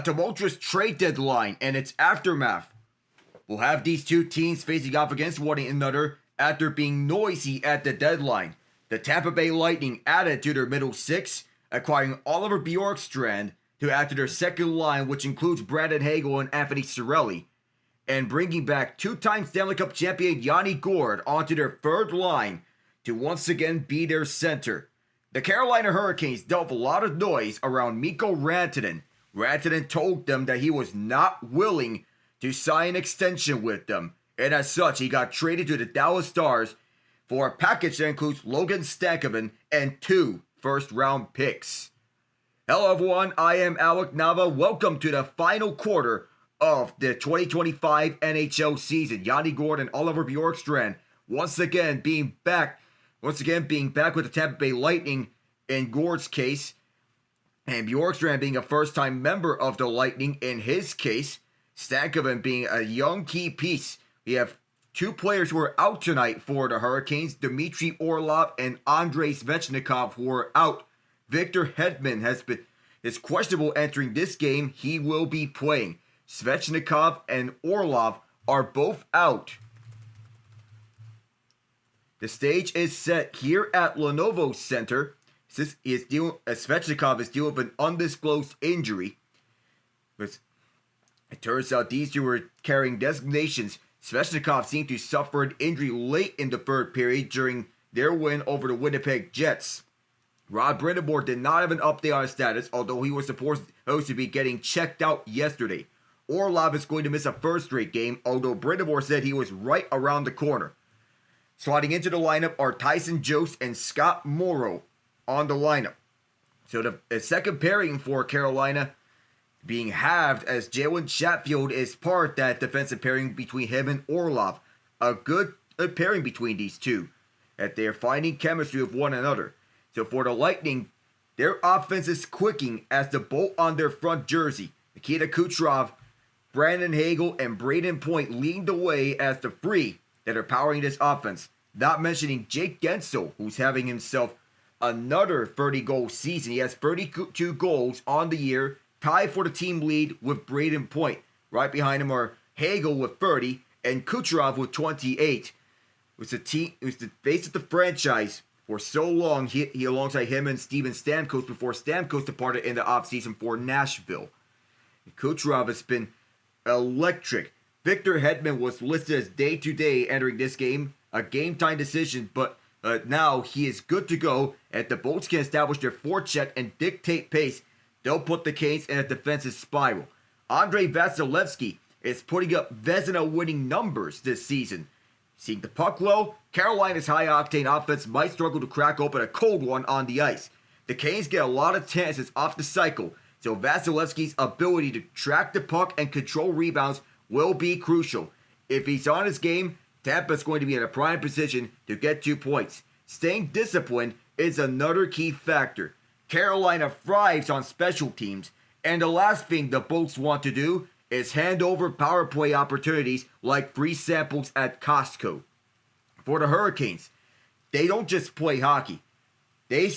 tumultuous trade deadline and its aftermath. We'll have these two teams facing off against one another after being noisy at the deadline. The Tampa Bay Lightning added to their middle six, acquiring Oliver Bjorkstrand to add to their second line, which includes Brandon Hagel and Anthony Cirelli, and bringing back two-time Stanley Cup champion Yanni Gourde onto their third line to once again be their center. The Carolina Hurricanes dealt a lot of noise around Mikko Rantanen. Rantanen told them that he was not willing to sign an extension with them, and as such, he got traded to the Dallas Stars for a package that includes Logan, Stankoven, and 2 first-round picks. Hello everyone, I am Alec Nava. Welcome to the final quarter of the 2025 NHL season. Yanni Gourde and Oliver Bjorkstrand once again being back with the Tampa Bay Lightning in Gourde's case, and Bjorkstrand being a first-time member of the Lightning in his case. Stankoven being a young key piece. We have 2 players who are out tonight for the Hurricanes, Dmitry Orlov and Andrei Vasilevskiy, who are out. Victor Hedman is questionable entering this game. He will be playing. Svechnikov and Orlov are both out. The stage is set here at Lenovo Center. Svechnikov is dealing with an undisclosed injury. It turns out these two were carrying designations. Svechnikov seemed to suffer an injury late in the third period during their win over the Winnipeg Jets. Rod Brind'Amour did not have an update on his status, although he was supposed to be getting checked out yesterday. Orlov is going to miss a first straight game, although Brind'Amour said he was right around the corner. Sliding into the lineup are Tyson Jost and Scott Morrow on the lineup. So the second pairing for Carolina being halved, as Jalen Chatfield is part of that defensive pairing between him and Orlov. A good pairing between these two, that they're finding chemistry with one another. So for the Lightning, their offense is quicking as the bolt on their front jersey. Nikita Kucherov, Brandon Hagel, and Braden Point leading the way as the three that are powering this offense. Not mentioning Jake Guentzel, who's having himself another 30-goal season. He has 32 goals on the year, tied for the team lead with Braden Point. Right behind him are Hagel with 30 and Kucherov with 28. It was the face of the franchise for so long. He alongside him and Steven Stamkos before Stamkos departed in the offseason for Nashville. Kucherov has been electric. Victor Hedman was listed as day-to-day entering this game, a game-time decision, but now he is good to go, and if the Bolts can establish their forecheck and dictate pace, they'll put the Canes in a defensive spiral. Andrei Vasilevskiy is putting up Vezina-winning numbers this season. Seeing the puck low, Carolina's high-octane offense might struggle to crack open a cold one on the ice. The Canes get a lot of chances off the cycle, so Vasilevskiy's ability to track the puck and control rebounds will be crucial. If he's on his game, Tampa's going to be in a prime position to get 2 points. Staying disciplined is another key factor. Carolina thrives on special teams, and the last thing the Bolts want to do is hand over power play opportunities like free samples at Costco. For the Hurricanes, they don't just play hockey. They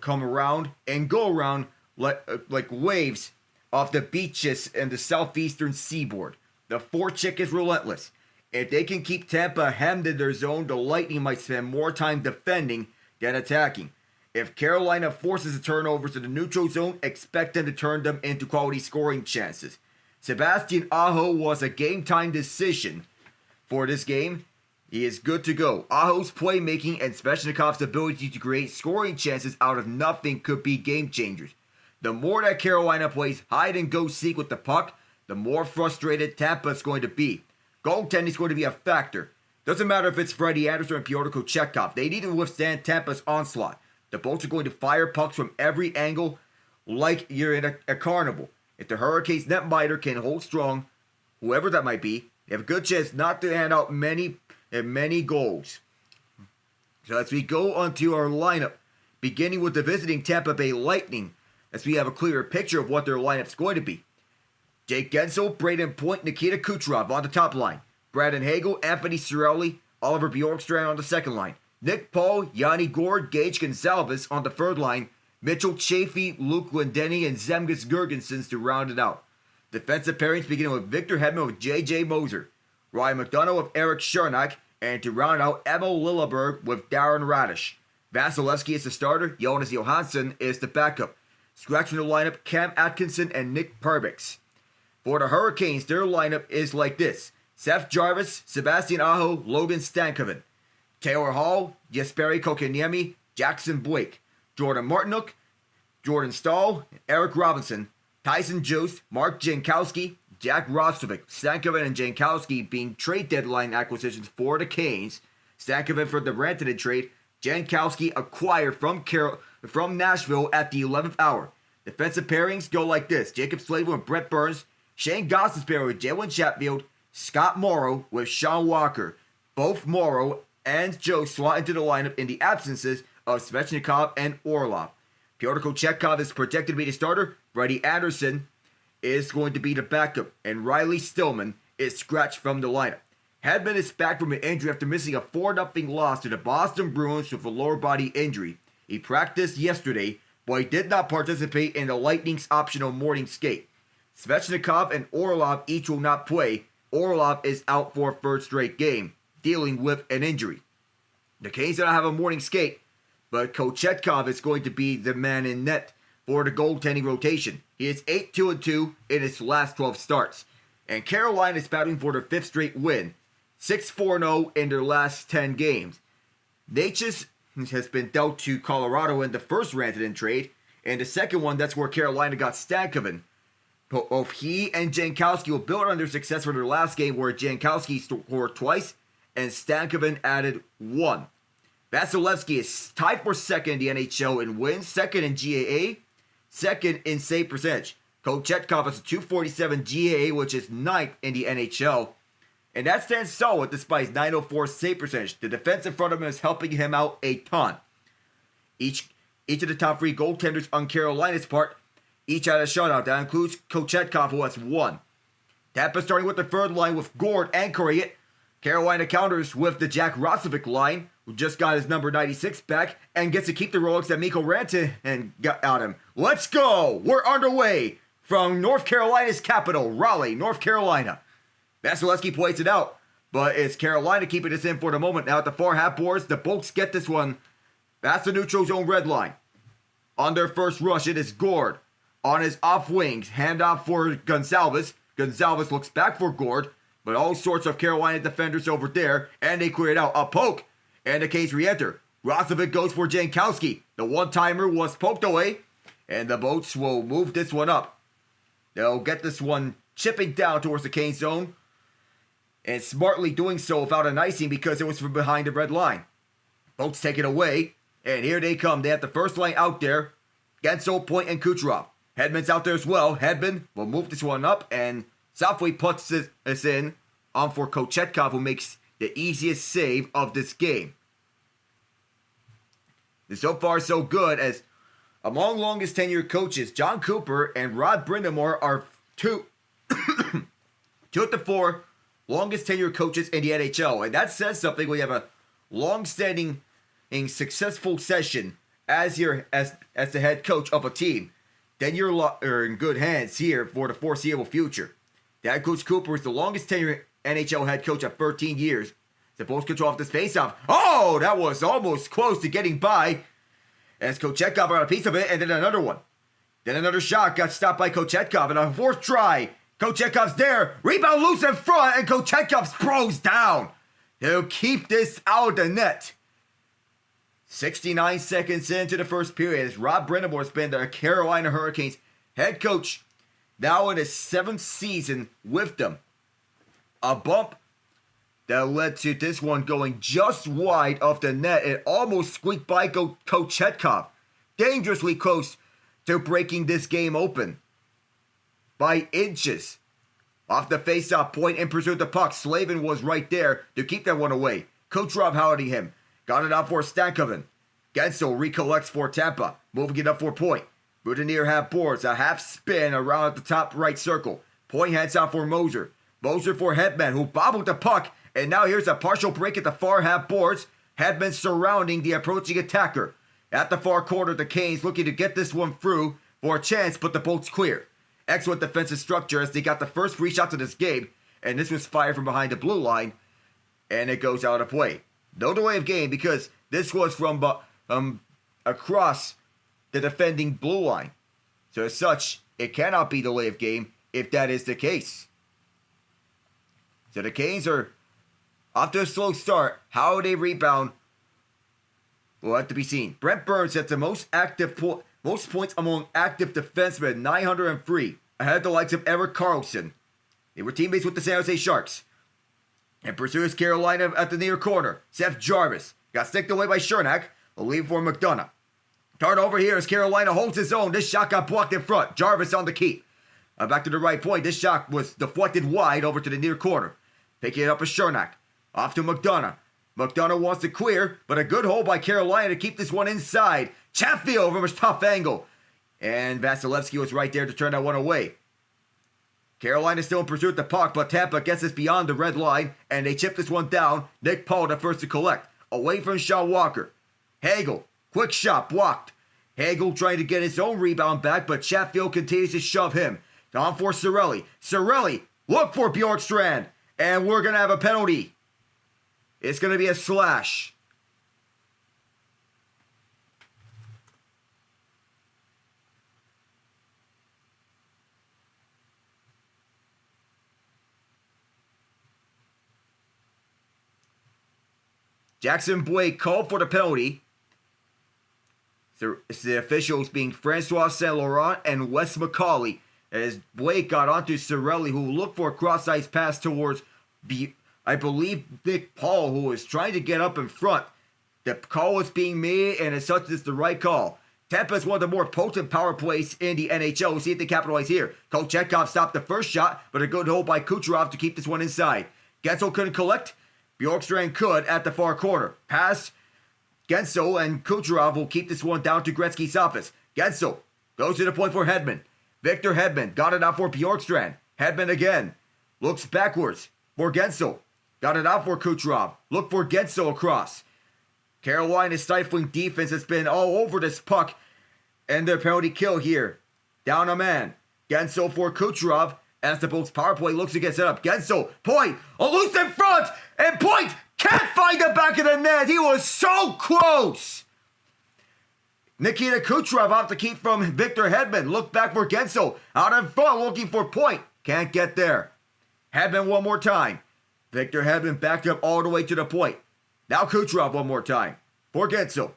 come around and go around like waves off the beaches in the southeastern seaboard. The forecheck is relentless. If they can keep Tampa hemmed in their zone, the Lightning might spend more time defending than attacking. If Carolina forces a turnovers to the neutral zone, expect them to turn them into quality scoring chances. Sebastian Aho was a game-time decision for this game. He is good to go. Aho's playmaking and Svechnikov's ability to create scoring chances out of nothing could be game changers. The more that Carolina plays hide-and-go-seek with the puck, the more frustrated Tampa is going to be. Goaltending is going to be a factor. Doesn't matter if it's Freddie Anderson or Pyotr Kochetkov. They need to withstand Tampa's onslaught. The Bolts are going to fire pucks from every angle like you're in a carnival. If the Hurricanes netminder can hold strong, whoever that might be, they have a good chance not to hand out many goals. So as we go onto our lineup, beginning with the visiting Tampa Bay Lightning, as we have a clearer picture of what their lineup's going to be. Jake Guentzel, Braden Point, Nikita Kucherov on the top line. Brandon Hagel, Anthony Cirelli, Oliver Bjorkstrand on the second line. Nick Paul, Yanni Gourde, Gage Gonzalez on the third line. Mitchell Chaffee, Luke Glendening, and Zemgus Girgensons to round it out. Defensive pairings beginning with Victor Hedman with J.J. Moser, Ryan McDonough with Eric Charnak, and to round out Emil Lilleberg with Darren Radish. Vasilevskiy is the starter, Jonas Johansson is the backup. Scratch from the lineup, Cam Atkinson and Nick Perbix. For the Hurricanes, their lineup is like this. Seth Jarvis, Sebastian Aho, Logan Stankoven. Taylor Hall, Jesperi Kotkaniemi, Jackson Blake. Jordan Martinook, Jordan Stahl, Eric Robinson. Tyson Jost, Mark Jankowski, Jack Roslovic. Stankoven and Jankowski being trade deadline acquisitions for the Canes. Stankoven for the Rantanen trade. Jankowski acquired from Nashville at the 11th hour. Defensive pairings go like this. Jacob Slavin with Brett Burns. Shane Goss's paired with Jalen Chatfield. Scott Morrow with Sean Walker. Both Morrow and Joe slot into the lineup in the absences of Svechnikov and Orlov. Pyotr Kochetkov is projected to be the starter. Brady Anderson is going to be the backup. And Riley Stillman is scratched from the lineup. Hedman is back from an injury after missing a 4-0 loss to the Boston Bruins with a lower body injury. He practiced yesterday, but he did not participate in the Lightning's optional morning skate. Svechnikov and Orlov each will not play. Orlov is out for a third straight game, dealing with an injury. The Canes do not have a morning skate, but Kochetkov is going to be the man in net for the goaltending rotation. He is 8-2-2 in his last 12 starts. And Carolina is battling for their 5th straight win, 6-4-0 in their last 10 games. Natchez has been dealt to Colorado in the first Rantanen trade, and the second one, that's where Carolina got Stankoven. Both he and Jankowski will build on their success from their last game, where Jankowski scored twice and Stankoven added 1. Vasilevskiy is tied for second in the NHL in wins, second in GAA, second in save percentage. Kochetkov has a .247 GAA, which is 9th in the NHL. And that stands solid despite his .904 save percentage. The defense in front of him is helping him out a ton. Each of the top 3 goaltenders on Carolina's part each had a shutout. That includes Kochetkov, who has 1. Tampa starting with the third line with Gourde anchoring it. Carolina counters with the Jack Roslovic line, who just got his number 96 back and gets to keep the Rolex that Mikko Rantanen got out him. Let's go! We're underway from North Carolina's capital, Raleigh, North Carolina. Vasilevskiy plays it out, but it's Carolina keeping this in for the moment. Now at the far half boards, the Bolts get this one past the neutral zone red line. On their first rush, it is Gourde. On his off wings, handoff for Gonzalez. Gonzalez looks back for Gourde, but all sorts of Carolina defenders over there, and they clear it out. A poke, and the Canes re-enter. Roslovic goes for Jankowski. The one-timer was poked away, and the Bolts will move this one up. They'll get this one chipping down towards the Canes zone, and smartly doing so without an icing because it was from behind the red line. Bolts take it away, and here they come. They have the first line out there. Gensel, Point, and Kucherov. Hedman's out there as well. Hedman will move this one up, and softly puts this in on for Kochetkov, who makes the easiest save of this game. And so far, so good, as among longest tenured coaches, John Cooper and Rod Brindamore are two of the 4 longest tenured coaches in the NHL. And that says something when you have a long-standing and successful session as the head coach of a team. Then you're in good hands here for the foreseeable future. That Coach Cooper is the longest tenured NHL head coach at 13 years. Supposed to control off this faceoff. Oh, that was almost close to getting by, as Kochetkov got a piece of it, and then another one. Then another shot got stopped by Kochetkov, and a 4th try. Kochetkov's there. Rebound loose in front, and Kochetkov throws down. They'll keep this out of the net. 69 seconds into the first period, as Rob Brindamore has been the Carolina Hurricanes head coach, now in his 7th season with them. A bump that led to this one going just wide of the net. It almost squeaked by Kochetkov. Dangerously close to breaking this game open by inches. Off the face-off point in pursuit of the puck, Slavin was right there to keep that one away. Kucherov hounding him. Got it out for Stankoven. Gensel recollects for Tampa, moving it up for Point. Near half boards, a half spin around at the top right circle. Point hands out for Moser. Moser for Hedman, who bobbled the puck, and now here's a partial break at the far half boards. Hedman surrounding the approaching attacker. At the far corner, the Canes looking to get this one through for a chance, but the Bolts clear. Excellent defensive structure as they got the first free shots of this game, and this was fired from behind the blue line, and it goes out of play. No delay of game because this was from across the defending blue line. So as such, it cannot be delay of game if that is the case. So the Canes are off to a slow start. How they rebound will have to be seen. Brent Burns has the most points among active defensemen, 903, ahead of the likes of Erik Karlsson. They were teammates with the San Jose Sharks. And pursues Carolina at the near corner. Seth Jarvis got sticked away by Chernak. A lead for McDonough. Turnover here as Carolina holds his own. This shot got blocked in front. Jarvis on the keep. Back to the right point. This shot was deflected wide over to the near corner. Picking it up is Chernak. Off to McDonough. McDonough wants to clear, but a good hold by Carolina to keep this one inside. Chatfield from a tough angle. And Vasilevskiy was right there to turn that one away. Carolina still in pursuit of the puck, but Tampa gets this beyond the red line, and they chip this one down. Nick Paul the first to collect. Away from Sean Walker. Hagel, quick shot, blocked. Hagel trying to get his own rebound back, but Chatfield continues to shove him. On for Cirelli. Cirelli, look for Bjorkstrand. And we're going to have a penalty. It's going to be a slash. Jackson Blake called for the penalty. It's the officials being Francois Saint Laurent and Wes McCauley. As Blake got onto Cirelli, who looked for a cross-ice pass towards, I believe, Nick Paul, who was trying to get up in front. The call was being made, and as such, it's the right call. Tampa is one of the more potent power plays in the NHL. We'll see if they capitalize here. Kochetkov stopped the first shot, but a good hold by Kucherov to keep this one inside. Gensel couldn't collect. Bjorkstrand could at the far corner. Pass. Gensel and Kucherov will keep this one down to Gretzky's office. Gensel goes to the point for Hedman. Victor Hedman got it out for Bjorkstrand. Hedman again. Looks backwards for Gensel. Got it out for Kucherov. Look for Gensel across. Carolina's stifling defense has been all over this puck. And their penalty kill here. Down a man. Gensel for Kucherov. As the Bolts power play looks to get set up. Gensel, point, a loose in front, and point can't find the back of the net. He was so close. Nikita Kucherov off the keep from Victor Hedman. Look back for Gensel. Out in front looking for point. Can't get there. Hedman one more time. Victor Hedman backed up all the way to the point. Now Kucherov one more time. For Gensel.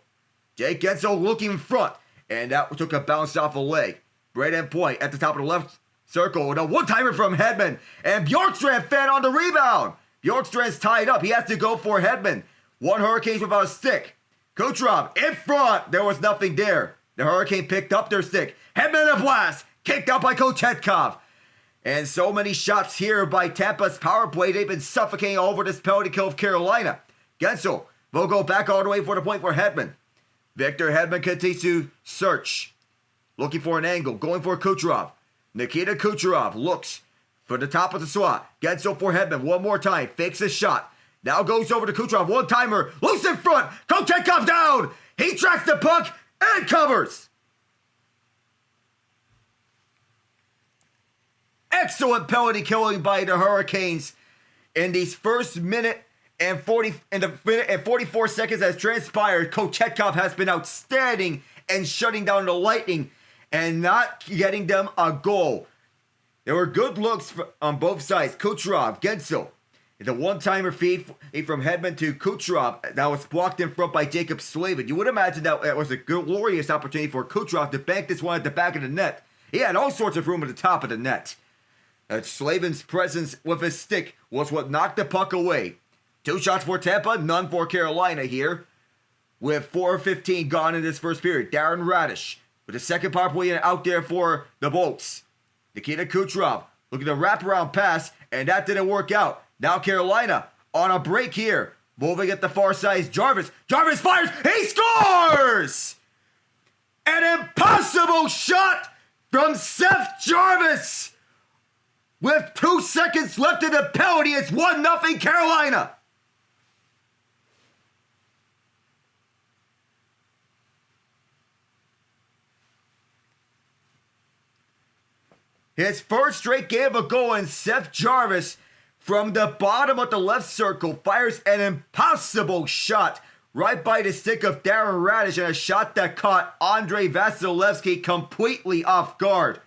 Jake Gensel looking in front. And that took a bounce off a leg. Right end point at the top of the left circle. And a one-timer from Hedman. And Bjorkstrand fed on the rebound. Bjorkstrand's tied up. He has to go for Hedman. One Hurricanes without a stick. Kucherov in front. There was nothing there. The Hurricane picked up their stick. Hedman a blast. Kicked out by Kochetkov. And so many shots here by Tampa's power play. They've been suffocating all over this penalty kill of Carolina. Gensel will go back all the way for the point for Hedman. Victor Hedman continues to search. Looking for an angle. Going for Kucherov. Nikita Kucherov looks for the top of the slot. Gensel for Hedman one more time. Fakes the shot. Now goes over to Kucherov. One-timer. Loose in front. Kochetkov down. He tracks the puck and covers. Excellent penalty killing by the Hurricanes in these first minute and 44 seconds has transpired. Kochetkov has been outstanding and shutting down the Lightning and not getting them a goal. There were good looks on both sides. Kucherov, Gensel. The one-timer feed from Hedman to Kucherov that was blocked in front by Jacob Slavin. You would imagine that it was a glorious opportunity for Kucherov to bank this one at the back of the net. He had all sorts of room at the top of the net. Slavin's presence with his stick was what knocked the puck away. 2 shots for Tampa, none for Carolina here. With 4:15 gone in this first period. Darren Radish with the second power play out there for the Bolts. Nikita Kucherov looking to wraparound pass, and that didn't work out. Now Carolina on a break here. Moving at the far side, Jarvis. Jarvis fires. He scores! An impossible shot from Seth Jarvis. With 2 seconds left in the penalty, it's 1-0 Carolina. his first straight game of a goal, and Seth Jarvis from the bottom of the left circle fires an impossible shot right by the stick of Darren Raddysh, and a shot that caught Andrei Vasilevskiy completely off guard.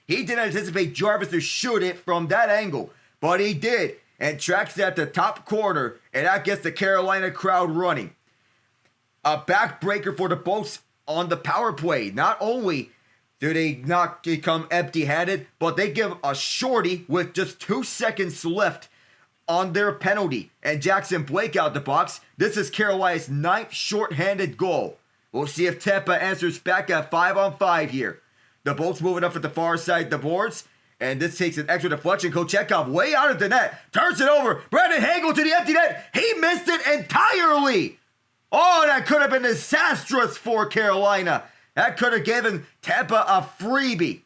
He didn't anticipate Jarvis to shoot it from that angle, but he did, and tracks it at the top corner, and that gets the Carolina crowd running. A backbreaker for the Bolts on the power play. Not only do they not become empty-handed, but they give a shorty with just 2 seconds left on their penalty, and Jackson Blake out the box. This is Carolina's 9th shorthanded goal. We'll see if Tampa answers back at 5-on-5 here. The Bolts moving up at the far side of the boards, and this takes an extra deflection. Kochetkov way out of the net, turns it over. Brandon Hagel to the empty net. He missed it entirely. Oh, that could have been disastrous for Carolina. That could have given Tampa a freebie.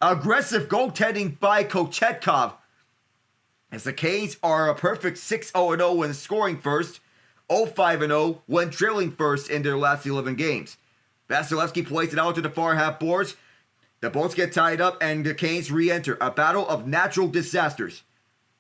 Aggressive goaltending by Kochetkov, as the Canes are a perfect 6-0-0 when scoring first, 0-5-0 when trailing first in their last 11 games. Vasilevskiy plays it out to the far half boards. The Bolts get tied up and the Canes re-enter. A battle of natural disasters.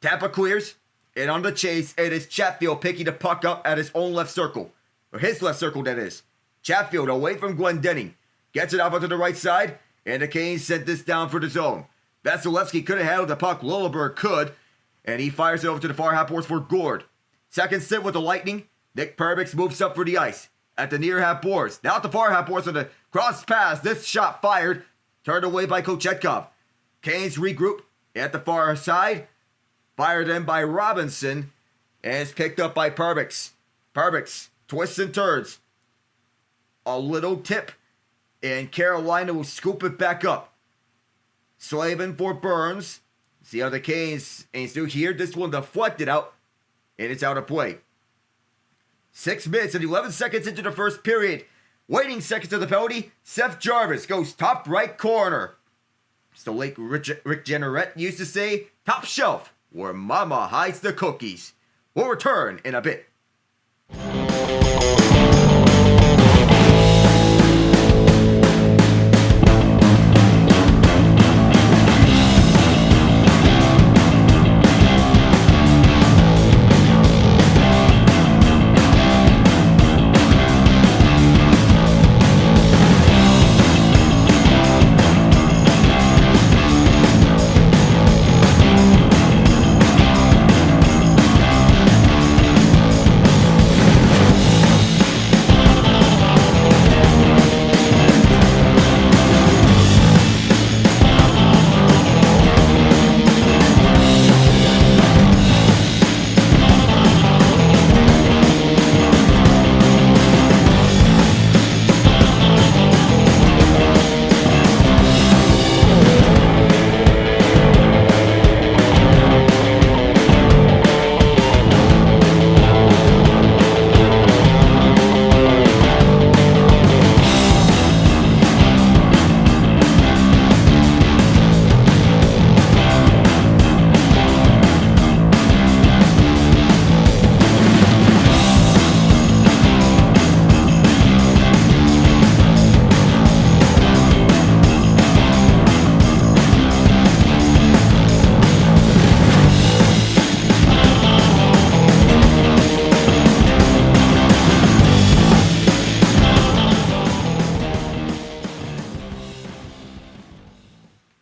Tampa clears, and on the chase, it is Chatfield picking the puck up at his own left circle. Or his left circle, that is. Chatfield away from Glendening. Gets it off onto the right side, and the Canes sent this down for the zone. Vasilevskiy couldn't handle the puck. Lilleberg could, and he fires it over to the far half boards for Gourde. Second sit with the Lightning. Nick Perbix moves up for the ice at the near half boards. Now at the far half boards on the cross pass. This shot fired. Turned away by Kochetkov. Canes regroup at the far side. Fired in by Robinson. And it's picked up by Perbix. Perbix twists and turns. A little tip. And Carolina will scoop it back up. Slavin for Burns. See how the Canes ain't still here. This one deflected out. And it's out of play. 6 minutes and 11 seconds into the first period. Waiting seconds to the penalty, Seth Jarvis goes top right corner. It's the late Rick Jenneret used to say, top shelf, where mama hides the cookies. We'll return in a bit.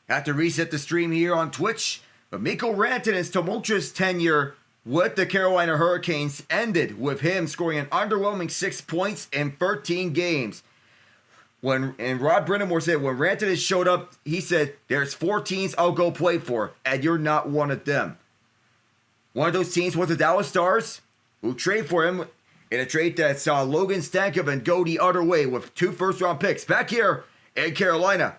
Have to reset the stream here on Twitch, but Mikko Rantanen's tumultuous tenure with the Carolina Hurricanes ended with him scoring an underwhelming 6 points in 13 games. And Rod Brindamore said when Rantanen showed up, he said, "There's 4 teams I'll go play for, and you're not one of them." One of those teams was the Dallas Stars, who traded for him in a trade that saw Logan, Stankoven go the other way with 2 first-round picks back here in Carolina.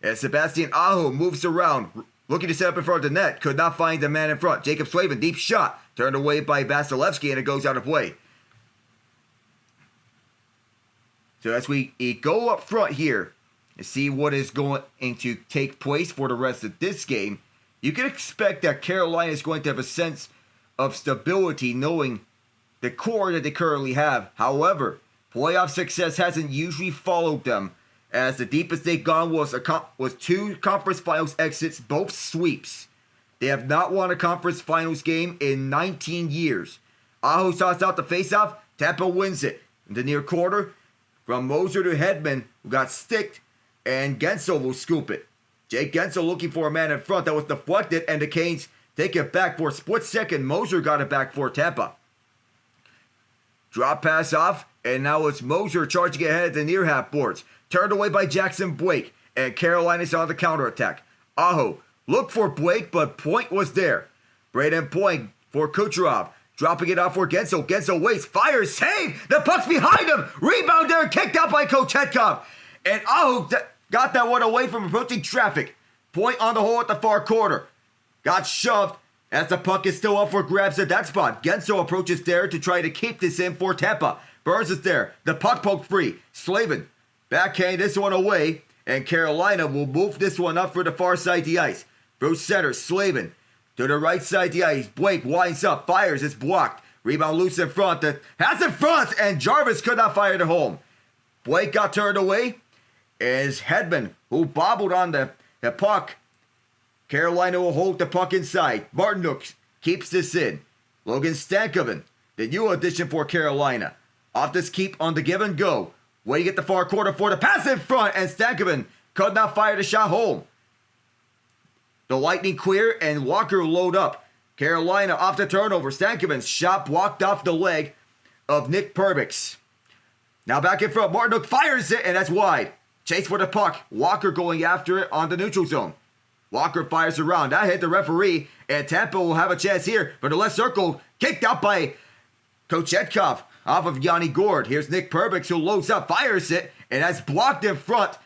As Sebastian Aho moves around, looking to set up in front of the net, could not find the man in front. Jacob Slavin, deep shot, turned away by Vasilevskiy, and it goes out of play. So as we go up front here and see what is going to take place for the rest of this game, you can expect that Carolina is going to have a sense of stability knowing the core that they currently have. However, playoff success hasn't usually followed them as the deepest they've gone was 2 conference finals exits, both sweeps. They have not won a conference finals game in 19 years. Aho starts out the faceoff. Tampa wins it. In the near quarter, from Moser to Hedman, who got sticked, and Guentzel will scoop it. Jake Guentzel looking for a man in front that was deflected, and the Canes take it back for a split second. Moser got it back for Tampa. Drop pass off, and now it's Moser charging ahead at the near half boards. Turned away by Jackson Blake, and Carolina's on the counterattack. Aho looked for Blake, but Point was there. Braden Point for Kucherov. Dropping it off for Guentzel. Guentzel waits, fires, save! The puck's behind him! Rebound there, kicked out by Kochetkov. And Aho got that one away from approaching traffic. Point on the hole at the far corner. Got shoved as the puck is still up for grabs at that spot. Guentzel approaches there to try to keep this in for Tampa. Burns is there. The puck poked free. Slavin backhand this one away. And Carolina will move this one up for the far side of the ice. Bruce center, Slavin. To the right side of the ice, Blake winds up, fires, it's blocked. Rebound loose in front, has in front, and Jarvis could not fire it home. Blake got turned away, as Hedman, who bobbled on the puck. Carolina will hold the puck inside. Martinuk keeps this in. Logan Stankoven, the new addition for Carolina. Off this keep on the give and go. Waiting at the far corner for the pass in front, and Stankoven could not fire the shot home. The Lightning clear, and Walker load up. Carolina off the turnover. Stankoven's shot blocked off the leg of Nick Perbix. Now back in front. Martinuk fires it, and that's wide. Chase for the puck. Walker going after it on the neutral zone. Walker fires around. That hit the referee, and Tampa will have a chance here. But the left circle kicked out by Kochetkov off of Yanni Gourde. Here's Nick Perbix, who loads up, fires it, and that's blocked in front.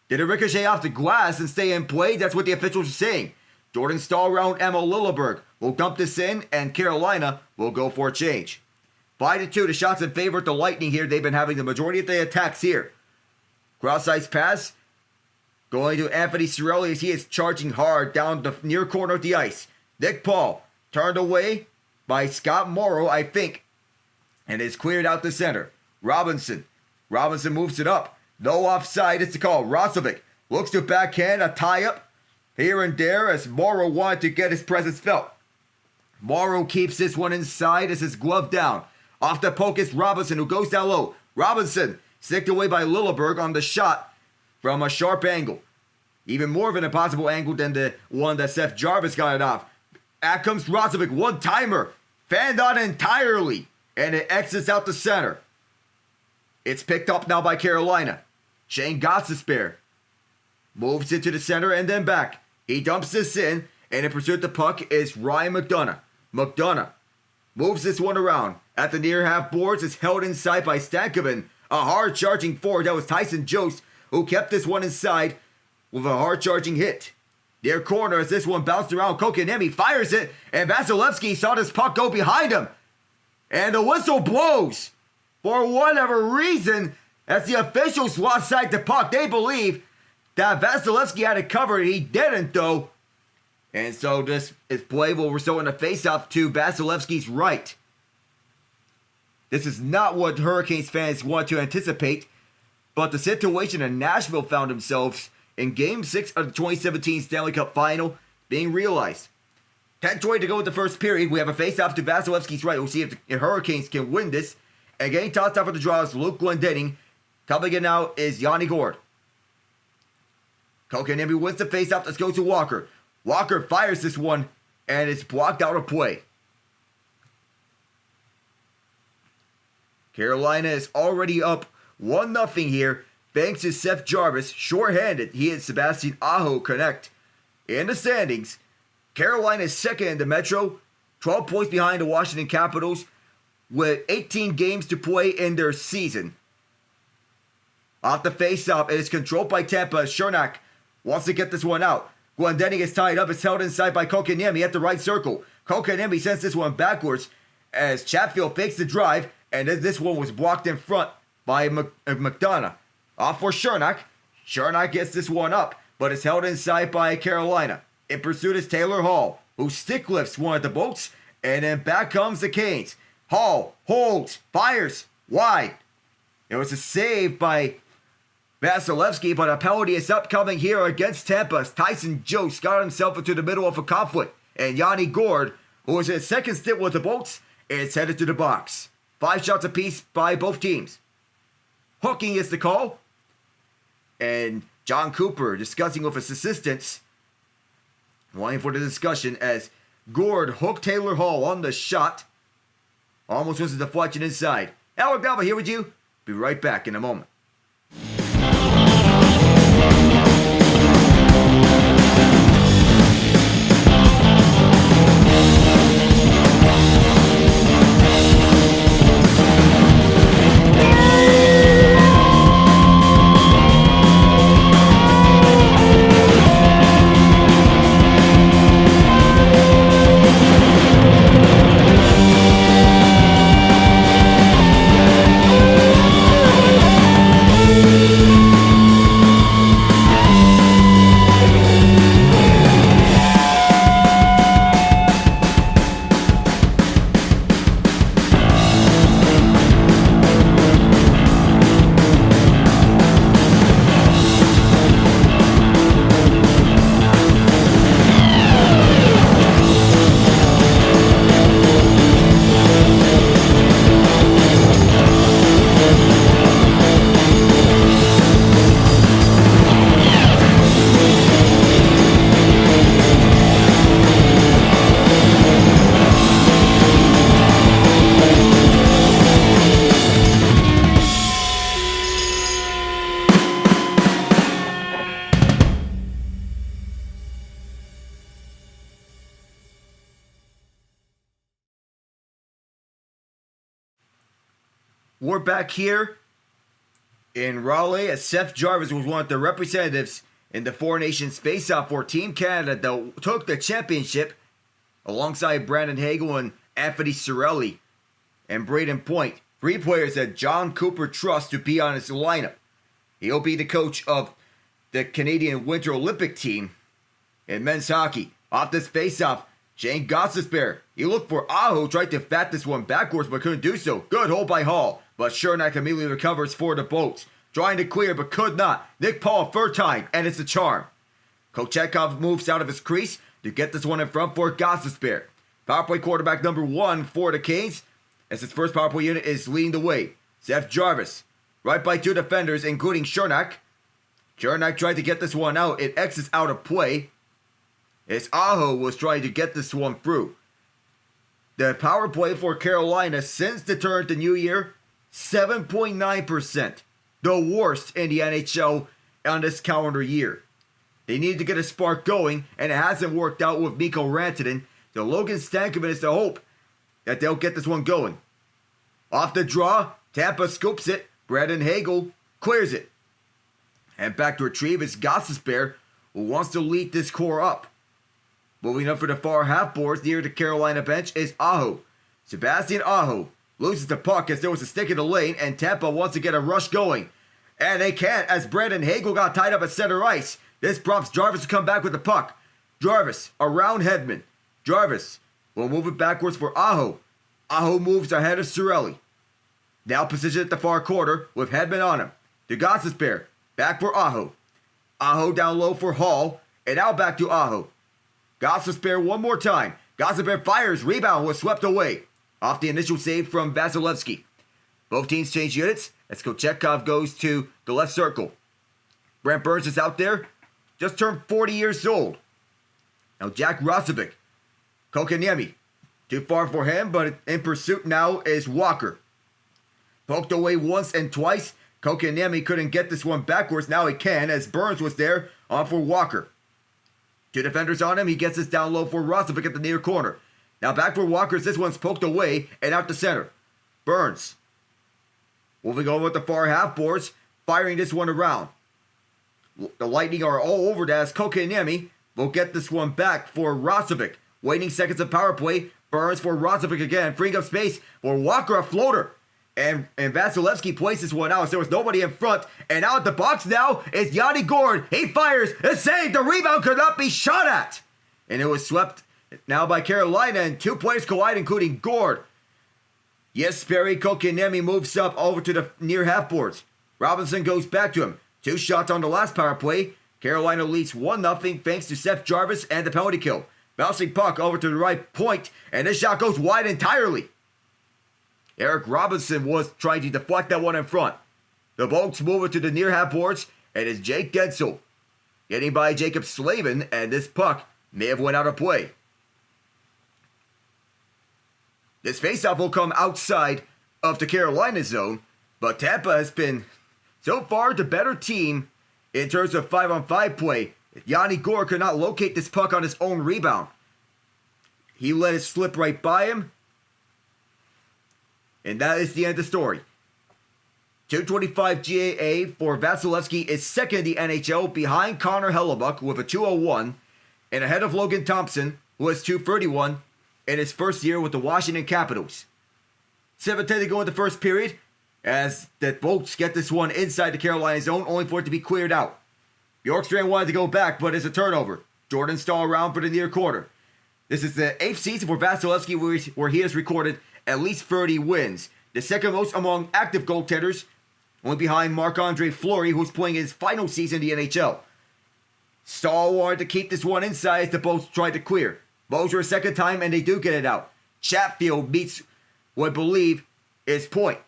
Did it ricochet off the glass and stay in play? That's what the officials are saying. Jordan Stahl around Emil Lilleberg will dump this in, and Carolina will go for a change. 5-2, the shots in favor of the Lightning here. They've been having the majority of the attacks here. Cross-ice pass going to Anthony Cirelli as he is charging hard down the near corner of the ice. Nick Paul turned away by Scott Morrow, I think, and is cleared out the center. Robinson moves it up. No offside, it's the call. Rosovic looks to backhand, a tie-up here and there as Morrow wanted to get his presence felt. Morrow keeps this one inside as his glove down. Off the poke is Robinson, who goes down low. Robinson sticked away by Lilleberg on the shot from a sharp angle. Even more of an impossible angle than the one that Seth Jarvis got it off. Out comes Rosovic, one-timer. Fanned on entirely, and it exits out the center. It's picked up now by Carolina. Shane Gostisbehere moves it to the center and then back. He dumps this in, and in pursuit of the puck is Ryan McDonough. McDonough moves this one around. At the near half boards, it's held inside by Stankoven. A hard charging forward, that was Tyson Jost, who kept this one inside with a hard charging hit. Near corner as this one bounced around, Kotkaniemi fires it, and Vasilevskiy saw this puck go behind him. And the whistle blows. For whatever reason, as the officials lost sight the puck, they believe that Vasilevskiy had it covered. He didn't, though. And so this play will result in a face-off to Vasilevskiy's right. This is not what Hurricanes fans want to anticipate, but the situation in Nashville found themselves in Game 6 of the 2017 Stanley Cup Final being realized. 10:20 to go in the first period. We have a face-off to Vasilevskiy's right. We'll see if the Hurricanes can win this. And getting tossed out for the draw is Luke Glendening. Coming in now is Yanni Gourde. Kotkaniemi wins the face-off. Let's go to Walker. Walker fires this one, and it's blocked out of play. Carolina is already up 1-0 here. Thanks to Seth Jarvis, shorthanded. He and Sebastian Aho connect. In the standings, Carolina is second in the Metro, 12 points behind the Washington Capitals, with 18 games to play in their season. Off the face-off, it is controlled by Tampa. Chernak wants to get this one out. Glendening is tied up. It's held inside by Kotkaniemi at the right circle. Kotkaniemi sends this one backwards as Chatfield fakes the drive, and this one was blocked in front by McDonough. Off for Chernak. Chernak gets this one up, but it's held inside by Carolina. In pursuit is Taylor Hall, who stick lifts one of the boats, and then back comes the Canes. Hall holds, fires, wide. It was a save by Vasilevskiy, but a penalty is upcoming here against Tampa. Tyson Jost got himself into the middle of a conflict, and Yanni Gourde, who is in his second stint with the Bolts, is headed to the box. 5 shots apiece by both teams. Hooking is the call, and John Cooper discussing with his assistants, waiting for the discussion as Gourde hooked Taylor Hall on the shot. Almost was a deflection inside. Alec Dalva here with you. Be right back in a moment. We're back here in Raleigh as Seth Jarvis was one of the representatives in the Four Nations face-off for Team Canada that took the championship alongside Brandon Hagel and Anthony Cirelli and Braden Point. 3 players that John Cooper trusts to be on his lineup. He'll be the coach of the Canadian Winter Olympic team in men's hockey. Off this face-off, Shane Gostisbehere. He looked for Aho, tried to fat this one backwards but couldn't do so. Good hold by Hall, but Cernak immediately recovers for the Bolts. Trying to clear but could not. Nick Paul third time, and it's a charm. Kochetkov moves out of his crease to get this one in front for Gostisbehere. Power play quarterback number 1 for the Canes, as his first power play unit is leading the way. Seth Jarvis, right by 2 defenders, including Cernak. Cernak tried to get this one out. It exits out of play, as Aho was trying to get this one through. The power play for Carolina since the turn to New Year, 7.9%. The worst in the NHL on this calendar year. They need to get a spark going, and it hasn't worked out with Mikko Rantanen. So Logan Stankoven is the hope that they'll get this one going. Off the draw, Tampa scoops it. Brandon Hagel clears it. And back to retrieve is Gostisbehere, who wants to lead this core up. Moving up for the far half boards near the Carolina bench is Aho. Sebastian Aho loses the puck as there was a stick in the lane, and Tampa wants to get a rush going. And they can't as Brandon Hagel got tied up at center ice. This prompts Jarvis to come back with the puck. Jarvis around Hedman. Jarvis will move it backwards for Aho. Aho moves ahead of Cirelli. Now positioned at the far corner with Hedman on him. To Gostisbehere. Back for Aho. Aho down low for Hall. And now back to Aho. Gostisbehere one more time. Gostisbehere fires. Rebound was swept away. Off the initial save from Vasilevskiy. Both teams change units as Kochetkov goes to the left circle. Brent Burns is out there. Just turned 40 years old. Now Jack Roslovic. Kokaniemi. Too far for him, but in pursuit now is Walker. Poked away once and twice. Kokaniemi couldn't get this one backwards. Now he can as Burns was there on for Walker. 2 defenders on him. He gets this down low for Roslovic at the near corner. Now back for Walker as this one's poked away and out to center. Burns. Moving on with the far half boards. Firing this one around. The Lightning are all over that as Kokaniemi will get this one back for Roslovic. Waiting seconds of power play. Burns for Roslovic again. Freeing up space for Walker, a floater. And Vasilevskiy places one out. So there was nobody in front. And out the box now is Yanni Gourde. He fires. A save. The rebound could not be shot at. And it was swept now by Carolina. And 2 players collide, including Gourde. Yes, Perry Kokaniemi moves up over to the near half boards. Robinson goes back to him. 2 shots on the last power play. Carolina leads 1-0 thanks to Seth Jarvis and the penalty kill. Bouncing puck over to the right point, and this shot goes wide entirely. Eric Robinson was trying to deflect that one in front. The Bolts move it to the near half boards, and it's Jake Gensel getting by Jacob Slavin, and this puck may have went out of play. This faceoff will come outside of the Carolina zone, but Tampa has been so far the better team in terms of 5-on-5 play. Yanni Gourde could not locate this puck on his own rebound. He let it slip right by him. And that is the end of the story. 225 GAA for Vasilevskiy is second in the NHL behind Connor Hellebuck with a 201 and ahead of Logan Thompson, who has 231 in his first year with the Washington Capitals. 7-10 to go in the first period as the Bolts get this one inside the Carolina zone, only for it to be cleared out. Bjorkstrand wanted to go back, but it's a turnover. Jordan Stahl around for the near quarter. This is the 8th season for Vasilevskiy where he has recorded at least 30 wins. The second most among active goaltenders, only behind Marc-Andre Fleury, who's playing his final season in the NHL. Stahl wanted to keep this one inside as the Bolts tried to clear. Moser a second time, and they do get it out. Chatfield meets what I believe is Point.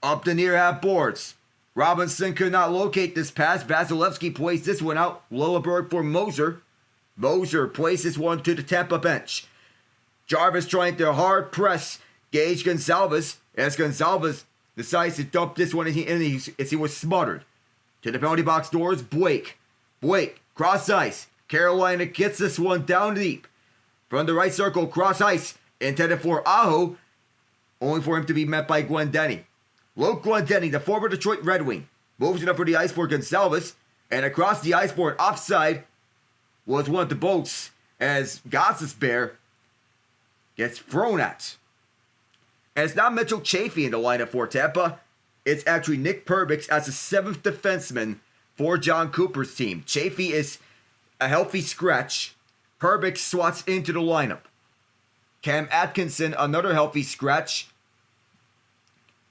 Up the near half boards. Robinson could not locate this pass. Vasilevskiy plays this one out. Lilleberg for Moser. Moser plays this one to the Tampa bench. Jarvis trying to hard press Gage Gonsalves as Gonsalves decides to dump this one as he was smothered. To the penalty box doors, Blake. Blake, cross ice. Carolina gets this one down deep. From the right circle, cross ice, intended for Aho, only for him to be met by Glendening. Luke Glendening, the former Detroit Red Wing, moves it up for the ice for Gonsalves, and across the ice for an offside was one of the Bolts as Gossesbear gets thrown at. And it's not Mitchell Chaffee in the lineup for Tampa. It's actually Nick Perbix as the 7th defenseman for John Cooper's team. Chaffee is a healthy scratch. Perbix swats into the lineup. Cam Atkinson, another healthy scratch,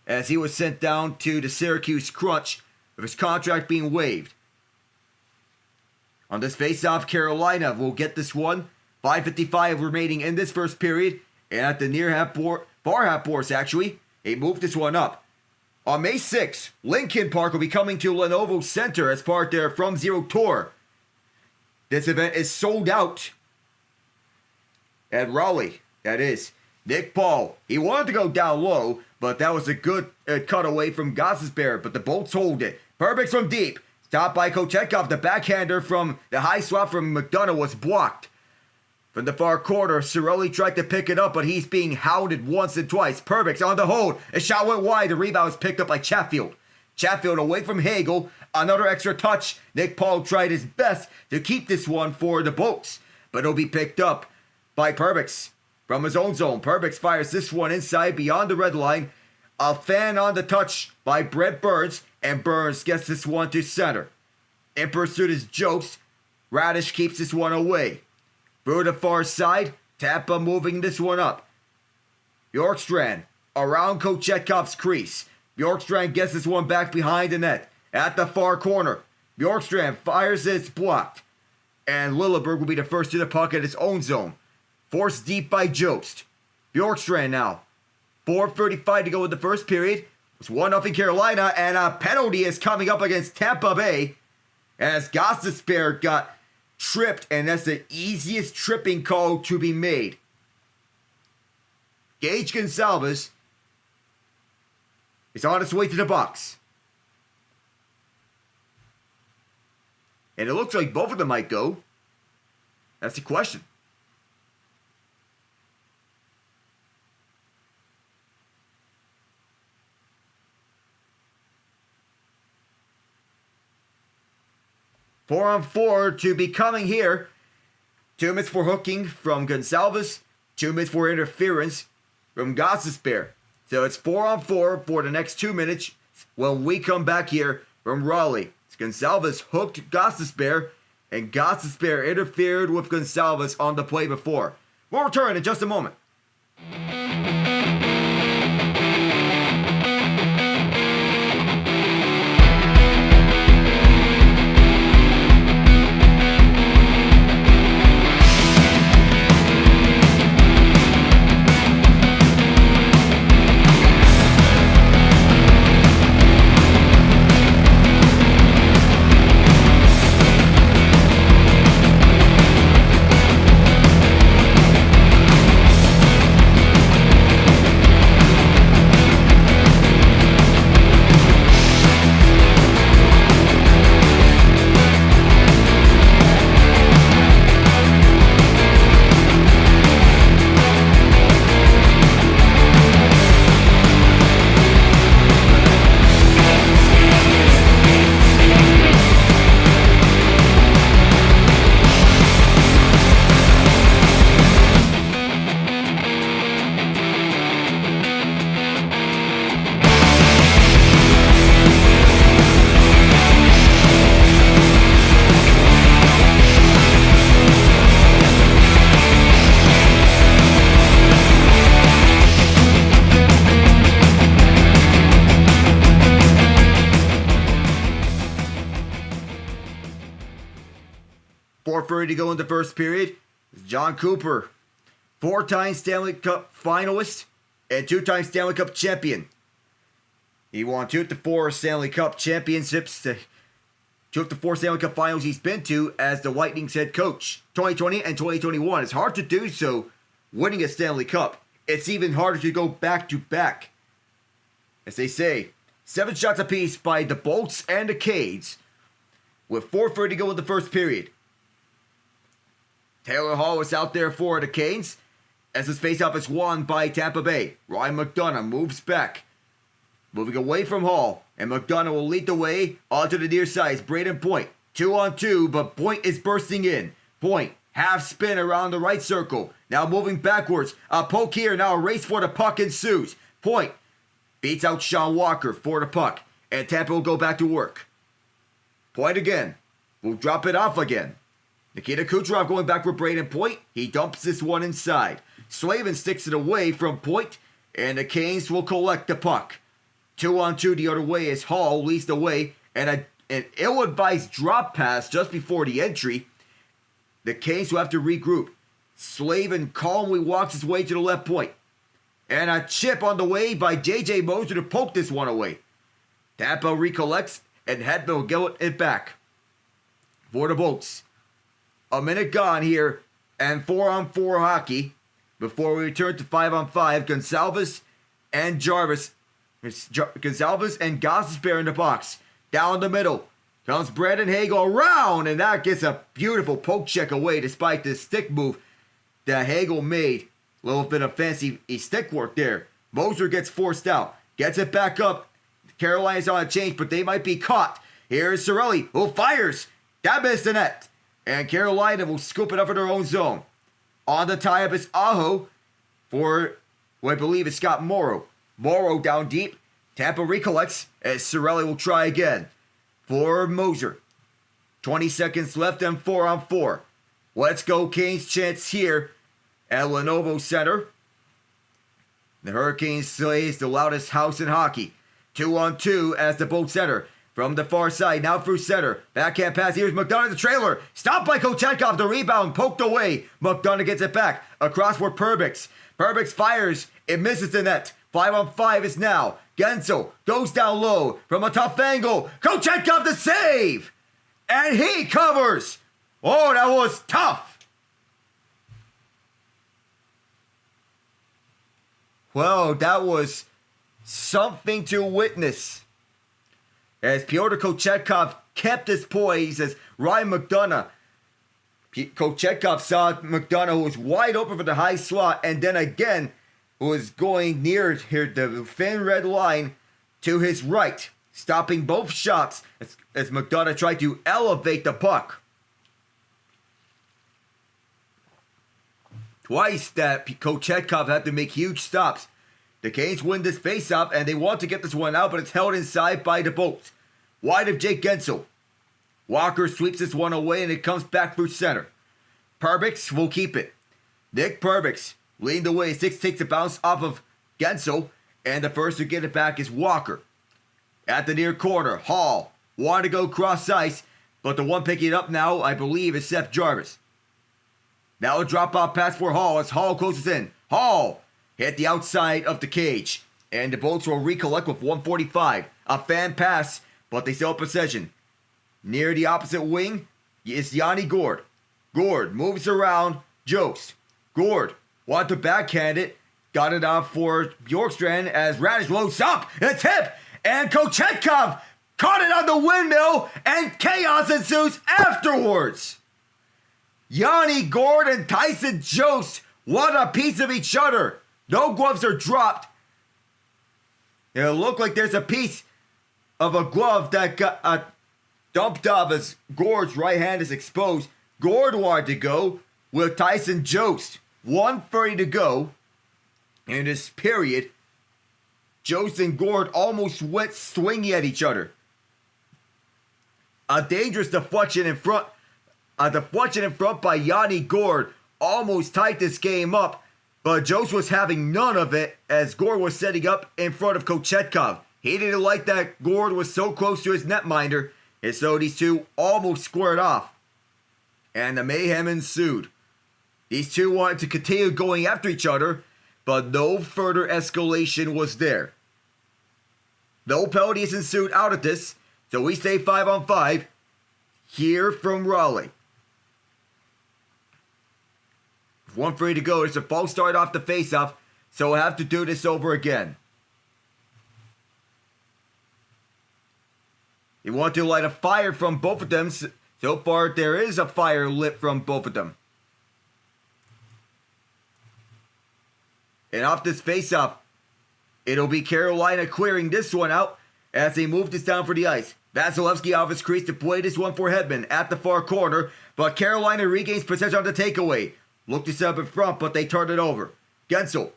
as he was sent down to the Syracuse Crunch with his contract being waived. On this faceoff, Carolina will get this one. 5:55 remaining in this first period. And at the near half far half boards, actually, they moved this one up. On May 6th, Lincoln Park will be coming to Lenovo Center as part of their From Zero tour. This event is sold out at Raleigh. That is Nick Paul. He wanted to go down low, but that was a good cutaway from Gossesbear, but the Bolts hold it. Perbix from deep. Stopped by Kochetkov. The backhander from the high swap from McDonough was blocked. From the far corner, Cirelli tried to pick it up, but he's being hounded once and twice. Perbix on the hold. A shot went wide. The rebound was picked up by Chatfield. Chatfield away from Hagel. Another extra touch. Nick Paul tried his best to keep this one for the Bolts, but it'll be picked up by Perbix from his own zone. Perbix fires this one inside beyond the red line. A fan on the touch by Brett Burns, and Burns gets this one to center. In pursuit is Jokes. Radish keeps this one away. Through the far side, Tampa moving this one up. Bjorkstrand around Kochetkov's crease. Bjorkstrand gets this one back behind the net. At the far corner, Bjorkstrand fires it, it's blocked. And Lilleberg will be the first to the puck at his own zone. Forced deep by Jost. Bjorkstrand now. 4:35 to go in the first period. It's 1-0 Carolina, and a penalty is coming up against Tampa Bay as Gossesbear got tripped, and that's the easiest tripping call to be made. Gage Gonsalves is on its way to the box. And it looks like both of them might go. That's the question. Four on four to be coming here. 2 minutes for hooking from Gonsalves. 2 minutes for interference from Gossesbear. So it's 4 on 4 for the next 2 minutes when we come back here from Raleigh. Gonsalves hooked Gossesbear, and Gossesbear interfered with Gonsalves on the play before. We'll return in just a moment. 4:30 to go in the first period. John Cooper, 4-time Stanley Cup finalist and 2-time Stanley Cup champion. He won 2 of the 4 Stanley Cup championships, 2 of the 4 Stanley Cup finals he's been to as the Lightning's head coach. 2020 and 2021. It's hard to do so winning a Stanley Cup. It's even harder to go back-to-back. As they say, 7 shots apiece by the Bolts and the Canes, with 4:30 to go in the first period. Taylor Hall was out there for the Canes, as his faceoff is won by Tampa Bay. Ryan McDonagh moves back, moving away from Hall, and McDonagh will lead the way onto the near side. It's Braden Point, 2-on-2, but Point is bursting in. Point, half spin around the right circle, now moving backwards. A poke here, now a race for the puck ensues. Point beats out Sean Walker for the puck, and Tampa will go back to work. Point again, will drop it off again. Nikita Kucherov going back for Braden Point. He dumps this one inside. Slavin sticks it away from Point, and the Canes will collect the puck. 2-on-2 the other way as Hall leads the way, and an ill-advised drop pass just before the entry. The Canes will have to regroup. Slavin calmly walks his way to the left point. And a chip on the way by J.J. Moser to poke this one away. Tampa recollects, and Hedman will get it back for the Bolts. A minute gone here, and 4-on-4 hockey before we return to 5-on-5. Gonsalves and Jarvis. Gonsalves and Gostisbehere in the box. Down the middle comes Brandon Hagel around, and that gets a beautiful poke check away despite the stick move that Hagel made. A little bit of fancy stick work there. Moser gets forced out. Gets it back up. Carolina's on a change, but they might be caught. Here's Cirelli, who fires. That missed the net. And Carolina will scoop it up in their own zone. On the tie-up is Aho for what I believe is Scott Morrow. Morrow down deep. Tampa recollects as Cirelli will try again for Moser. 20 seconds left and 4-on-4. Let's go Canes chance here at Lenovo Center. The Hurricanes slays the loudest house in hockey. 2-on-2 as the Bolt center. From the far side, now through center. Backhand pass, here's McDonagh the trailer. Stopped by Kochetkov, the rebound, poked away. McDonagh gets it back. Across for Perbix. Perbix fires, it misses the net. 5-on-5 is now. Gensel goes down low from a tough angle. Kochetkov the save! And he covers! Oh, that was tough! Well, that was something to witness. As Pyotr Kochetkov kept his poise as Ryan McDonagh. Kochetkov saw McDonagh, who was wide open for the high slot, and then again was going near here the thin red line to his right, stopping both shots as McDonagh tried to elevate the puck. Twice that Kochetkov had to make huge stops. The Canes win this faceoff, and they want to get this one out, but it's held inside by the Bolts. Wide of Jake Gensel. Walker sweeps this one away, and it comes back through center. Perbix will keep it. Nick Perbix leading the way. Six takes a bounce off of Gensel, and the first to get it back is Walker. At the near corner, Hall wanted to go cross ice, but the one picking it up now, I believe, is Seth Jarvis. Now a drop-off pass for Hall as Hall closes in. Hall hit the outside of the cage, and the Bolts will recollect with 1:45. A fan pass, but they still have possession. Near the opposite wing is Yanni Gourde. Gourde moves around, jokes. Gourde wanted to backhand it, got it off for Bjorkstrand as Radish loads up, a tip, and Kochetkov caught it on the windmill, and chaos ensues afterwards. Yanni Gourde and Tyson Jost want a piece of each other. No gloves are dropped. It'll look like there's a piece of a glove that got dumped off as Gourde's right hand is exposed. Gourde wanted to go with Tyson Jost. 1:30 to go in this period. Jost and Gourde almost went swinging at each other. A dangerous deflection in front. A deflection in front by Yanni Gourde almost tied this game up, but Jost was having none of it as Gourde was setting up in front of Kochetkov. He didn't like that Gourde was so close to his netminder, and so these two almost squared off. and the mayhem ensued. These two wanted to continue going after each other, but no further escalation was there. No penalties ensued out of this, so we stay 5-on-5 here from Raleigh. With 1:30 to go, it's a false start off the faceoff, so we'll have to do this over again. You want to light a fire from both of them. So far, there is a fire lit from both of them. And off this faceoff, it'll be Carolina clearing this one out as they move this down for the ice. Vasilevskiy off his crease to play this one for Hedman at the far corner, but Carolina regains possession on the takeaway. Look to set up in front, but they turn it over. Guentzel,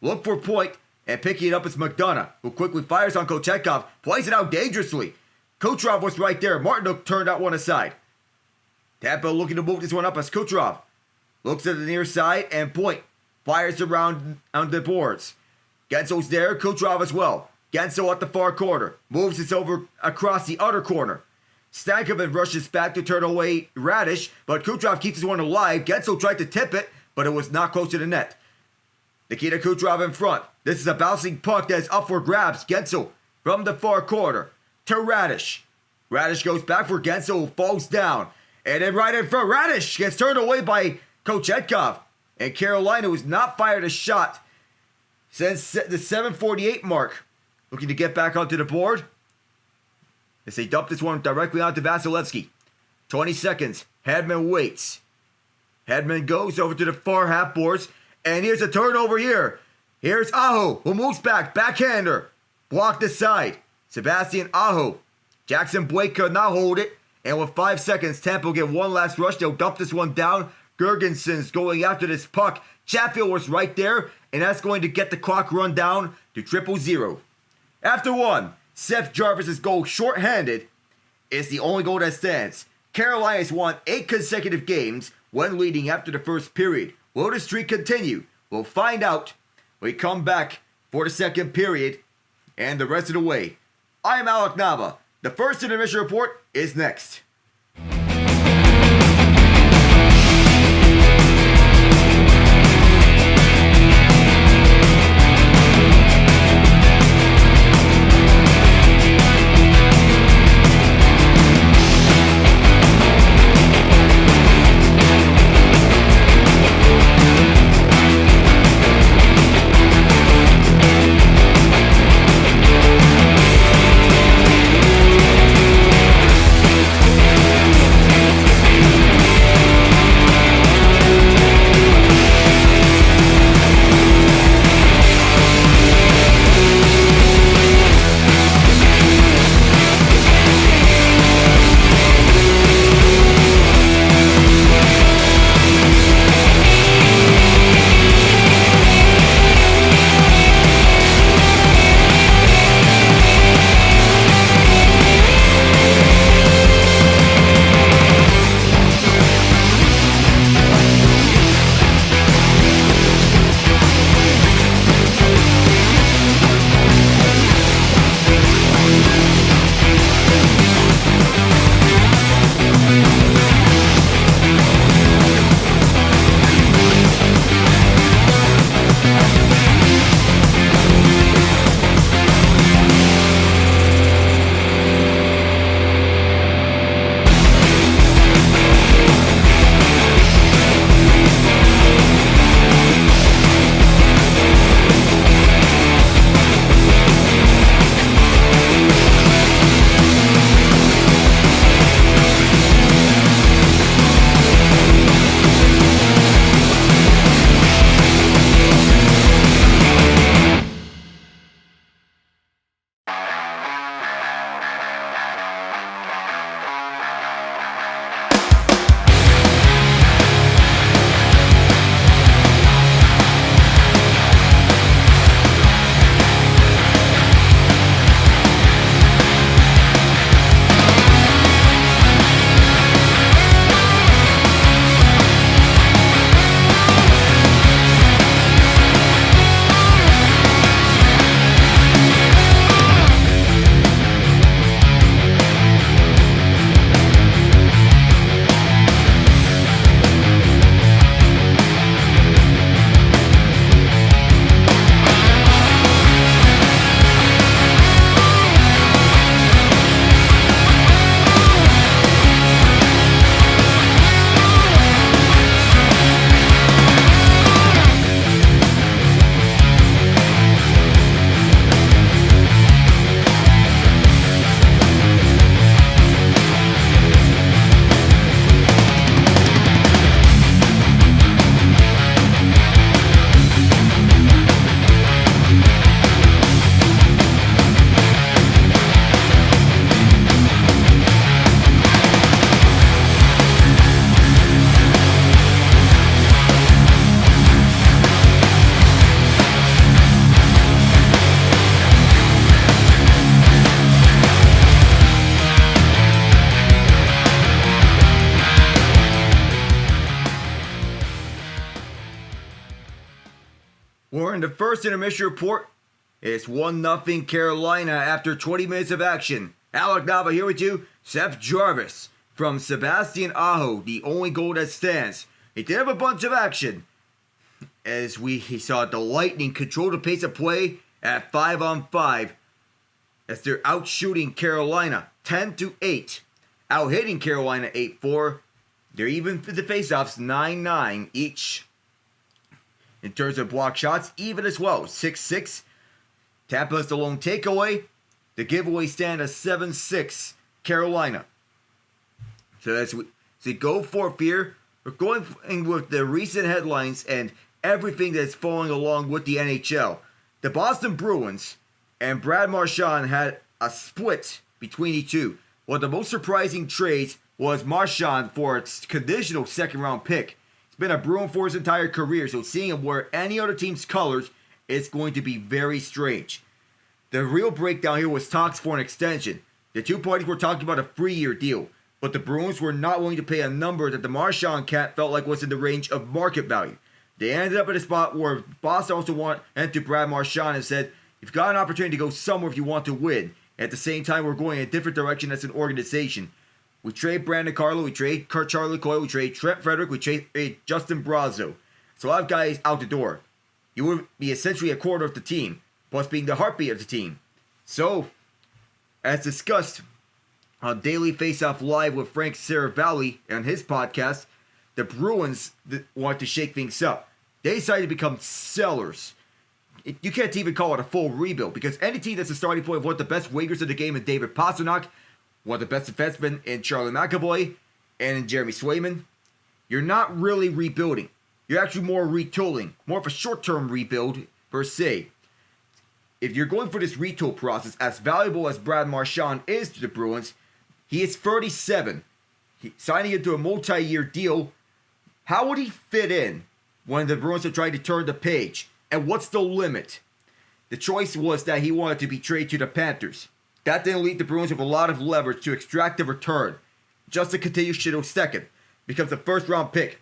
look for point, and picking it up is McDonough, who quickly fires on Kochetkov, plays it out dangerously. Kucherov was right there. Martinook turned that one aside. Tampa looking to move this one up as Kucherov looks at the near side and point. Fires around on the boards. Guentzel's there. Kucherov as well. Guentzel at the far corner. Moves this over across the other corner. Stankoven rushes back to turn away Radish, but Kucherov keeps this one alive. Guentzel tried to tip it, but it was not close to the net. Nikita Kucherov in front. This is a bouncing puck that is up for grabs. Guentzel from the far corner to Radish. Radish goes back for Guentzel, who falls down. And then right in front, Radish gets turned away by Kochetkov. And Carolina, who's not fired a shot since the 7:48 mark, looking to get back onto the board as they dump this one directly onto Vasilevskiy. 20 seconds. Hedman waits. Hedman goes over to the far half boards. And here's a turnover here. Here's Aho, who moves back. Backhander. Blocked aside. Sebastian Aho. Jackson Blake could not hold it. And with 5 seconds, Tampa will get one last rush. They'll dump this one down. Gergensen's going after this puck. Chatfield was right there. And that's going to get the clock run down to 0-0. After one, Seth Jarvis' goal shorthanded is the only goal that stands. Carolina has won 8 consecutive games when leading after the first period. Will the streak continue? We'll find out when we come back for the second period and the rest of the way. I'm Alec Nava. The first intermission report is next. in the first intermission report, it's 1-0 Carolina after 20 minutes of action. Alec Nava here with you. Seth Jarvis from Sebastian Aho, the only goal that stands. He did have a bunch of action as he saw the Lightning control the pace of play at 5-on-5 as they're outshooting Carolina 10-8, out-hitting Carolina 8-4. They're even for the faceoffs 9-9 each. In terms of block shots, even as well, 6-6. Tampa is the lone takeaway. The giveaway stand at 7-6 Carolina. So as we go for fear, we're going with the recent headlines and everything that's following along with the NHL. The Boston Bruins and Brad Marchand had a split between the two. One of the most surprising trades was Marchand for its conditional second-round pick. He's been a Bruin for his entire career, so seeing him wear any other team's colors is going to be very strange. The real breakdown here was talks for an extension. The two parties were talking about a 3-year deal, but the Bruins were not willing to pay a number that the Marchand cap felt like was in the range of market value. They ended up at a spot where Boston also went to Brad Marchand and said, "You've got an opportunity to go somewhere if you want to win. At the same time, we're going in a different direction as an organization. We trade Brandon Carlo, we trade Charlie Coyle, we trade Trent Frederick, we trade Justin Brazo. So a lot of guys out the door. You would be essentially a quarter of the team, plus being the heartbeat of the team." So, as discussed on Daily Faceoff Live with Frank Saravalli on his podcast, the Bruins want to shake things up. They decided to become sellers. You can't even call it a full rebuild, because any team that's a starting point of one of the best wingers of the game in David Pastrnak, one of the best defensemen in Charlie McAvoy, and in Jeremy Swayman, you're not really rebuilding. You're actually more retooling, more of a short-term rebuild per se. If you're going for this retool process, as valuable as Brad Marchand is to the Bruins, he is 37. Signing into a multi-year deal, how would he fit in when the Bruins are trying to turn the page? And what's the limit? The choice was that he wanted to be traded to the Panthers. That didn't leave the Bruins with a lot of leverage to extract the return. Just to continue Shido's second becomes a first-round pick.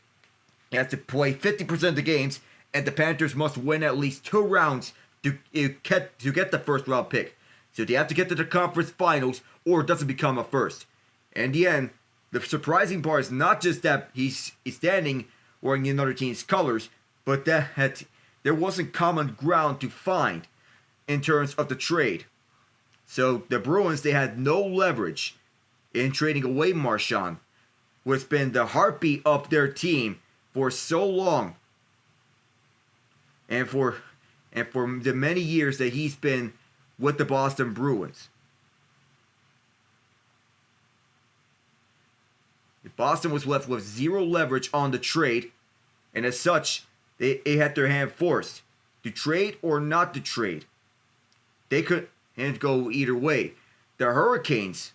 He has to play 50% of the games, and the Panthers must win at least 2 rounds to get the first-round pick. So they have to get to the conference finals, or it doesn't become a first. In the end, the surprising part is not just that he's standing wearing another team's colors, but that there wasn't common ground to find in terms of the trade. So the Bruins, they had no leverage in trading away Marchand, who has been the heartbeat of their team for so long, and for the many years that he's been with the Boston Bruins. Boston was left with zero leverage on the trade, and as such, they had their hand forced to trade or not to trade. They couldn't go either way. The Hurricanes,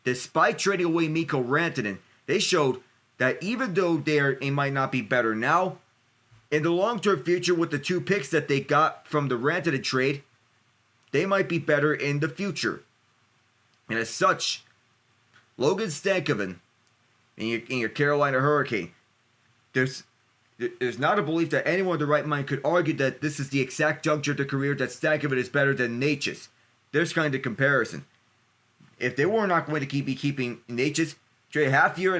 despite trading away Mikko Rantanen, they showed that even though they might not be better now, in the long-term future with the 2 picks that they got from the Rantanen trade, they might be better in the future. And as such, Logan Stankoven in your Carolina Hurricane, there's not a belief that anyone in the right mind could argue that this is the exact juncture of the career that Stankoven is better than Natchez. There's kind of comparison. If they were not going to be keeping Natchez, trade a year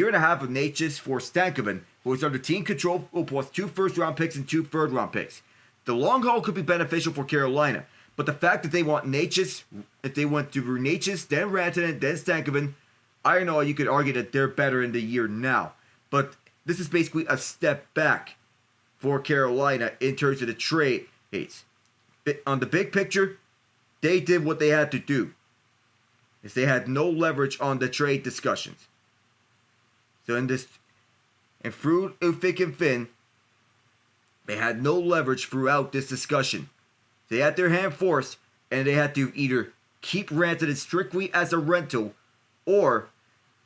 and a half of Natchez for Stankoven, who is under team control plus 2 first-round picks and 2 third-round picks. The long haul could be beneficial for Carolina, but the fact that they want Natchez, if they went to Natchez, then Rantanen, then Stankoven, I know you could argue that they're better in the year now. But this is basically a step back for Carolina in terms of the trade. On the big picture, they did what they had to do, is they had no leverage on the trade discussions. So through thick and thin, they had no leverage throughout this discussion. They had their hand forced, and they had to either keep Rantanen strictly as a rental or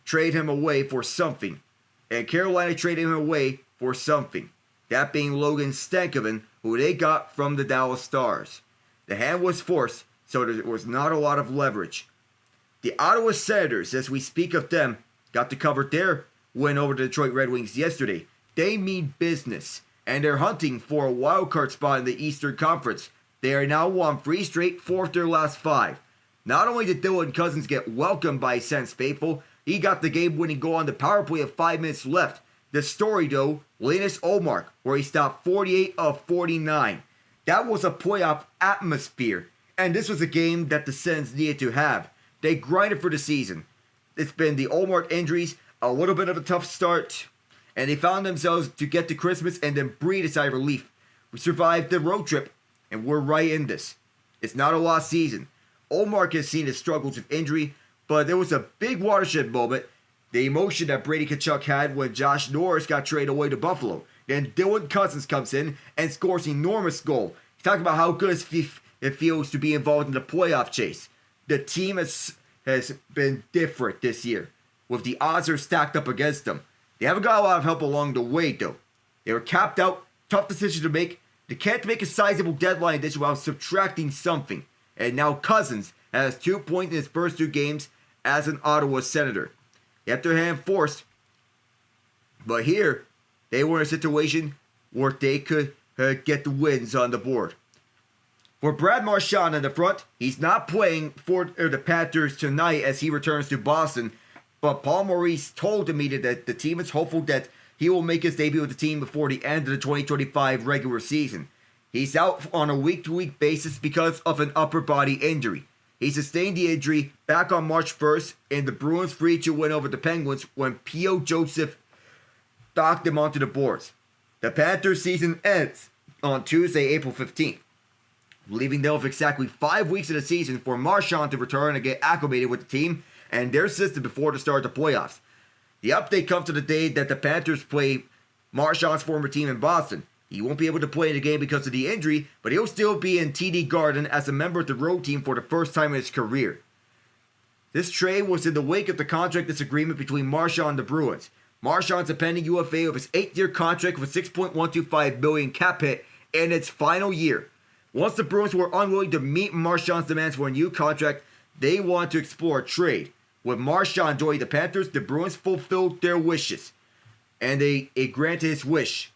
trade him away for something. And Carolina traded him away for something. That being Logan Stankoven, who they got from the Dallas Stars. The hand was forced, so there was not a lot of leverage. The Ottawa Senators, as we speak of them, got to cover their win over the Detroit Red Wings yesterday. They mean business. and they're hunting for a wildcard spot in the Eastern Conference. They are now won 3 straight, 4 of their last 5. Not only did Dylan Cousins get welcomed by Sens faithful, he got the game-winning goal on the power play with 5 minutes left. The story, though, Linus Ullmark, where he stopped 48 of 49. That was a playoff atmosphere, and this was a game that the Sens needed to have. They grinded for the season. It's been the Ullmark injuries, a little bit of a tough start, and they found themselves to get to Christmas and then breathe a sigh of relief. We survived the road trip, and we're right in this. It's not a lost season. Ullmark has seen his struggles with injury, but there was a big watershed moment. The emotion that Brady Tkachuk had when Josh Norris got traded away to Buffalo. Then Dylan Cousins comes in and scores an enormous goal. He's talking about how good it feels to be involved in the playoff chase. The team has been different this year, with the odds are stacked up against them. They haven't got a lot of help along the way, though. They were capped out, tough decision to make. They can't make a sizable deadline addition without subtracting something. And now Cousins has 2 points in his first 2 games as an Ottawa Senator. They had their hand forced, but here they were in a situation where they could get the wins on the board. For Brad Marchand in the front, he's not playing for the Panthers tonight as he returns to Boston, but Paul Maurice told the media that the team is hopeful that he will make his debut with the team before the end of the 2025 regular season. He's out on a week-to-week basis because of an upper body injury. He sustained the injury back on March 1st in the Bruins' 3-2 win over the Penguins when P.O. Joseph knocked him onto the boards. The Panthers' season ends on Tuesday, April 15th, leaving them with exactly 5 weeks of the season for Marchand to return and get acclimated with the team and their system before the start of the playoffs. The update comes to the day that the Panthers play Marchand's former team in Boston. He won't be able to play in the game because of the injury, but he'll still be in TD Garden as a member of the road team for the first time in his career. This trade was in the wake of the contract disagreement between Marchand and the Bruins. Marchand's a pending UFA of his 8-year contract with $6.125 million cap hit in its final year. Once the Bruins were unwilling to meet Marchand's demands for a new contract, they wanted to explore a trade. With Marchand joining the Panthers, the Bruins fulfilled their wishes, and they granted his wish.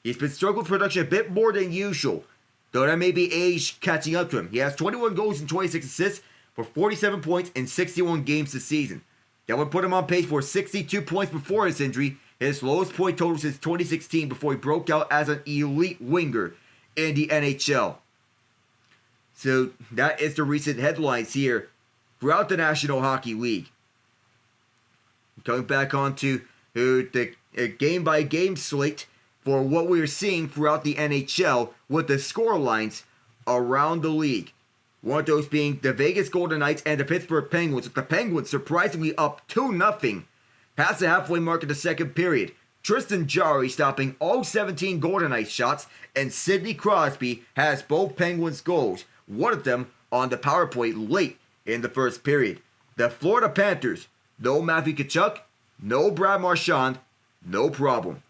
He's been struggling with production a bit more than usual, though that may be age catching up to him. He has 21 goals and 26 assists for 47 points in 61 games this season. That would put him on pace for 62 points before his injury, his lowest point total since 2016 before he broke out as an elite winger in the NHL. So that is the recent headlines here throughout the National Hockey League. Coming back onto the game-by-game slate for what we're seeing throughout the NHL with the score lines around the league. One of those being the Vegas Golden Knights and the Pittsburgh Penguins, with the Penguins surprisingly up 2-0 past the halfway mark of the second period. Tristan Jarry stopping all 17 Golden Knights shots, and Sidney Crosby has both Penguins goals, one of them on the power play late in the first period. The Florida Panthers, no Matthew Tkachuk, no Brad Marchand, no problem.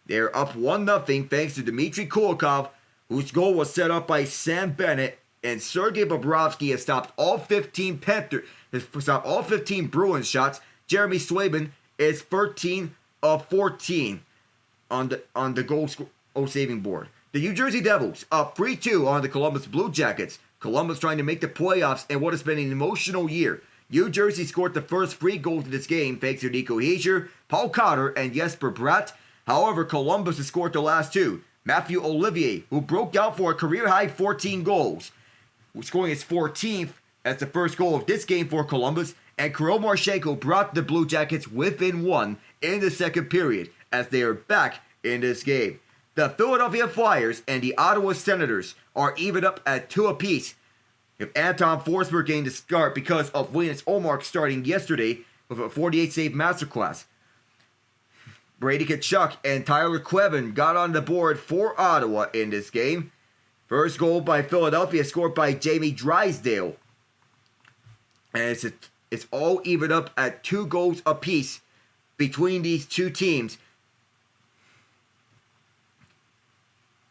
They're up 1-0 thanks to Dmitry Kulikov, whose goal was set up by Sam Bennett, and Sergei Bobrovsky has stopped all 15 Bruins shots. Jeremy Swayman is 13 of 14 on the goal saving board. The New Jersey Devils up 3-2 on the Columbus Blue Jackets. Columbus trying to make the playoffs in what has been an emotional year. New Jersey scored the first 3 goals of this game thanks to Nico Hischier, Paul Cotter, and Jesper Bratt. However, Columbus has scored the last 2. Matthew Olivier, who broke out for a career-high 14 goals, scoring his 14th as the first goal of this game for Columbus, and Kirill Marchenko brought the Blue Jackets within 1 in the second period as they are back in this game. The Philadelphia Flyers and the Ottawa Senators are even up at 2 apiece, with Anton Forsberg getting the start because of Linus Ullmark starting yesterday with a 48-save masterclass. Brady Tkachuk and Tyler Quevin got on the board for Ottawa in this game. First goal by Philadelphia scored by Jamie Drysdale. And it's all evened up at 2 goals apiece between these two teams.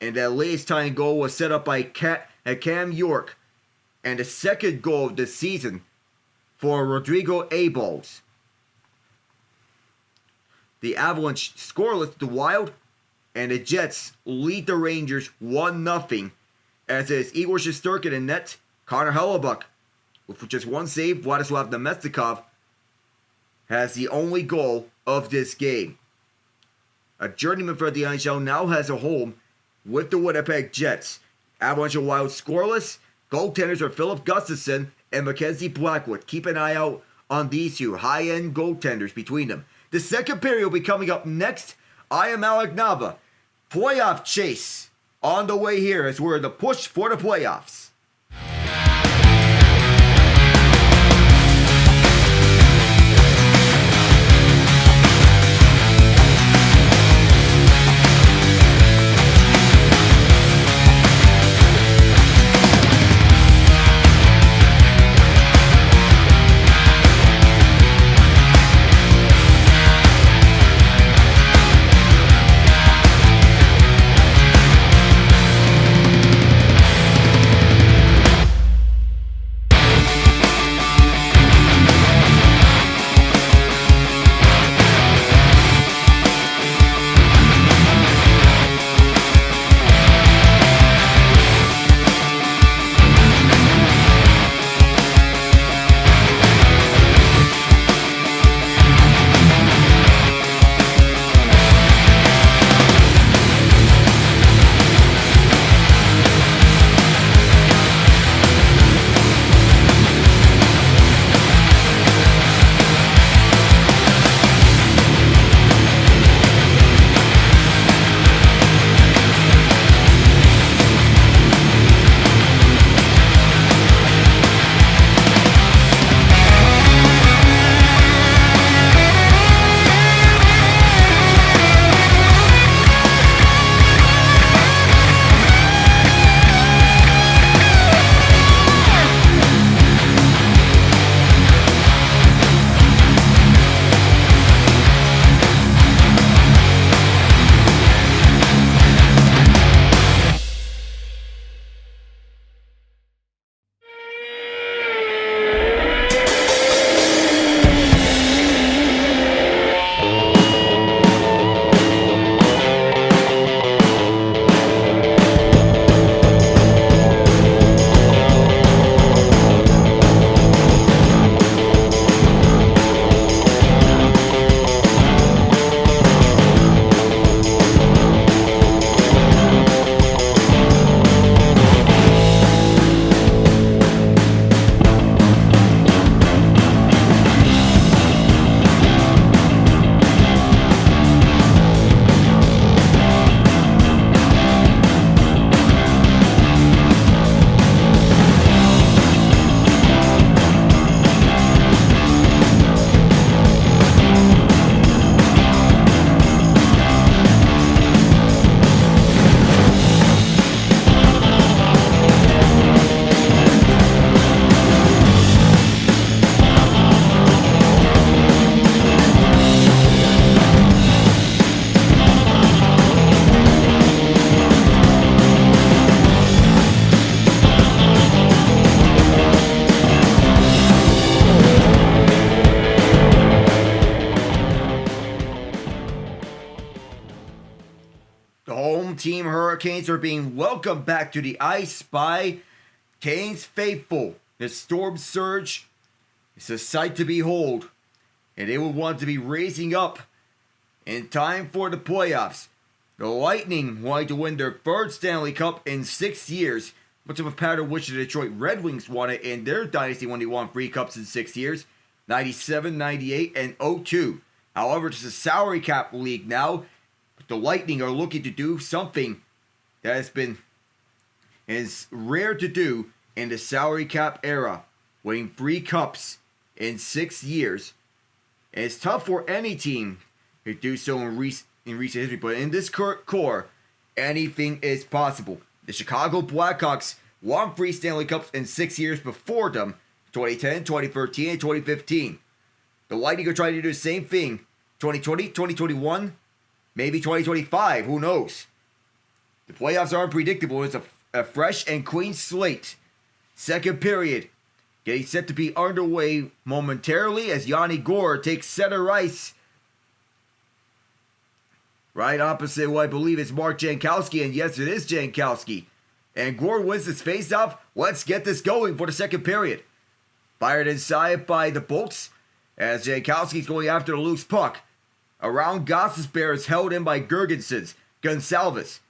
And that latest tying goal was set up by Cam York. And the second goal of the season for Rodrigo Aballs. The Avalanche scoreless. The Wild and the Jets lead the Rangers 1-0. As it's Igor Shesterkin in net, Connor Hellebuyck with just one save. Vladislav Namestnikov has the only goal of this game. A journeyman for the NHL now has a home with the Winnipeg Jets. Avalanche Wild scoreless. Goaltenders are Philip Gustafsson and Mackenzie Blackwood. Keep an eye out on these two high-end goaltenders between them. The second period will be coming up next. I am Alec Nava. Playoff chase on the way here as we're in the push for the playoffs. Team Hurricanes are being welcomed back to the ice by Canes faithful. The storm surge is a sight to behold, and they will want to be raising up in time for the playoffs. The Lightning wanting to win their third Stanley Cup in 6 years, much of a pattern which the Detroit Red Wings won it in their dynasty when they won 3 cups in 6 years, 97, 98, and 02. However, it's a salary cap league now. The Lightning are looking to do something that is rare to do in the salary cap era, winning 3 cups in 6 years. And it's tough for any team to do so in recent history, but in this current core, anything is possible. The Chicago Blackhawks won 3 Stanley Cups in 6 years before them, 2010, 2013, and 2015. The Lightning are trying to do the same thing, 2020, 2021, maybe 2025, who knows? The playoffs are unpredictable. It's a fresh and clean slate. Second period getting set to be underway momentarily as Yanni Gourde takes center ice Right opposite what I believe is Mark Jankowski, and yes, it is Jankowski. And Gourde wins this faceoff. Let's get this going for the second period. Fired inside by the Bolts as Jankowski's going after the loose puck. Around Gostisbehere is held in by Girgensons. Gonçalves.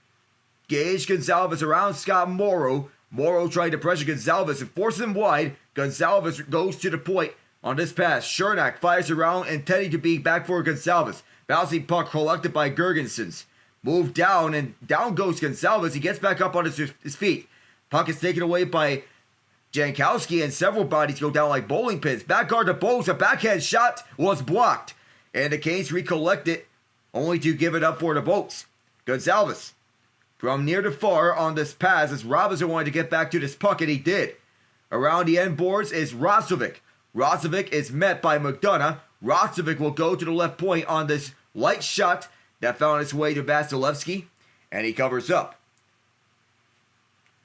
Gage Gonçalves around Scott Morrow. Morrow trying to pressure Gonçalves and force him wide. Gonçalves goes to the point on this pass. Chernak fires around, intending to be back for Gonçalves. Bouncing puck collected by Girgensons. Move down, and down goes Gonçalves. He gets back up on his feet. Puck is taken away by Jankowski, and several bodies go down like bowling pins. Backguard to Bowes. A backhand shot was blocked. And the Canes recollect it, only to give it up for the Bolts. Gonçalves. From near to far on this pass as Robinson wanted to get back to this puck, and he did. Around the end boards is Roslovic. Roslovic is met by McDonough. Roslovic will go to the left point on this light shot that found its way to Vasilevskiy, and he covers up.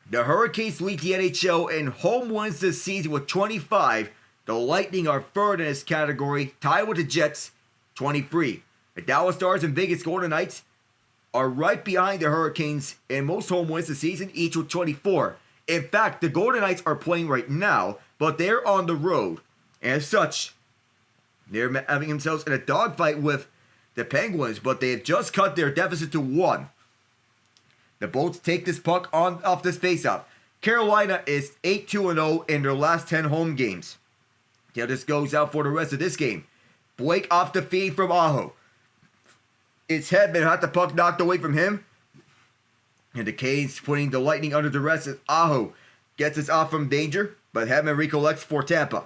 The Hurricanes lead the NHL in home wins this season with 25. The Lightning are third in this category, tied with the Jets, 23. The Dallas Stars and Vegas Golden Knights are right behind the Hurricanes in most home wins this season, each with 24. In fact, the Golden Knights are playing right now, but they're on the road. As such, they're having themselves in a dogfight with the Penguins, but they have just cut their deficit to 1. The Bolts take this puck off this faceoff. Carolina is 8-2-0 in their last 10 home games. Now this goes out for the rest of this game. Blake off the feed from Aho. It's Hedman had the puck knocked away from him. And the Canes putting the Lightning under duress as Aho gets us off from danger, but Hedman recollects for Tampa.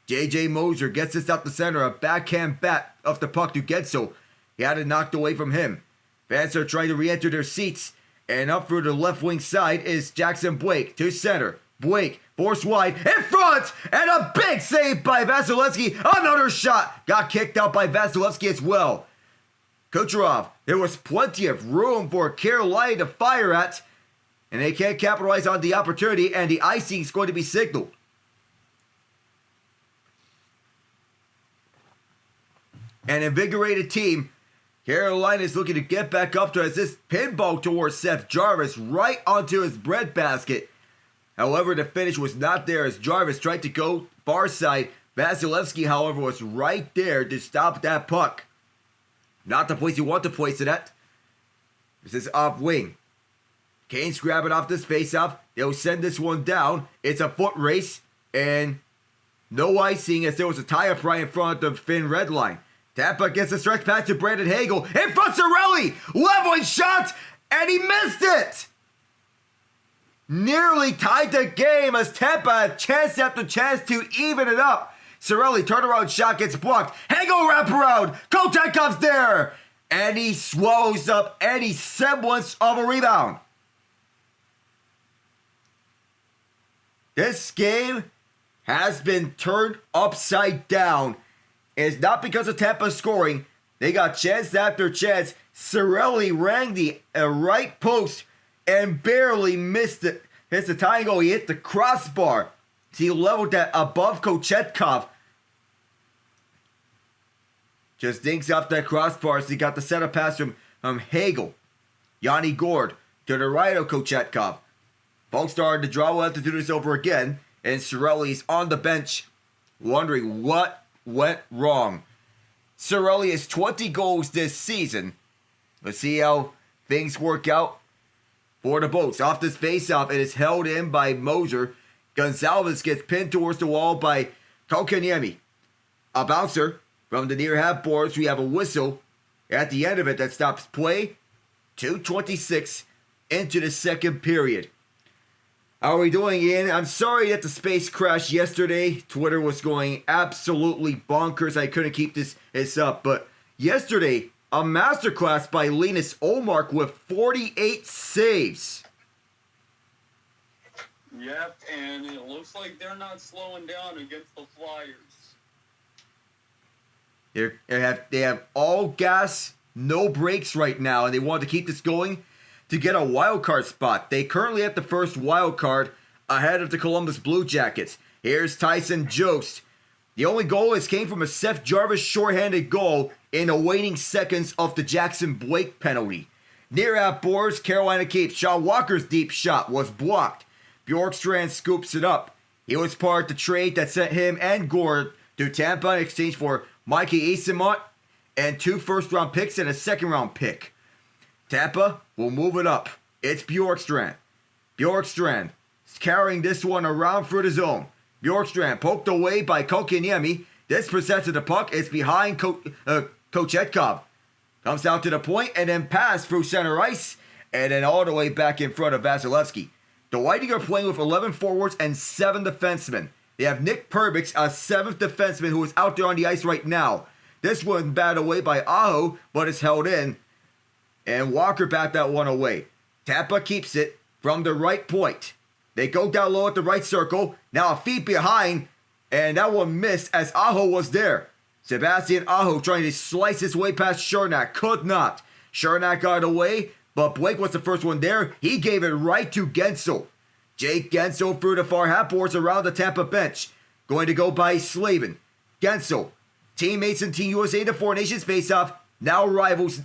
J.J. Moser gets this out the center, a backhand bat off the puck to Getsel. He had it knocked away from him. Fans are trying to re-enter their seats, and up through the left wing side is Jackson Blake to center. Blake forced wide in front, and a big save by Vasilevskiy. Another shot got kicked out by Vasilevskiy as well. Kucherov, there was plenty of room for Carolina to fire at, and they can't capitalize on the opportunity, and the icing is going to be signaled. An invigorated team. Carolina is looking to get back up to as this pinball towards Seth Jarvis right onto his breadbasket. However, the finish was not there as Jarvis tried to go far side. Vasilevskiy, however, was right there to stop that puck. Not the place you want to place it at. This is off wing. Canes grab it off this faceoff. They'll send this one down. It's a foot race and no icing as there was a tie-up right in front of the Finn red line. Tampa gets a stretch pass to Brandon Hagel. In front Cirelli! Leveling shot! And he missed it! Nearly tied the game as Tampa had chance after chance to even it up. Cirelli turnaround shot gets blocked. Hagel wraparound! Kochetkov there! And he swallows up any semblance of a rebound. This game has been turned upside down. It's not because of Tampa scoring. They got chance after chance. Cirelli rang the right post and barely missed it. Hits the tying goal. He hit the crossbar. He leveled that above Kochetkov. Just dinks off that crossbar as he got the setup pass from Hagel. Yanni Gourde to the right of Kochetkov. Folks started to draw. We'll have to do this over again. And Cirelli's on the bench wondering what went wrong. Cirelli has 20 goals this season. Let's see how things work out for the Bolts. Off this faceoff, it is held in by Moser. Gonçalves gets pinned towards the wall by Kotkaniemi. A bouncer from the near half boards. We have a whistle at the end of it that stops play. 2:26 into the second period. How are we doing, Ian? I'm sorry that the space crashed yesterday. Twitter was going absolutely bonkers. I couldn't keep this up. But yesterday, a masterclass by Linus Ullmark with 48 saves. Yep, and it looks like they're not slowing down against the Flyers. They have all gas, no brakes right now, and they want to keep this going to get a wild card spot. They currently have the first wild card ahead of the Columbus Blue Jackets. Here's Tyson Jost. The only goal came from a Seth Jarvis shorthanded goal in the waning seconds of the Jackson Blake penalty. Near at boards, Carolina keeps. Sean Walker's deep shot was blocked. Bjorkstrand scoops it up. He was part of the trade that sent him and Gourde to Tampa in exchange for Mikey Eyssimont and 2 first-round picks and a second-round pick. Tampa will move it up. It's Bjorkstrand. Bjorkstrand is carrying this one around for the zone. Bjorkstrand poked away by Kotkaniemi. This presents the puck. It's behind Kochetkov. Comes out to the point and then pass through center ice and then all the way back in front of Vasilevskiy. The Lightning are playing with 11 forwards and 7 defensemen. They have Nick Perbix, a 7th defenseman who is out there on the ice right now. This one batted away by Aho, but it's held in. And Walker backed that one away. Tampa keeps it from the right point. They go down low at the right circle. Now a feet behind. And that one missed as Aho was there. Sebastian Aho trying to slice his way past Cernak. Could not. Cernak got away, but Blake was the first one there. He gave it right to Guentzel. Jake Guentzel through the far half boards around the Tampa bench. Going to go by Slavin. Guentzel. Teammates in Team USA, the Four Nations face-off. Now rivals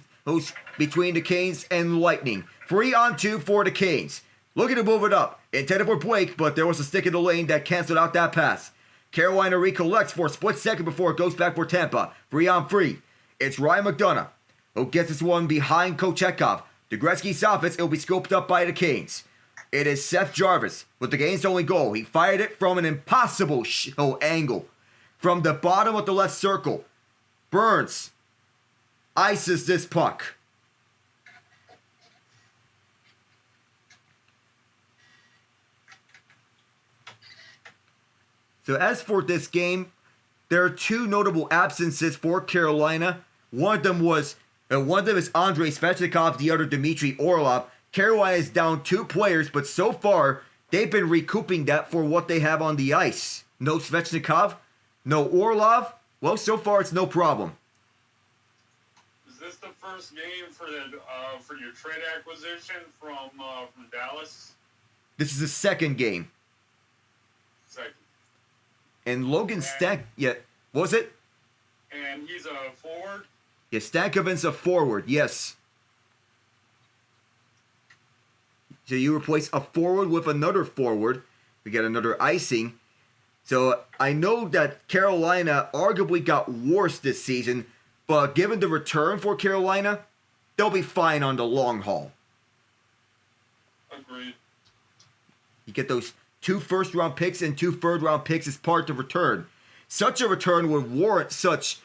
between the Canes and Lightning. 3-on-2 for the Canes. Looking to move it up. Intended for Blake, but there was a stick in the lane that canceled out that pass. Carolina recollects for a split second before it goes back for Tampa. 3-on-3. It's Ryan McDonough who gets this one behind Kochetkov. To Gretzky's office, it'll be scoped up by the Canes. It is Seth Jarvis with the Canes' only goal. He fired it from an impossible angle. From the bottom of the left circle. Burns ices this puck. So as for this game, there are 2 notable absences for Carolina. One of them is Andrei Vasilevskiy, the other Dmitry Orlov. Carolina is down 2 players, but so far they've been recouping that for what they have on the ice. No Svechnikov, no Orlov. Well, so far it's no problem. Is this the first game for your trade acquisition from Dallas? This is the second game. Second. And Logan what was it? And he's a forward? Yeah, Stankoven's a forward, yes. So you replace a forward with another forward. We get another icing. So I know that Carolina arguably got worse this season, but given the return for Carolina, they'll be fine on the long haul. Agreed. You get those 2 first-round picks and 2 third-round picks as part of return. Such a return would warrant such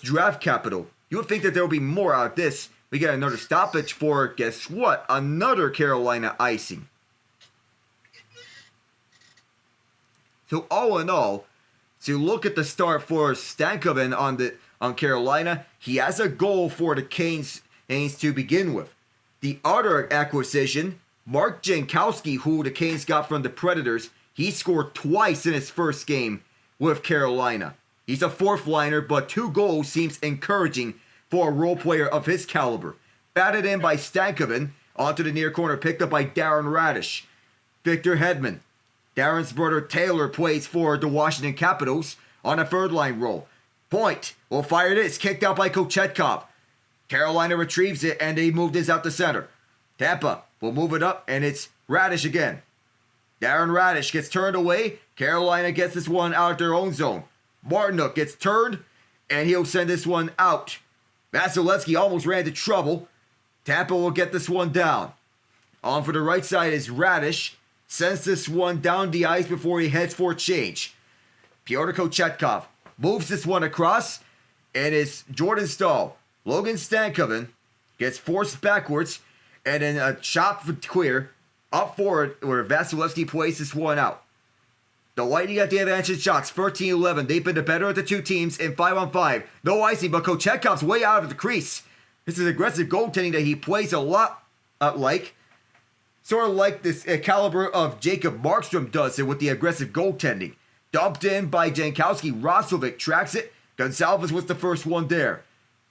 draft capital. You would think that there would be more out of this. We get another stoppage for, guess what? Another Carolina icing. So all in all, to look at the start for Stankoven on Carolina, he has a goal for the Canes to begin with. The other acquisition, Mark Jankowski, who the Canes got from the Predators, he scored twice in his first game with Carolina. He's a 4th liner, but 2 goals seems encouraging for a role player of his caliber. Batted in by Stankoven, onto the near corner, picked up by Darren Radish. Victor Hedman. Darren's brother Taylor plays for the Washington Capitals on a 3rd line role. Point will fire this, kicked out by Kochetkov. Carolina retrieves it and they move this out to center. Tampa will move it up and it's Radish again. Darren Radish gets turned away. Carolina gets this one out of their own zone. Martinuk gets turned and he'll send this one out. Vasilevskiy almost ran into trouble. Tampa will get this one down. On for the right side is Radish. Sends this one down the ice before he heads for a change. Pyotr Kochetkov moves this one across. And it's Jordan Staal. Logan Stankoven gets forced backwards. And then a chop for clear. Up forward where Vasilevskiy plays this one out. The Lightning got the advantage in shots, 13-11. They've been the better of the 2 teams in 5-on-5. No icing, but Kochetkov's way out of the crease. This is aggressive goaltending that he plays a lot like. Sort of like this caliber of Jacob Markstrom does it with the aggressive goaltending. Dumped in by Jankowski. Roslovic tracks it. Gonsalves was the first one there.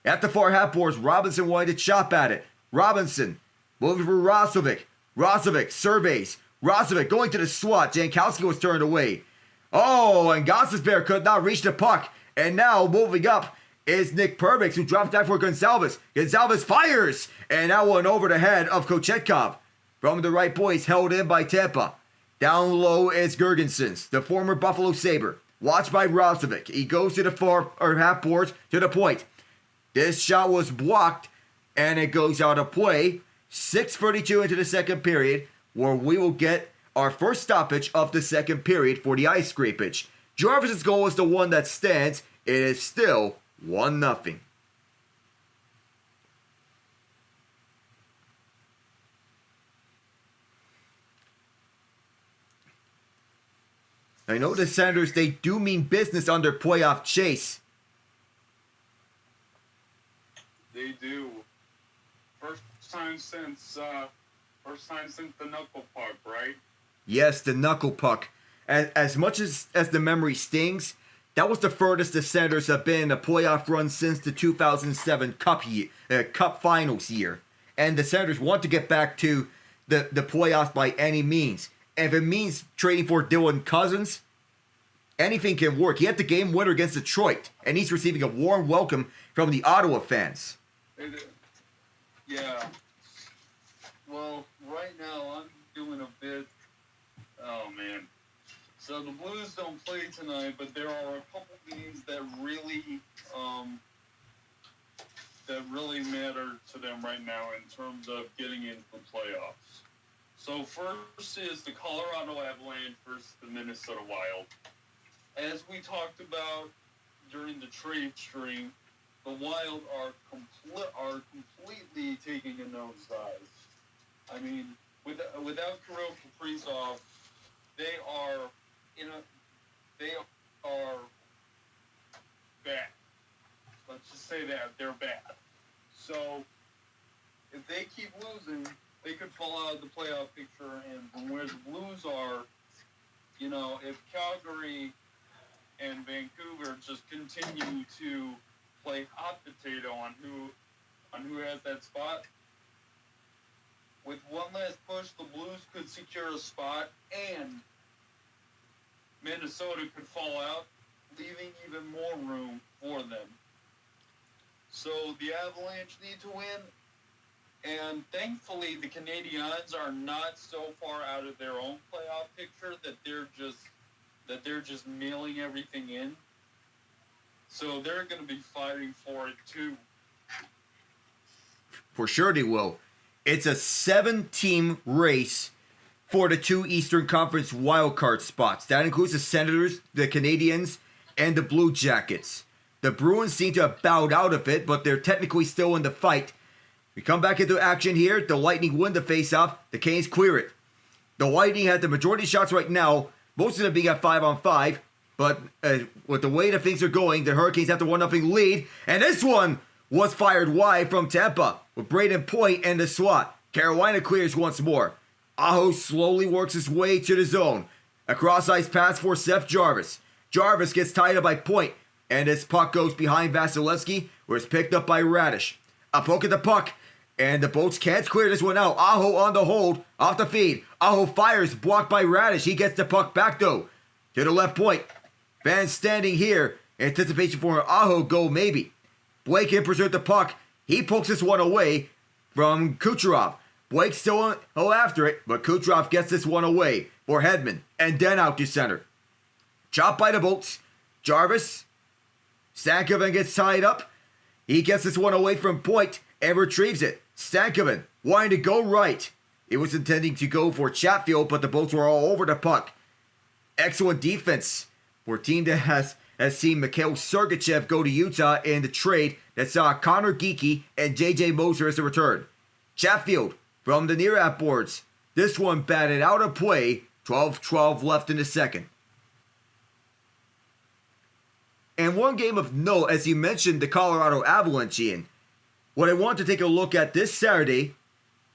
At the far half boards, Robinson wanted to chop at it. Robinson moving for Roslovic. Roslovic surveys. Roslovic going to the slot. Jankowski was turned away. Oh, and Gostisbehere could not reach the puck. And now moving up is Nick Perbix, who drops back for Gonzalez. Gonzalez fires, and that one over the head of Kochetkov. From the right boys, held in by Tampa. Down low is Gergensons, the former Buffalo Sabre. Watched by Roslovic. He goes to the far or half boards to the point. This shot was blocked, and it goes out of play. 6:32 into the second period, where we will get our first stoppage of the second period for the ice scrapage. Jarvis's goal is the one that stands. It is still 1-0. I know the Senators, they do mean business on their playoff chase. They do. First time since the knuckle puck, right? Yes, the knuckle puck. As much as the memory stings, that was the furthest the Senators have been in a playoff run since the 2007 Cup Finals year. And the Senators want to get back to the playoffs by any means. And if it means trading for Dylan Cousins, anything can work. He had the game winner against Detroit, and he's receiving a warm welcome from the Ottawa fans. Yeah. Well, right now I'm doing a bit. Oh man. So the Blues don't play tonight, but there are a couple games that really matter to them right now in terms of getting into the playoffs. So first is the Colorado Avalanche versus the Minnesota Wild. As we talked about during the trade stream, the Wild are completely taking a nosedive. I mean, without Kirill Kaprizov, they are bad. Let's just say that they're bad. So if they keep losing, they could fall out of the playoff picture. And from where the Blues are, if Calgary and Vancouver just continue to play hot potato on who has that spot, with one last push, the Blues could secure a spot, and Minnesota could fall out, leaving even more room for them. So the Avalanche need to win. And thankfully, the Canadiens are not so far out of their own playoff picture that they're just mailing everything in. So they're going to be fighting for it too. For sure they will. It's a 7-team race for the 2 Eastern Conference wildcard spots. That includes the Senators, the Canadiens, and the Blue Jackets. The Bruins seem to have bowed out of it, but they're technically still in the fight. We come back into action here. The Lightning win the faceoff. The Canes clear it. The Lightning had the majority of shots right now, most of them being at 5-on-5. But with the way that things are going, the Hurricanes have the 1-0 lead. And this one was fired wide from Tampa with Braden Point and the slot. Carolina clears once more. Aho slowly works his way to the zone. A cross-ice pass for Seth Jarvis. Jarvis gets tied up by Point, and his puck goes behind Vasilevskiy, where it's picked up by Radish. A poke at the puck, and the Boats can't clear this one out. Aho on the hold, off the feed. Aho fires, blocked by Radish. He gets the puck back, though, to the left point. Fans standing here, anticipation for an Aho goal, maybe. Blake can preserve the puck. He pokes this one away from Kucherov. Blake still after it, but Kucherov gets this one away for Hedman, and then out to center. Chopped by the Bolts. Jarvis. Stankoven gets tied up. He gets this one away from Point and retrieves it. Stankoven wanting to go right. He was intending to go for Chatfield, but the Bolts were all over the puck. Excellent defense for a team that has seen Mikhail Sergachev go to Utah in the trade that saw Connor Geekie and J.J. Moser as a return. Chatfield from the near out boards. This one batted out of play. 12-12 left in the second. And one game of note, as you mentioned, the Colorado Avalanche, Ian. What I want to take a look at this Saturday,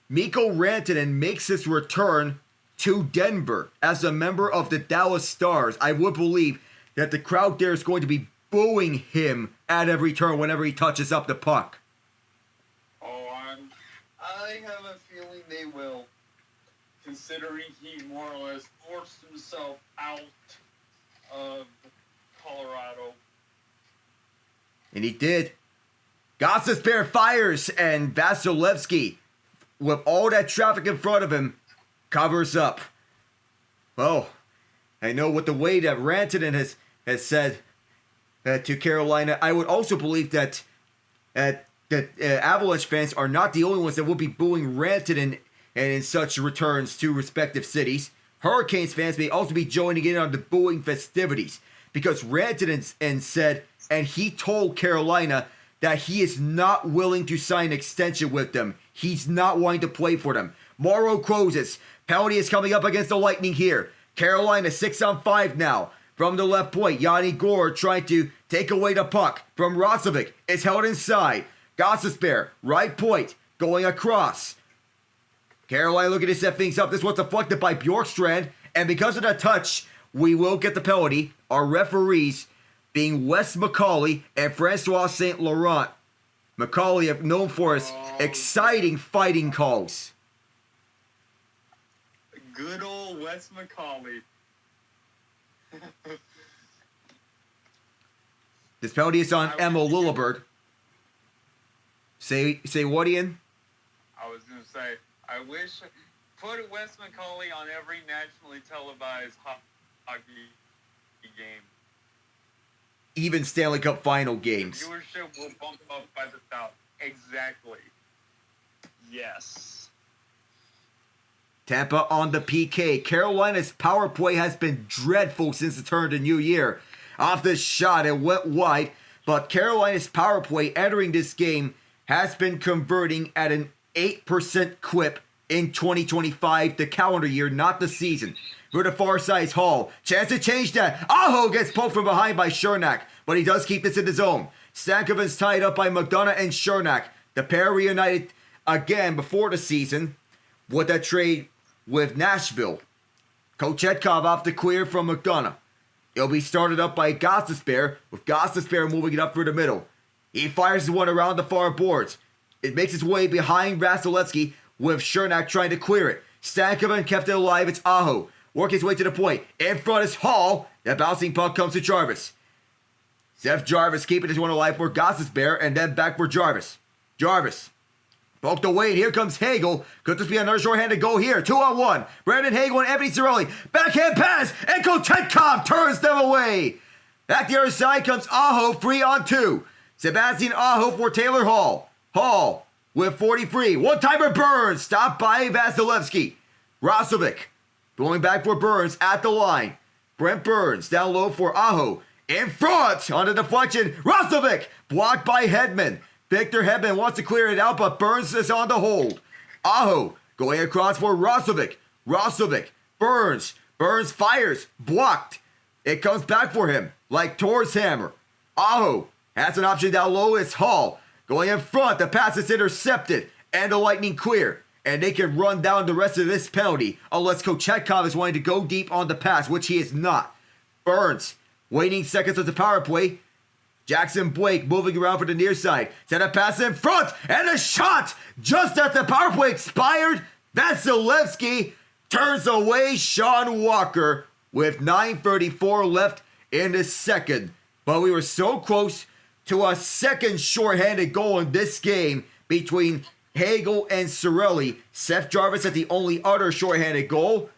Mikko Rantanen makes his return to Denver as a member of the Dallas Stars. I would believe that the crowd there is going to be booing him at every turn whenever he touches up the puck. I have a feeling they will, considering he more or less forced himself out of Colorado. And he did. Gostisbehere fires, and Vasilevskiy, with all that traffic in front of him, covers up. Well, I know with the way that Rantanen has said to Carolina, I would also believe that Avalanche fans are not the only ones that will be booing Rantanen and in such returns to respective cities. Hurricanes fans may also be joining in on the booing festivities because Rantanen said, and he told Carolina that he is not willing to sign an extension with them. He's not wanting to play for them. Mauro Crozes, penalty is coming up against the Lightning here. Carolina 6-on-5 now. From the left point, Yanni Gourde trying to take away the puck from Vasilevskiy. It's held inside. Gostisbehere, right point, going across. Carolina looking to set things up. This was deflected by Bjorkstrand. And because of that touch, we will get the penalty. Our referees being Wes McCauley and Francois St. Laurent. McCauley known for his exciting fighting calls. Good old Wes McCauley. This penalty is on Emil Lilleberg. Say what, Ian? I was going to say, I wish, put Wes McCauley on every nationally televised hockey game. Even Stanley Cup final games. Viewership will bump up by the thousand. Exactly. Yes. Tampa on the PK. Carolina's power play has been dreadful since the turn of the new year. Off this shot, it went wide, but Carolina's power play entering this game has been converting at an 8% clip in 2025, the calendar year, not the season. For the far side, Hall. Chance to change that. Aho gets poked from behind by Cernak, but he does keep this in the zone. Stankoven's tied up by McDonough and Cernak. The pair reunited again before the season with that trade with Nashville. Kochetkov off the clear from McDonough. It'll be started up by Gostisbehere, with Gostisbehere moving it up through the middle. He fires the one around the far boards. It makes its way behind Vasilevskiy, with Cernak trying to clear it. Stankoven kept it alive. It's Aho. Work his way to the point. In front is Hall. That bouncing puck comes to Jarvis. Seth Jarvis keeping this one alive for Gostisbehere, and then back for Jarvis. Jarvis. Poked away, and here comes Hagel. Could this be another shorthanded goal here? 2-on-1. Brandon Hagel and Anthony Cirelli. Backhand pass, and Kochetkov turns them away. Back the other side comes Aho, 3-on-2. Sebastian Aho for Taylor Hall. Hall with 43. One-timer Burns, stopped by Vasilevskiy. Vasilevskiy going back for Burns at the line. Brent Burns down low for Aho. In front on the deflection. Vasilevskiy blocked by Hedman. Victor Hedman wants to clear it out, but Burns is on the hold. Aho going across for Vasilevskiy. Vasilevskiy. Burns. Burns fires. Blocked. It comes back for him like Thor's hammer. Aho has an option down low. It's Hall. Going in front. The pass is intercepted. And the Lightning clear. And they can run down the rest of this penalty unless Kochetkov is wanting to go deep on the pass, which he is not. Burns waiting seconds of the power play. Jackson Blake moving around for the near side. Send a pass in front. And a shot just as the power play expired. Vasilevskiy turns away Sean Walker with 9:34 left in the second. But we were so close to a second shorthanded goal in this game between Hagel and Cirelli. Seth Jarvis at the only other shorthanded goal.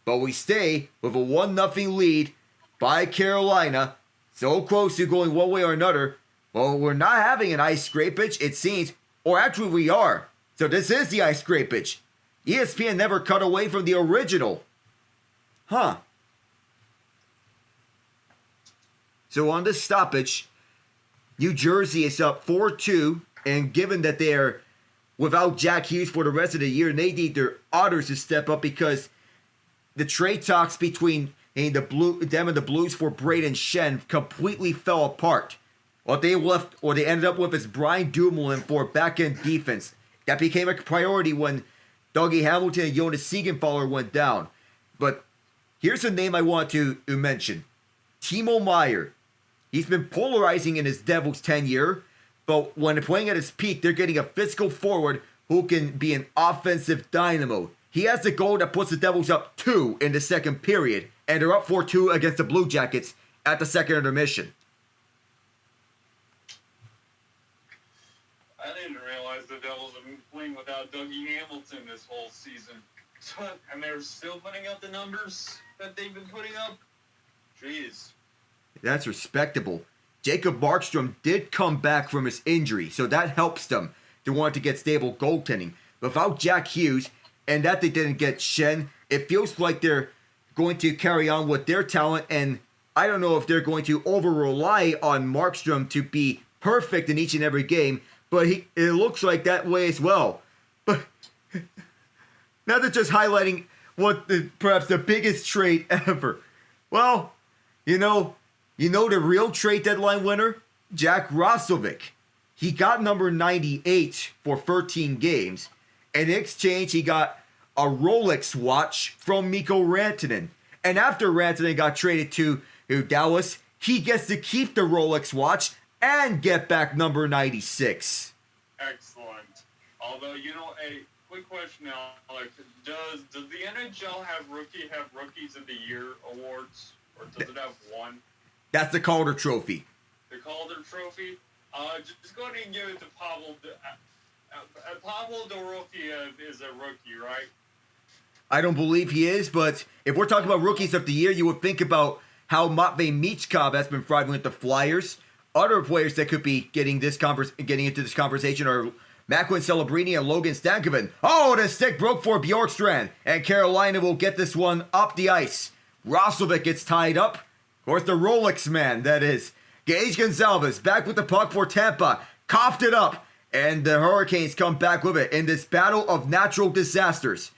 But we stay with a 1-0 lead by Carolina. So close to going one way or another. Well, we're not having an ice scrapage, it seems. Or actually we are. So this is the ice scrapage. ESPN never cut away from the original. Huh. So on this stoppage, New Jersey is up 4-2. And given that they are without Jack Hughes for the rest of the year, they need their otters to step up because the trade talks between them and the Blues for Braden Shen completely fell apart. What they ended up with is Brian Dumoulin for back-end defense. That became a priority when Dougie Hamilton and Jonas Siegenthaler went down. But here's a name I want to mention. Timo Meier. He's been polarizing in his Devils tenure, but when playing at his peak, they're getting a physical forward who can be an offensive dynamo. He has the goal that puts the Devils up 2 in the second period, and they're up 4-2 against the Blue Jackets at the second intermission. Dougie Hamilton this whole season. So, and they're still putting up the numbers that they've been putting up. Jeez. That's respectable. Jacob Markstrom did come back from his injury, so that helps them to want to get stable goaltending. Without Jack Hughes, and that they didn't get Shen, it feels like they're going to carry on with their talent, and I don't know if they're going to over-rely on Markstrom to be perfect in each and every game, but it looks like that way as well. But now they're just highlighting perhaps the biggest trade ever. Well, you know the real trade deadline winner? Jack Roslovic. He got number 98 for 13 games. In exchange, he got a Rolex watch from Mikko Rantanen. And after Rantanen got traded to Dallas, he gets to keep the Rolex watch and get back number 96. Excellent. Although, a quick question now, Alex. Does the NHL have Rookies of the Year awards? Or does it have one? That's the Calder Trophy. The Calder Trophy? Just go ahead and give it to Pavel. Pavel Dorofiev is a rookie, right? I don't believe he is, but if we're talking about Rookies of the Year, you would think about how Matvei Michkov has been thriving with the Flyers. Other players that could be getting into this conversation are Macklin Celebrini and Logan Stankoven. Oh, the stick broke for Bjorkstrand, and Carolina will get this one up the ice. Roslovic gets tied up. Of course, the Rolex man, that is. Gage Gonzalez back with the puck for Tampa. Coughed it up, and the Hurricanes come back with it in this battle of natural disasters.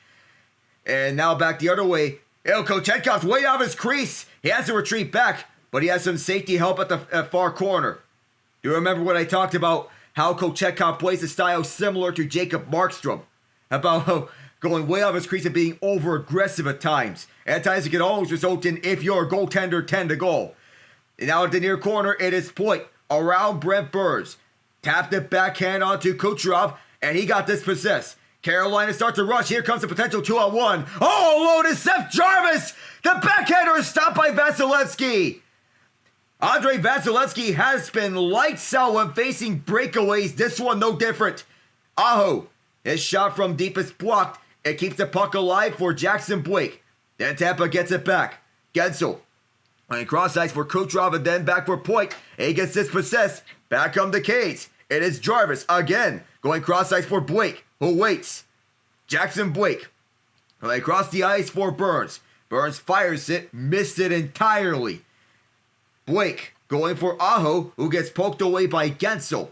And now back the other way. Ilko Chetkov's way out of his crease. He has to retreat back, but he has some safety help at the far corner. Do you remember when I talked about how Kochetkov plays a style similar to Jacob Markstrom? About how going way out of his crease and being over-aggressive at times. At times it can always result in, if you're a goaltender, 10 to goal. And now at the near corner, it is Point around Brent Burns. Tapped it backhand onto Kucherov, and he got dispossessed. Carolina starts to rush. Here comes the potential 2-on-1. Oh, load is Seth Jarvis. The backhander is stopped by Vasilevskiy. Andrei Vasilevskiy has been lights out when facing breakaways. This one no different. Aho, his shot from deep is blocked. It keeps the puck alive for Jackson Blake. Then Tampa gets it back. Gensel. And cross ice for Kucherov and then back for Point. He gets dispossessed. Back come the Canes. It is Jarvis again. Going cross ice for Blake, who waits. Jackson Blake. Across the ice for Burns. Burns fires it, missed it entirely. Blake going for Aho, who gets poked away by Gensel.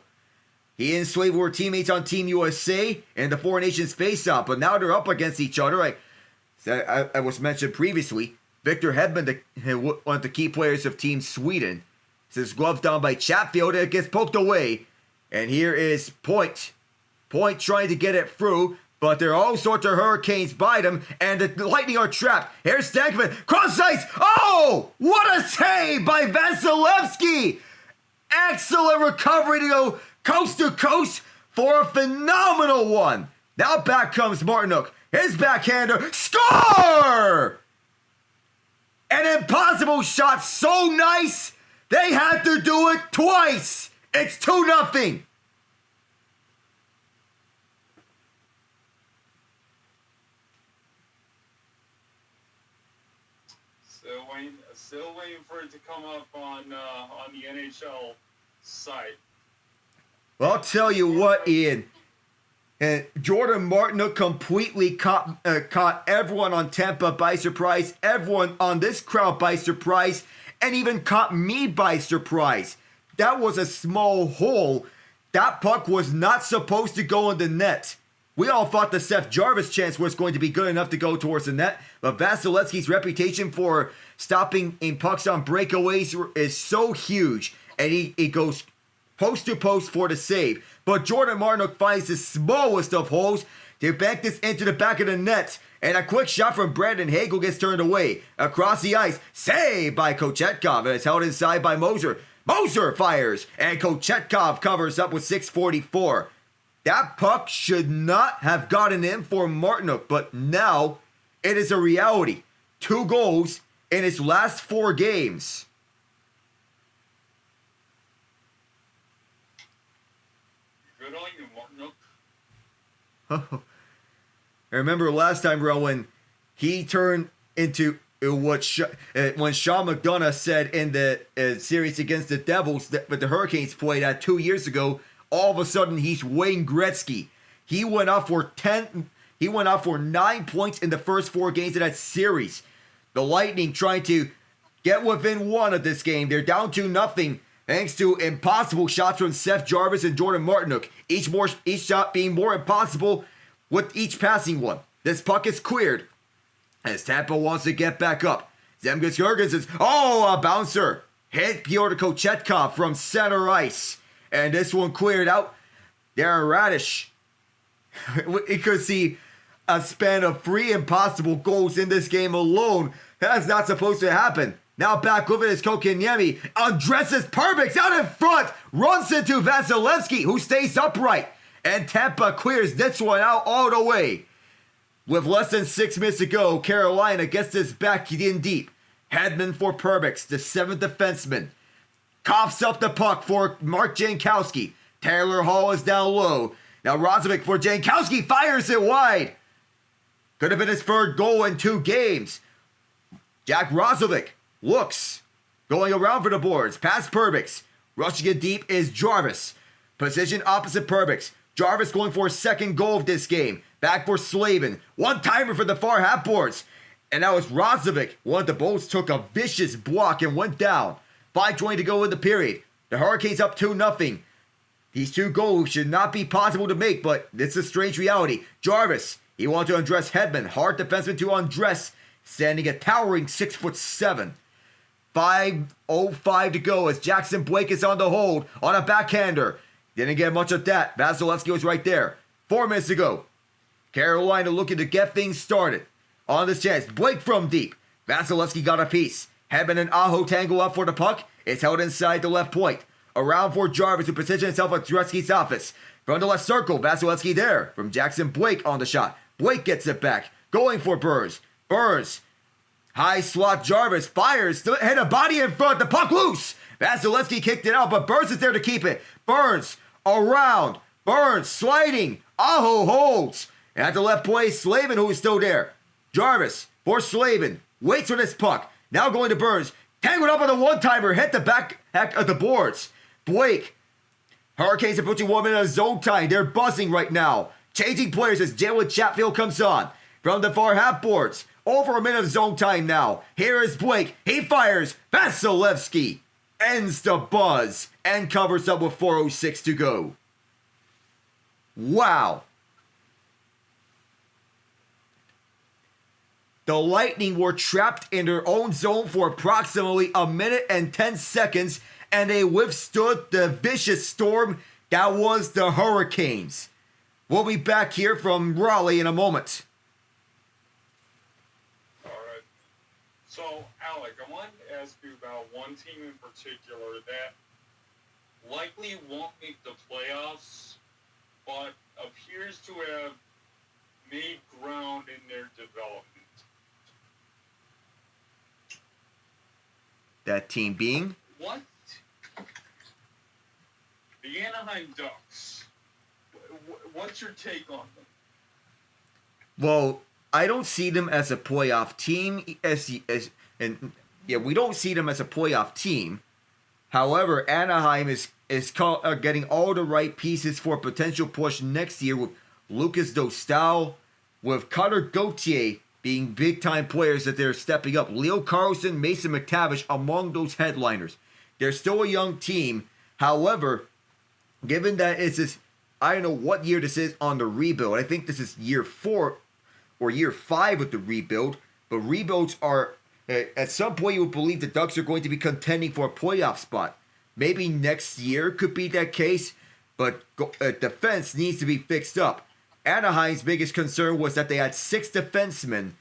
He and Slade were teammates on Team USA in the Four Nations face-off, but now they're up against each other. I was mentioned previously. Victor Hedman, one of the key players of Team Sweden, his gloves down by Chatfield, and it gets poked away. And here is Point. Point trying to get it through, but there are all sorts of Hurricanes by them, and the Lightning are trapped. Here's Stankoven, cross ice. Oh, what a save by Vasilevskiy! Excellent recovery to go coast to coast for a phenomenal one. Now back comes Martinook. His backhander, score! An impossible shot, so nice, they had to do it twice. It's 2-0. Still waiting for it to come up on the NHL site. Well, I'll tell you what, Ian. And Jordan Martinook completely caught everyone on Tampa by surprise, everyone on this crowd by surprise, and even caught me by surprise. That was a small hole. That puck was not supposed to go in the net. We all thought the Seth Jarvis chance was going to be good enough to go towards the net, but Vasilevskiy's reputation for stopping in pucks on breakaways is so huge, and he goes post to post for the save. But Jordan Martinook finds the smallest of holes to bank this into the back of the net, and a quick shot from Brandon Hagel gets turned away. Across the ice, saved by Kochetkov, and it's held inside by Moser. Moser fires, and Kochetkov covers up with 6:44. That puck should not have gotten in for Martinook, but now it is a reality. 2 goals in his last 4 games. Good on you, Martinook. I remember last time, Rowan, he turned into when Sean McDonough said in the series against the Devils that the Hurricanes played at 2 years ago. All of a sudden, he's Wayne Gretzky. He went off for 9 points in the first 4 games of that series. The Lightning trying to get within 1 of this game. They're down 2-0 thanks to impossible shots from Seth Jarvis and Jordan Martinook. Each shot being more impossible with each passing one. This puck is cleared as Tampa wants to get back up. Zemgus Girgensons, a bouncer. Hit Pyotr Kochetkov from center ice. And this one cleared out. Darren Radish. We could see a span of 3 impossible goals in this game alone. That's not supposed to happen. Now back with it is Kotkaniemi. Undresses Perbix out in front. Runs into Vasilevskiy, who stays upright. And Tampa clears this one out all the way. With less than 6 minutes to go, Carolina gets this back in deep. Hedman for Perbix, the 7th defenseman. Coughs up the puck for Mark Jankowski. Taylor Hall is down low. Now Roslovic for Jankowski, fires it wide. Could have been his 3rd goal in 2 games. Jack Roslovic looks. Going around for the boards. Past Perbix. Rushing it deep is Jarvis. Position opposite Perbix. Jarvis going for his 2nd goal of this game. Back for Slavin. One-timer for the far half boards. And that was Roslovic. One of the Bolts took a vicious block and went down. 5:20 to go in the period. The Hurricanes up 2-0. These 2 goals should not be possible to make, but it's a strange reality. Jarvis, he wanted to undress Hedman. Hard defenseman to undress. Standing a towering 6'7". 5:05 to go as Jackson Blake is on the hold on a backhander. Didn't get much of that. Vasilevskiy was right there. 4 minutes to go. Carolina looking to get things started. On this chance, Blake from deep. Vasilevskiy got a piece. Hedman and Aho tangle up for the puck. It's held inside the left point. Around for Jarvis to position himself at Gretzky's office. From the left circle, Vasilevskiy there. From Jackson Blake on the shot. Blake gets it back. Going for Burns. Burns. High slot Jarvis. Fires. Hit a body in front. The puck loose. Vasilevskiy kicked it out, but Burns is there to keep it. Burns around. Burns sliding. Aho holds. And at the left place, Slavin, who is still there. Jarvis for Slavin. Waits for this puck. Now going to Burns. Tangled up on the one-timer. Hit the back of the boards. Blake. Hurricanes are pushing 1 minute of zone time. They're buzzing right now. Changing players as Jalen Chatfield comes on. From the far half boards. Over a minute of zone time now. Here is Blake. He fires. Vasilevskiy ends the buzz and covers up with 4:06 to go. Wow. The Lightning were trapped in their own zone for approximately 1 minute and 10 seconds, and they withstood the vicious storm that was the Hurricanes. We'll be back here from Raleigh in a moment. All right. So, Alec, I wanted to ask you about one team in particular that likely won't make the playoffs, but appears to have made ground in their development. That team being? What? The Anaheim Ducks. What's your take on them? Well, I don't see them as a playoff team. We don't see them as a playoff team. However, Anaheim is getting all the right pieces for a potential push next year with Lucas Dostal, with Cutter Gauthier being big-time players that they're stepping up. Leo Carlson, Mason McTavish among those headliners. They're still a young team. However, given that it's this, I don't know what year this is on the rebuild. I think this is year 4 or year 5 of the rebuild. But rebuilds are, at some point you would believe the Ducks are going to be contending for a playoff spot. Maybe next year could be that case, but defense needs to be fixed up. Anaheim's biggest concern was that they had 6 defensemen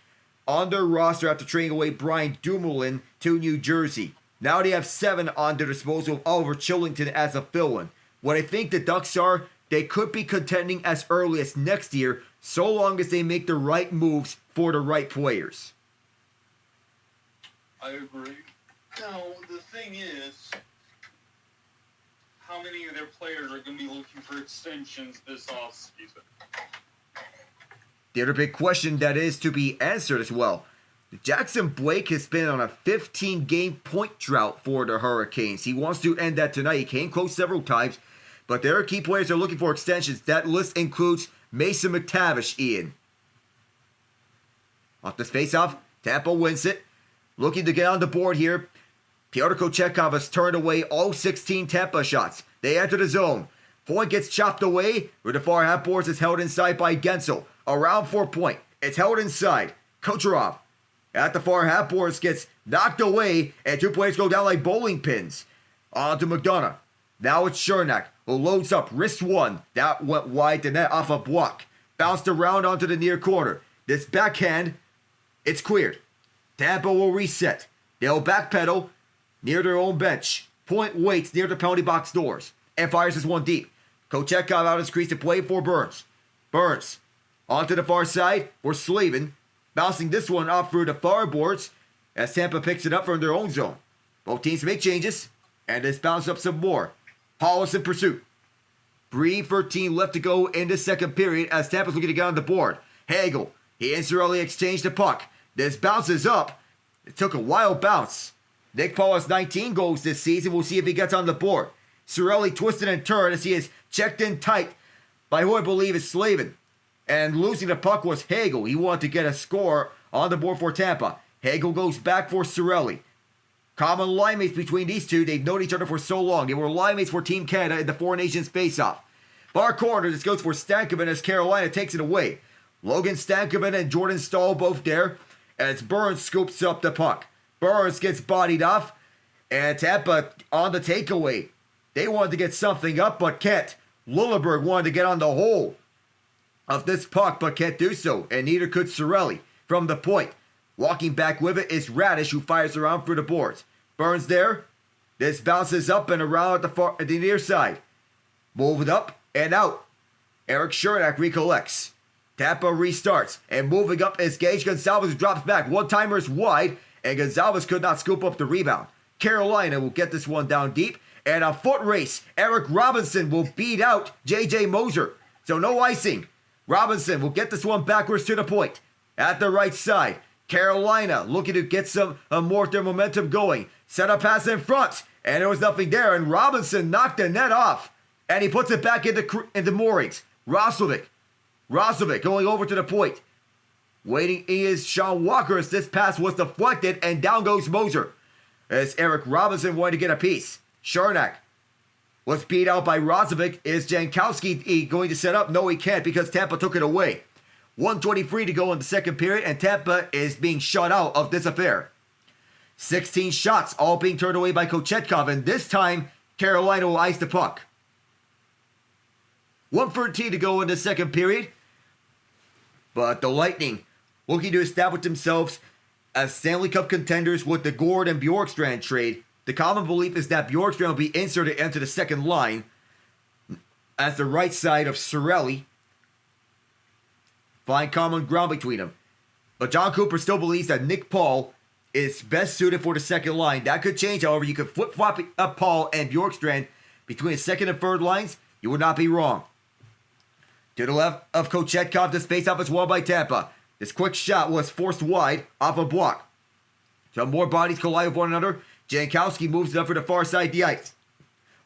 on their roster after trading away Brian Dumoulin to New Jersey. Now they have 7 on their disposal with Oliver Chillington as a fill-in. What I think the Ducks are, they could be contending as early as next year, so long as they make the right moves for the right players. I agree. Now, the thing is, how many of their players are going to be looking for extensions this offseason? the other big question that is to be answered as well. Jackson Blake has been on a 15-game point drought for the Hurricanes. He wants to end that tonight. He came close several times, but there are key players that are looking for extensions. That list includes Mason McTavish, Ian. Off this face-off, Tampa wins it. Looking to get on the board here. Pyotr Kochetkov has turned away all 16 Tampa shots. They enter the zone. Point gets chopped away, where the far half boards is held inside by Gensel. Around 4 point. It's held inside. Kucherov at the far half boards gets knocked away, and 2 players go down like bowling pins. On to McDonough. Now it's Chernak, who loads up wrist one. That went wide the net off a block. Bounced around onto the near corner. This backhand, it's cleared. Tampa will reset. They'll backpedal near their own bench. Point waits near the penalty box doors and fires this one deep. Kochetkov out of his crease to play for Burns. Burns onto the far side for Slavin. Bouncing this one up through the far boards as Tampa picks it up from their own zone. Both teams make changes, and it's bounced up some more. Hollis in pursuit. 3:13 left to go in the second period as Tampa's looking to get on the board. Hagel, he and Cirelli exchange the puck. This bounces up. It took a wild bounce. Nick Paul has 19 goals this season. We'll see if he gets on the board. Cirelli twisted and turned as he is checked in tight by who I believe is Slavin. And losing the puck was Hagel. He wanted to get a score on the board for Tampa. Hagel goes back for Cirelli. Common line mates between these two. They've known each other for so long. They were line mates for Team Canada in the Four Nations face-off. Far corner, this goes for Stankoven as Carolina takes it away. Logan Stankoven and Jordan Stahl both there as Burns scoops up the puck. Burns gets bodied off, and Tampa on the takeaway. They wanted to get something up, but can't. Lilleberg wanted to get on the hole of this puck, but can't do so, and neither could Cirelli. From the point, walking back with it is Radish, who fires around through the boards. Burns there. This bounces up and around at the near side. Move it up and out. Eric Chernak recollects. Tampa restarts, and moving up is Gage Gonzalez, who drops back. One-timer is wide, and Gonzalez could not scoop up the rebound. Carolina will get this one down deep, and a foot race. Eric Robinson will beat out J.J. Moser. So no icing. Robinson will get this one backwards to the point. At the right side, Carolina looking to get some more of their momentum going. Set a pass in front, and there was nothing there, and Robinson knocked the net off, and he puts it back into moorings. Roslovic going over to the point. Waiting is Sean Walker as this pass was deflected, and down goes Moser. As Eric Robinson wanted to get a piece. Chernak was beat out by Roslovic. Is Jankowski going to set up? No, he can't because Tampa took it away. 1:23 to go in the second period, and Tampa is being shut out of this affair. 16 shots, all being turned away by Kochetkov, and this time, Carolina will ice the puck. 1:13 to go in the second period, but the Lightning looking to establish themselves as Stanley Cup contenders with the Gourde and Bjorkstrand trade. The common belief is that Bjorkstrand will be inserted into the second line as the right side of Cirelli. Find common ground between them. But John Cooper still believes that Nick Paul is best suited for the second line. That could change, however. You could flip-flop up Paul and Bjorkstrand between the second and third lines. You would not be wrong. To the left of Kochetkov, this faceoff is won by Tampa. This quick shot was forced wide off a block. Some more bodies collide with one another. Jankowski moves it up for the far side of the ice.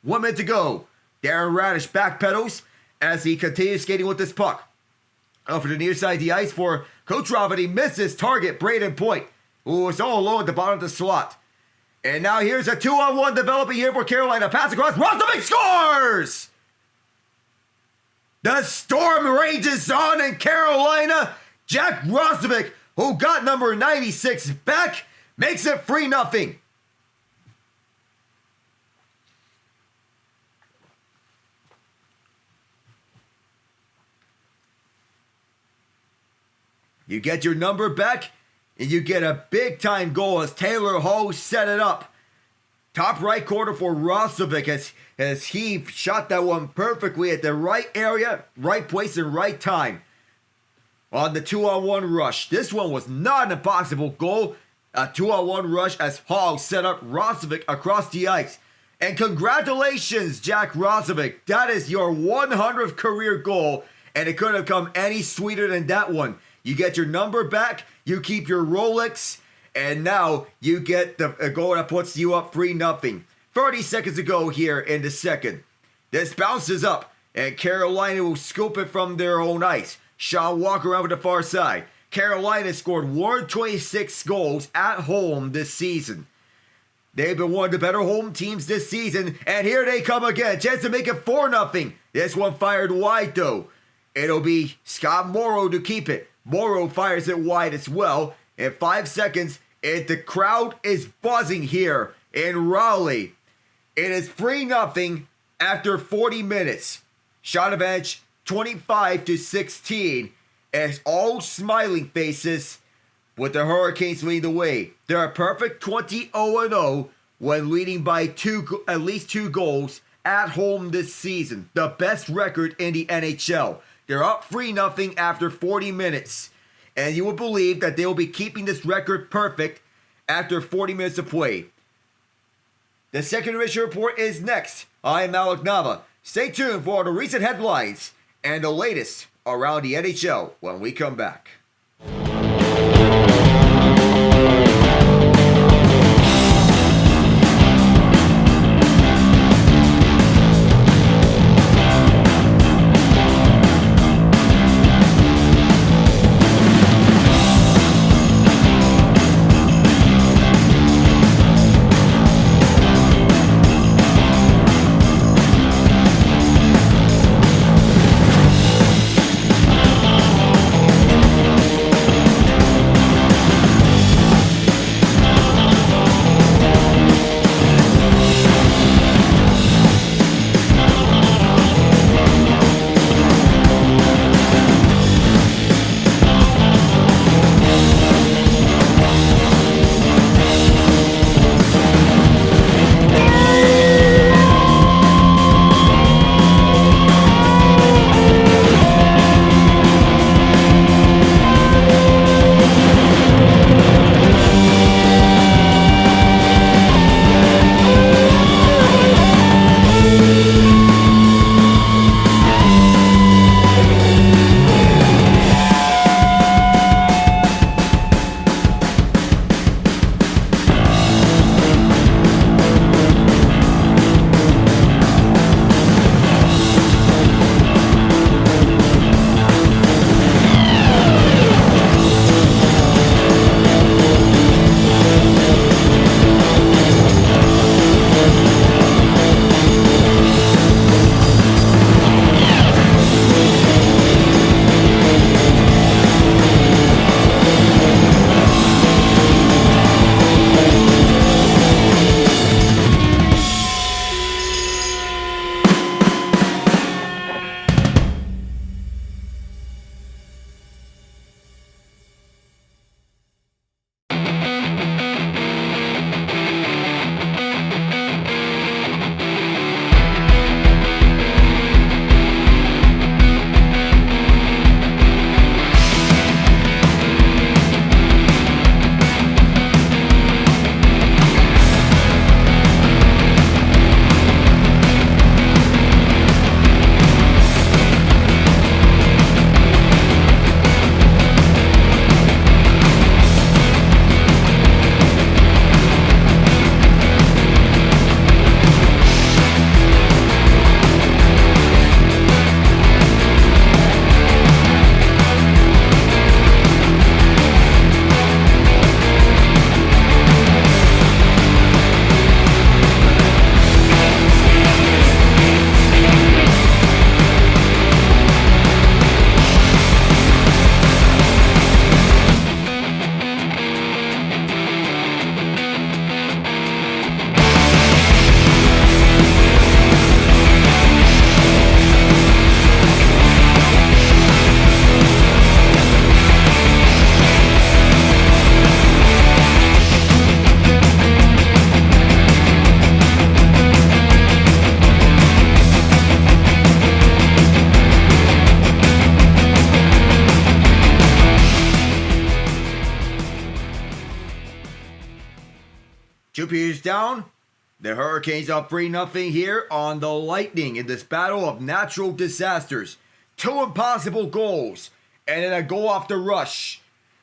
1 minute to go. Darren Radish backpedals as he continues skating with this puck. Over the near side of the ice for Kucherov, and he misses target Braden Point, who was all alone at the bottom of the slot. And now here's a 2-on-1 developing here for Carolina. Pass across. Roslovic scores! The storm rages on in Carolina. Jack Roslovic, who got number 96 back, makes it 3-0. You get your number back, and you get a big-time goal as Taylor Hall set it up. Top right corner for Roslovic as he shot that one perfectly at the right area, right place, and right time. On the 2-on-1 rush. This one was not an impossible goal. A 2-on-1 rush as Hall set up Roslovic across the ice. And congratulations, Jack Roslovic. That is your 100th career goal. and it couldn't have come any sweeter than that one. You get your number back, you keep your Rolex, and now you get a goal that puts you up 3-0. 30 seconds to go here in the second. This bounces up, and Carolina will scoop it from their own ice. Sean Walker over the far side. Carolina scored 126 goals at home this season. They've been one of the better home teams this season, and here they come again. Chance to make it 4-0. This one fired wide though. It'll be Scott Morrow to keep it. Morrow fires it wide as well. In 5 seconds, the crowd is buzzing here in Raleigh. It is 3-0 after 40 minutes. Shot advantage 25-16. And it's all smiling faces with the Hurricanes leading the way. They're a perfect 20-0 when leading by at least 2 goals at home this season. The best record in the NHL. They're up 3-0 after 40 minutes. And you will believe that they will be keeping this record perfect after 40 minutes of play. The second division report is next. I am Alec Nava. Stay tuned for the recent headlines and the latest around the NHL when we come back. Two periods down, the Hurricanes up 3-0 here on the Lightning in this battle of natural disasters. 2 impossible goals, and then a goal off the rush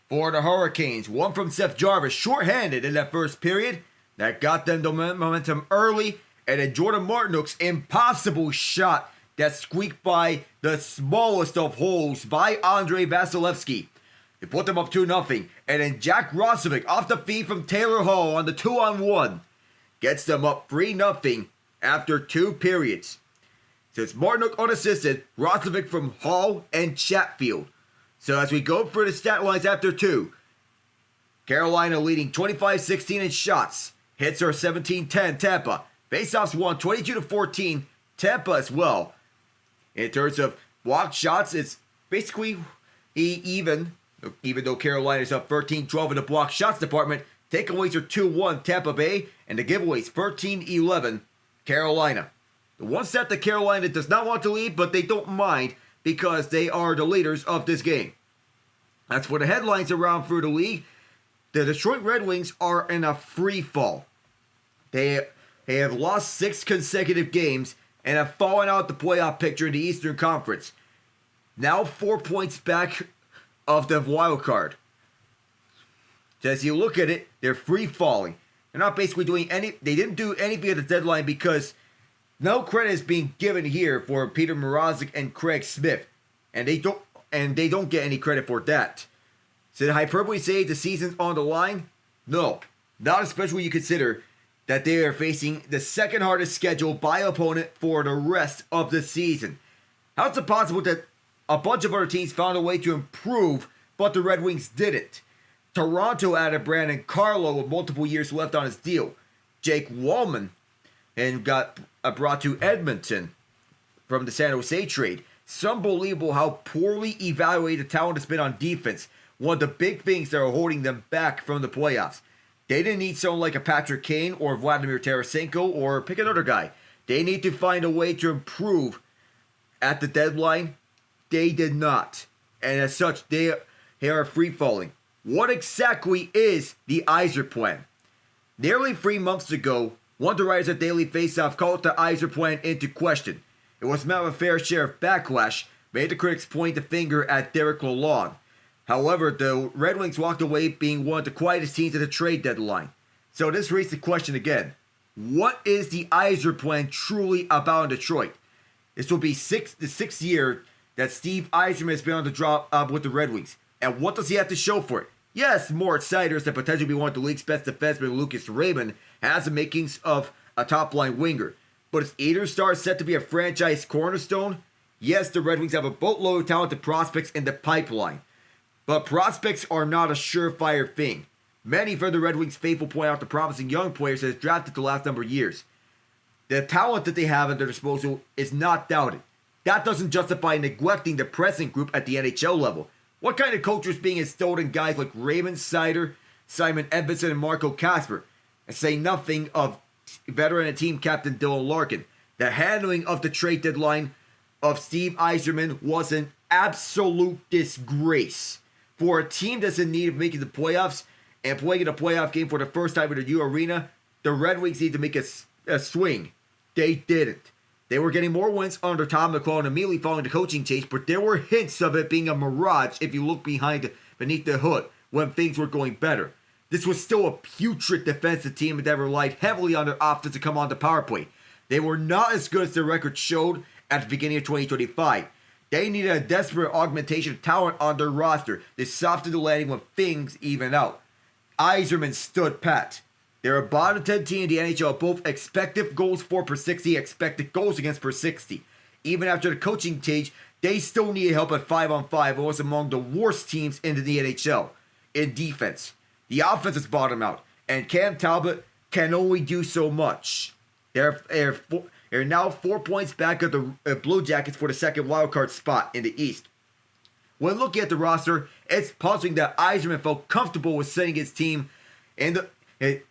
for the Hurricanes. One from Seth Jarvis, shorthanded in that first period. That got them the momentum early, and then Jordan Martinook's impossible shot that squeaked by the smallest of holes by Andrei Vasilevskiy. They put them up 2-0, and then Jack Roslovic off the feed from Taylor Hall on the 2-on-1 gets them up 3-0 after 2 periods. So it's Martinook unassisted, Roslovic from Hall and Chatfield. So as we go through the stat lines after 2, Carolina leading 25-16 in shots. Hits are 17-10 Tampa. Faceoffs won 22-14 Tampa as well. In terms of blocked shots, it's basically even though Carolina's up 13-12 in the blocked shots department. Takeaways are 2-1 Tampa Bay, and the giveaways 13-11 Carolina. The one set that Carolina does not want to lead, but they don't mind because they are the leaders of this game. That's for the headlines around through the league. The Detroit Red Wings are in a free fall. They have lost 6 consecutive games and have fallen out the playoff picture in the Eastern Conference. Now 4 points back of the wild card. So as you look at it, they're free falling. They're not basically doing they didn't do anything at the deadline because no credit is being given here for Peter Mrazek and Craig Smith. And they don't get any credit for that. So the hyperbole say the season's on the line? No. Not especially when you consider that they are facing the second hardest schedule by opponent for the rest of the season. How is it possible that a bunch of other teams found a way to improve, but the Red Wings didn't? Toronto added Brandon Carlo with multiple years left on his deal. Jake Wallman and got brought to Edmonton from the San Jose trade. It's unbelievable how poorly evaluated talent has been on defense. One of the big things that are holding them back from the playoffs. They didn't need someone like a Patrick Kane or Vladimir Tarasenko or pick another guy. They need to find a way to improve at the deadline. They did not. And as such, they are free-falling. What exactly is the Yzer plan? Nearly 3 months ago, one of the writers of Daily Faceoff called the Yzer plan into question. It was met with a fair share of backlash, made the critics point the finger at Derek Lalonde. However, the Red Wings walked away being one of the quietest teams at the trade deadline. So this raises the question again. What is the Yzer plan truly about in Detroit? This will be the 6th year that Steve Yzerman has been on the drop with the Red Wings. And what does he have to show for it? Yes, Moritz Seider that potentially be one of the league's best defensemen, Lucas Raymond, has the makings of a top-line winger. But is either star set to be a franchise cornerstone? Yes, the Red Wings have a boatload of talented prospects in the pipeline. But prospects are not a surefire thing. Many from the Red Wings faithful point out the promising young players that have drafted the last number of years. The talent that they have at their disposal is not doubted. That doesn't justify neglecting the present group at the NHL level. What kind of culture is being instilled in guys like Raymond Seider, Simon Edmondson, and Marco Kasper? And say nothing of veteran and team captain Dylan Larkin. The handling of the trade deadline of Steve Yzerman was an absolute disgrace. For a team that's in need of making the playoffs and playing in a playoff game for the first time in a new arena, the Red Wings need to make a swing. They didn't. They were getting more wins under Tom McClellan immediately following the coaching change, but there were hints of it being a mirage if you look beneath the hood when things were going better. This was still a putrid defensive team that relied heavily on their offense to come on the power play. They were not as good as their record showed at the beginning of 2025. They needed a desperate augmentation of talent on their roster to soften the landing when things even out. Yzerman stood pat. They're a bottom 10 team in the NHL, both expected goals for per 60, expected goals against per 60. Even after the coaching change, they still needed help at 5-on-5 and was among the worst teams in the NHL in defense. The offense is bottomed out, and Cam Talbot can only do so much. They're now 4 points back of the Blue Jackets for the second wildcard spot in the East. When looking at the roster, it's puzzling that Yzerman felt comfortable with setting his team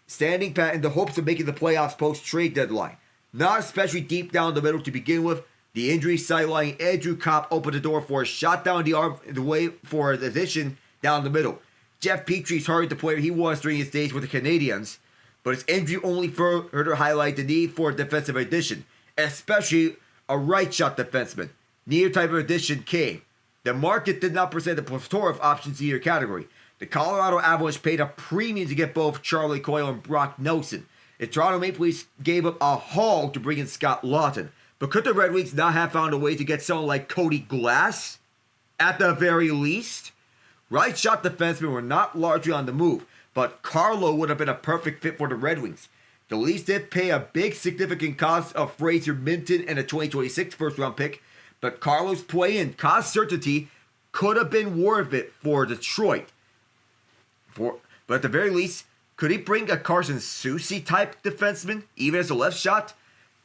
standing pat in the hopes of making the playoffs post-trade deadline. Not especially deep down the middle to begin with. The injury sidelining Andrew Kopp opened the door for a shot down the arm the way for an addition down the middle. Jeff Petry's hardly the player he was during his days with the Canadiens, but his injury only further highlighted the need for a defensive addition, especially a right shot defenseman. neither type of addition came. The market did not present a plethora of options in either category. The Colorado Avalanche paid a premium to get both Charlie Coyle and Brock Nelson. The Toronto Maple Leafs gave up a haul to bring in Scott Laughton. But could the Red Wings not have found a way to get someone like Cody Glass? At the very least? Right shot defensemen were not largely on the move, but Carlo would have been a perfect fit for the Red Wings. The Leafs did pay a big significant cost of Fraser Minton and a 2026 first round pick, but Carlo's play and cost certainty could have been worth it for Detroit. But at the very least, could he bring a Carson Soucy type defenseman, even as a left shot?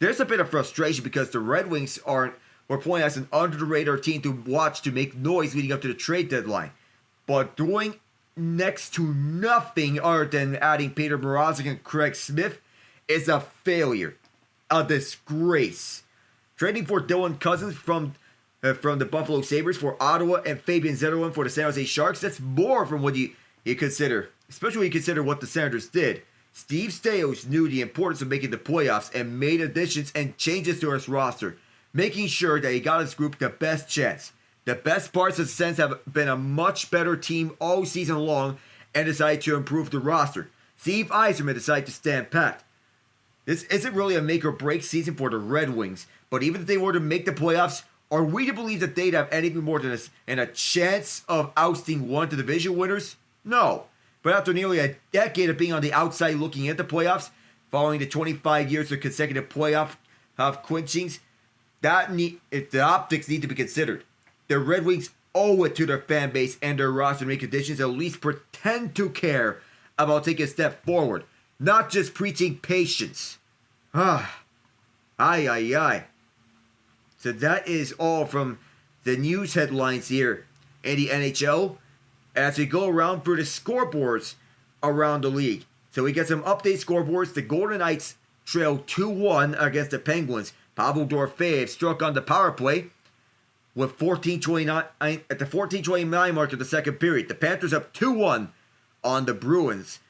There's a bit of frustration because the Red Wings were playing as an under-the-radar team to watch to make noise leading up to the trade deadline. But doing next to nothing other than adding Peter Mrazek and Craig Smith is a failure. A disgrace. Trading for Dylan Cousins from the Buffalo Sabres for Ottawa and Fabian Zetterlund for the San Jose Sharks, that's more from what you consider, especially when you consider what the Senators did. Steve Stamkos knew the importance of making the playoffs and made additions and changes to his roster, making sure that he got his group the best chance. The best parts of the Sens have been a much better team all season long and decided to improve the roster. Steve Yzerman decided to stand pat. This isn't really a make or break season for the Red Wings, but even if they were to make the playoffs, are we to believe that they'd have anything more than a chance of ousting one of the division winners? No. But after nearly a decade of being on the outside looking at the playoffs, following the 25 years of consecutive playoff clinchings, the optics need to be considered. The Red Wings owe it to their fan base and their roster to make additions at least pretend to care about taking a step forward, not just preaching patience. Ay. So that is all from the news headlines here in the NHL as we go around through the scoreboards around the league. So we get some update scoreboards. The Golden Knights trail 2-1 against the Penguins. Pavel Dorofeyev struck on the power play with 14:29 at the 14:29 mark of the second period. The Panthers up 2-1 on the Bruins.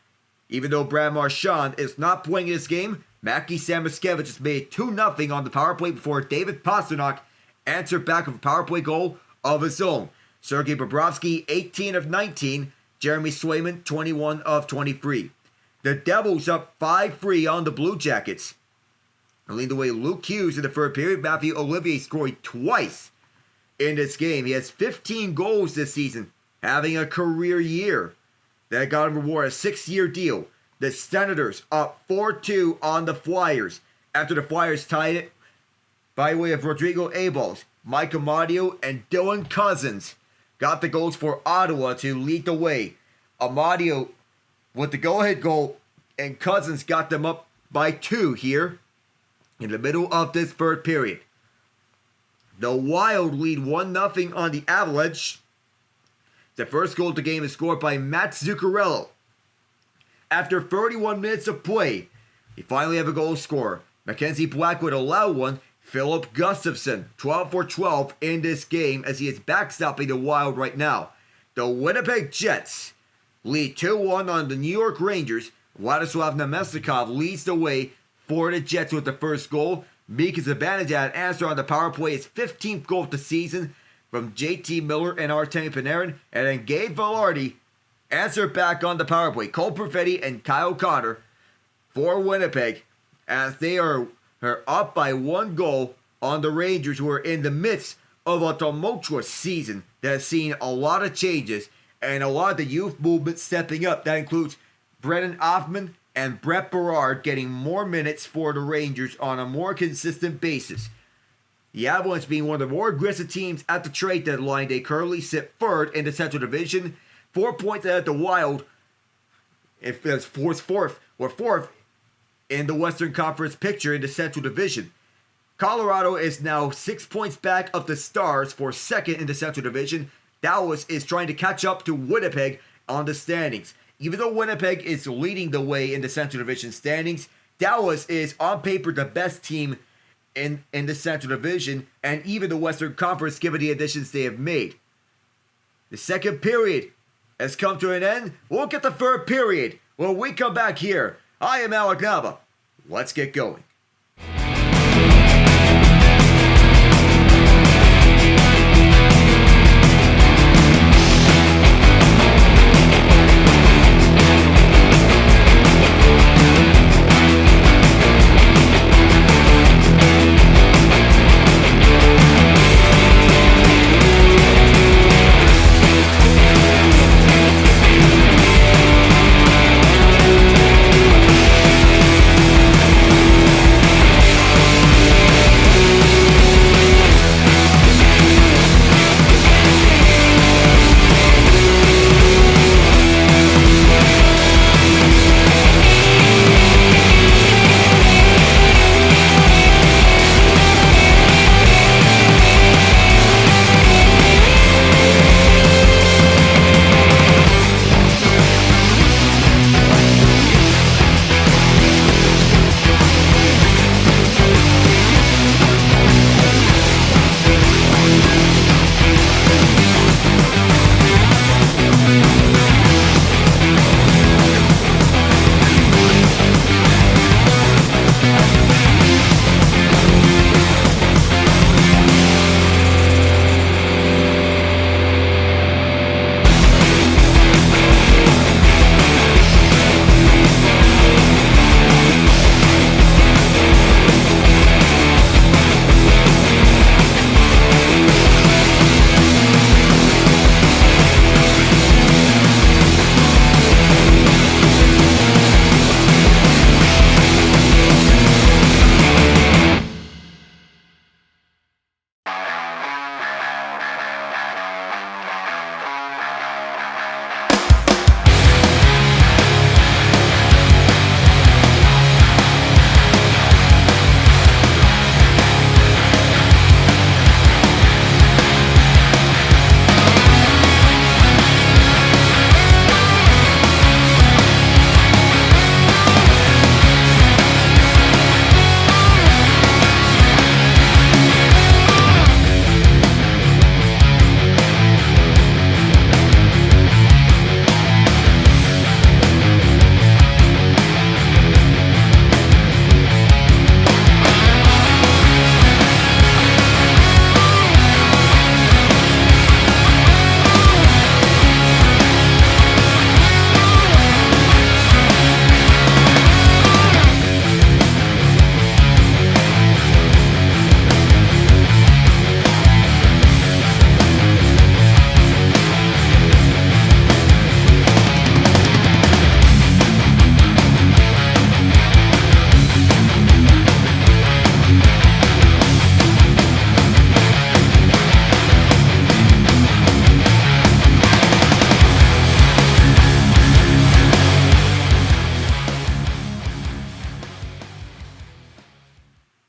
Even though Brad Marchand is not playing in this game, Mackie Samoskevich has made 2-0 on the power play before David Pastrnak answered back with a power play goal of his own. Sergei Bobrovsky, 18 of 19. Jeremy Swayman, 21 of 23. The Devils up 5-3 on the Blue Jackets. Leading the way, Luke Hughes in the third period. Matthew Olivier scored twice in this game. He has 15 goals this season, having a career year. That got him rewarded a 6-year deal. The Senators up 4-2 on the Flyers after the Flyers tied it by way of Rodrigo Abels, Mike Amadio, and Dylan Cousins got the goals for Ottawa to lead the way. Amadio with the go-ahead goal, and Cousins got them up by 2 here in the middle of this third period. The Wild lead 1-0 on the Avalanche. The first goal of the game is scored by Matt Zuccarello. After 31 minutes of play, we finally have a goal scorer. Mackenzie Blackwood allowed one. Philip Gustafsson, 12 for 12 in this game as he is backstopping the Wild right now. The Winnipeg Jets lead 2-1 on the New York Rangers. Vladislav Namestnikov leads the way for the Jets with the first goal. Mika Zibanejad answered on the power play, his 15th goal of the season from JT Miller and Artemi Panarin. And then Gabe Vilardi answered back on the power play. Cole Perfetti and Kyle Connor for Winnipeg as they are up by 1 goal on the Rangers, who are in the midst of a tumultuous season that has seen a lot of changes and a lot of the youth movement stepping up. That includes Brennan Hoffman and Brett Berard getting more minutes for the Rangers on a more consistent basis. The Avalanche being one of the more aggressive teams at the trade deadline, they currently sit third in the Central Division, 4 points ahead of the Wild. If it's fourth in the Western Conference picture in the Central Division. Colorado is now 6 points back of the Stars for second in the Central Division. Dallas is trying to catch up to Winnipeg on the standings. Even though Winnipeg is leading the way in the Central Division standings, Dallas is on paper the best team in the Central Division and even the Western Conference given the additions they have made. The second period has come to an end. We'll get the third period when we come back here. I am Alec Nava. Let's get going.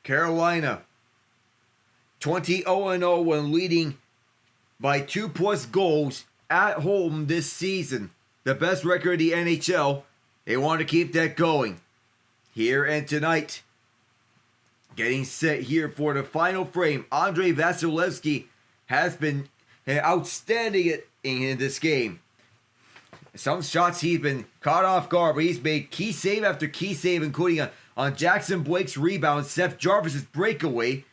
Carolina 20-0 when leading by 2+ goals at home this season. The best record in the NHL. They want to keep that going. Here and tonight, getting set here for the final frame. Andrei Vasilevskiy has been outstanding in this game. Some shots he's been caught off guard, but he's made key save after key save, including on Jackson Blake's rebound, Seth Jarvis's breakaway.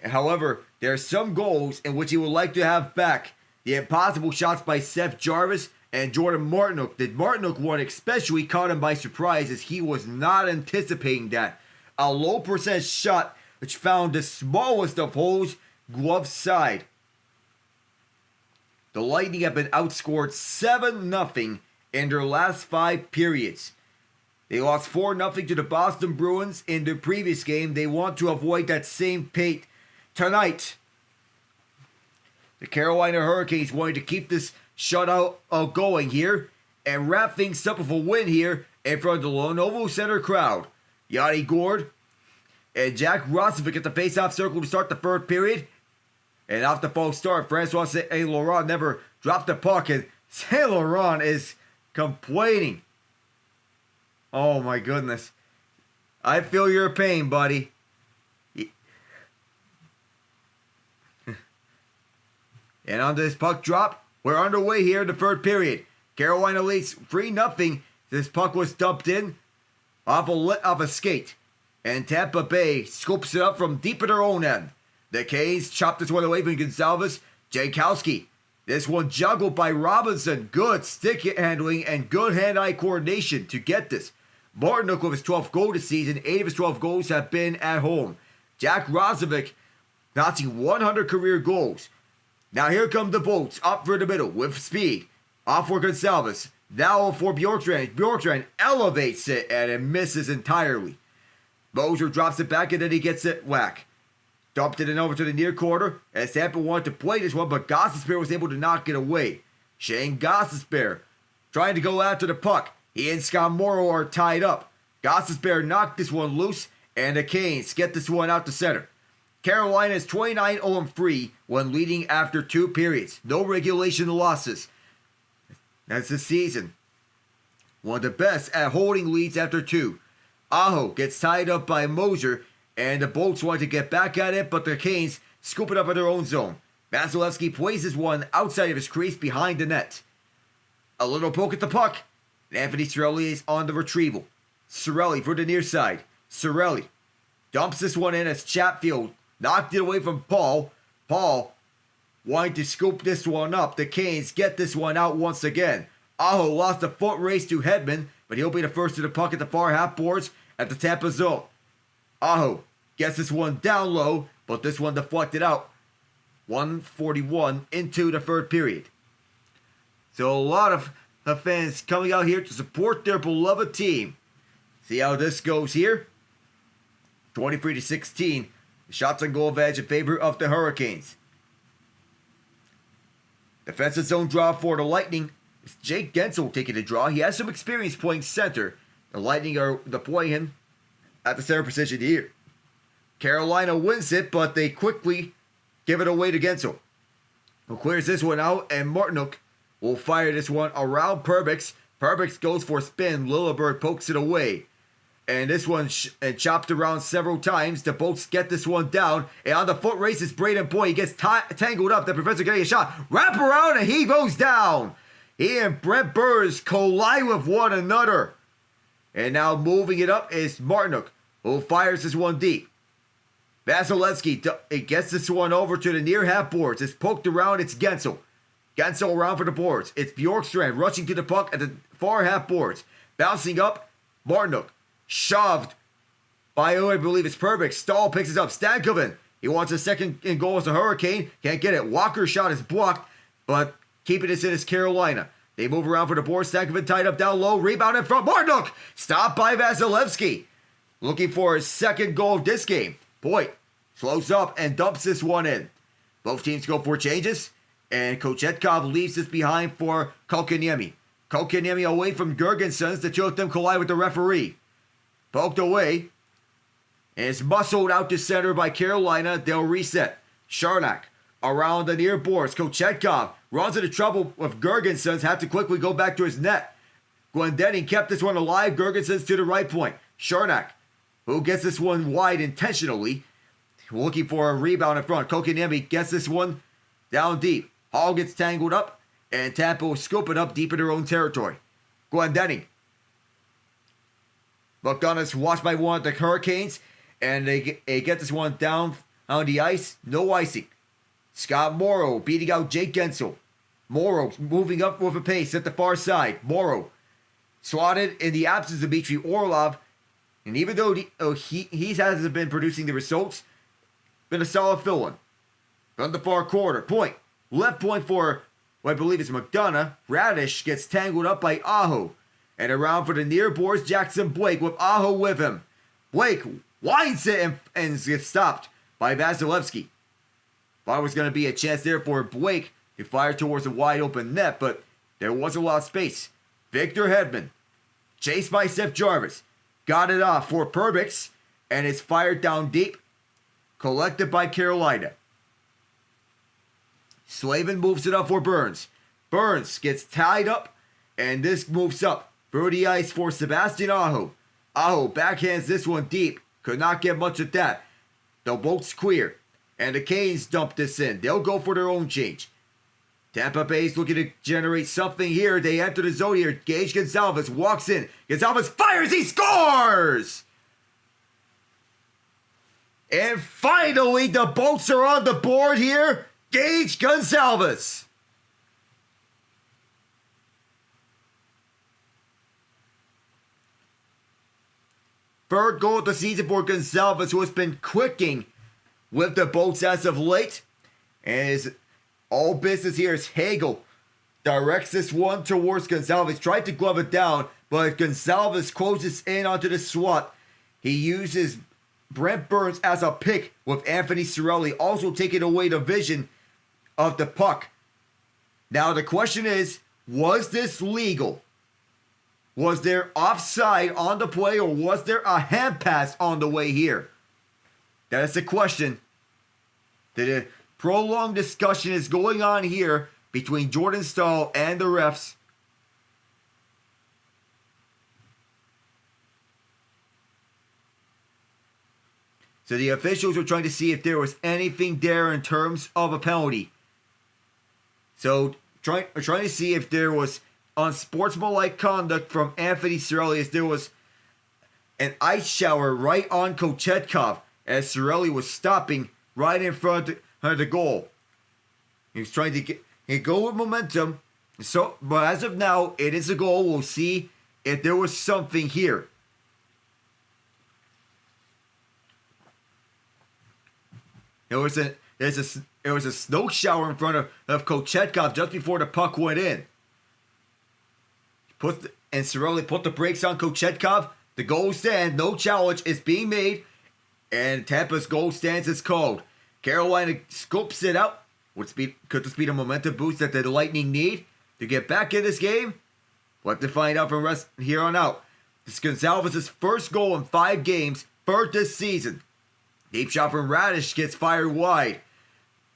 However, there are some goals in which he would like to have back. The impossible shots by Seth Jarvis and Jordan Martinook. The Martinook one especially caught him by surprise, as he was not anticipating that. A low percentage shot which found the smallest of holes, glove side. The Lightning have been outscored 7-0 in their last 5 periods. They lost 4-0 to the Boston Bruins in their previous game. They want to avoid that same fate tonight. The Carolina Hurricanes wanting to keep this shutout going here and wrap things up with a win here in front of the Lenovo Center crowd. Yanni Gourde and Jack Roslovic at the face-off circle to start the third period. And off the false start, Francois St. Laurent never dropped the puck, and St. Laurent is complaining. Oh my goodness. I feel your pain, buddy. And on this puck drop, we're underway here in the third period. Carolina leads 3-0. This puck was dumped in off a skate. And Tampa Bay scoops it up from deep in their own end. The Canes chop this one away from Gonzalez. Jankowski. This one juggled by Robinson. Good stick handling and good hand-eye coordination to get this. Martinook with his 12th goal this season. 8 of his 12 goals have been at home. Jack Roslovic notching 100 career goals. Now here come the Bolts up for the middle with speed. Off for Gonzalez. Now for Bjorkstrand. Bjorkstrand elevates it and it misses entirely. Moser drops it back and then he gets it whack. Dumped it in over to the near corner, as Tampa wanted to play this one, but Gostisbehere was able to knock it away. Shane Gostisbehere trying to go after the puck. He and Scott Morrow are tied up. Gostisbehere knocked this one loose, and the Canes get this one out to center. Carolina is 29-0-3 when leading after 2 periods. No regulation losses. That's the season. One of the best at holding leads after 2. Aho gets tied up by Moser, and the Bolts want to get back at it, but the Canes scoop it up in their own zone. Vasilevskiy plays his one outside of his crease behind the net. A little poke at the puck, and Anthony Cirelli is on the retrieval. Cirelli for the near side. Cirelli dumps this one in as Chatfield knocked it away from Paul. Paul wanting to scoop this one up. The Canes get this one out once again. Aho lost a foot race to Hedman, but he'll be the first to the puck at the far half boards at the Tampa zone. Aho gets this one down low, but this one deflected out. 1:41 into the third period. So a lot of fans coming out here to support their beloved team. See how this goes here. 23-16. The shots on goal advantage in favor of the Hurricanes. Defensive zone draw for the Lightning. It's Jake Guentzel taking the draw. He has some experience playing center. The Lightning are deploying him at the center position here. Carolina wins it, but they quickly give it away to Guentzel, who clears this one out, and Martinook will fire this one around Perbix. Perbix goes for a spin. Lilleberg pokes it away. And this one chopped around several times. The Bolts get this one down. And on the foot race is Braden Boyd. He gets tangled up. The Professor getting a shot. Wrap around and he goes down. He and Brent Burrs collide with one another. And now moving it up is Martinook, who fires this one deep. Vasilevskiy gets this one over to the near half boards. It's poked around. It's Guentzel. Guentzel around for the boards. It's Bjorkstrand rushing to the puck at the far half boards. Bouncing up. Martinook. Shoved by, I believe it's Perbix. Stahl picks it up. Stankoven. He wants a second in goal as a Hurricane. Can't get it. Walker's shot is blocked, but keeping this in is Carolina. They move around for the board. Stankoven tied up down low. Rebound in front. Martinook. Stopped by Vasilevskiy. Looking for his second goal of this game. Boyd slows up and dumps this one in. Both teams go for changes, and Kochetkov leaves this behind for Kotkaniemi. Kotkaniemi away from Gergensons. The two of them collide with the referee. Poked away. And it's muscled out to center by Carolina. They'll reset. Charnak around the near boards. Kochetkov runs into trouble with Girgensons. Had to quickly go back to his net. Glendening kept this one alive. Girgensons to the right point. Charnak, who gets this one wide intentionally. Looking for a rebound in front. Kotkaniemi gets this one down deep. Hall gets tangled up. And Tampa will scoop it up deep in their own territory. Glendening. McDonough's watched by one of the Hurricanes. And they get this one down on the ice. No icing. Scott Morrow beating out Jake Gensel. Morrow moving up with a pace at the far side. Morrow swatted in the absence of Dmitry Orlov. And even though he hasn't been producing the results, been a solid fill-in. From the far corner. Point. Left point for what I believe is McDonough. Radish gets tangled up by Aho. And around for the near boards, Jackson Blake with Aho with him. Blake winds it and gets stopped by Vasilevskiy. Thought it was going to be a chance there for Blake to fire towards a wide open net, but there was a lot of space. Victor Hedman, chased by Seth Jarvis, got it off for Perbix, and it's fired down deep, collected by Carolina. Slavin moves it up for Burns. Burns gets tied up, and this moves up through the ice for Sebastian Aho. Aho backhands this one deep. Could not get much of that. The boat's clear. And the Canes dump this in. They'll go for their own change. Tampa Bay's looking to generate something here. They enter the zone here. Gage Gonzalez walks in. Gonzalez fires. He scores! And finally, the boats are on the board here. Gage Gonzalez. Third goal of the season for Gonzalez, who has been quicking with the boats as of late. And his all business here is Hagel. Directs this one towards Gonzalez. Tried to glove it down, but Gonzalez closes in onto the swat. He uses Brent Burns as a pick with Anthony Cirelli also taking away the vision of the puck. Now the question is, was this legal? Was there offside on the play, or was there a hand pass on the way here? That is the question. The prolonged discussion is going on here between Jordan Stahl and the refs. So the officials were trying to see if there was anything there in terms of a penalty. So trying to see if there was unsportsmanlike conduct from Anthony Cirelli, as there was an ice shower right on Kochetkov as Cirelli was stopping right in front of the goal. He was trying to go with momentum. So, but as of now, it is a goal. We'll see if there was something here. There was a snow shower in front of Kochetkov just before the puck went in. And Cirelli put the brakes on Kochetkov. The goal stands. No challenge is being made. And Tampa's goal stands is called. Carolina scopes it out. Could the speed and momentum boost that the Lightning need to get back in this game? We'll have to find out from rest here on out. This is Gonzalez's first goal in 5 games, third this season. Deep shot from Radish gets fired wide.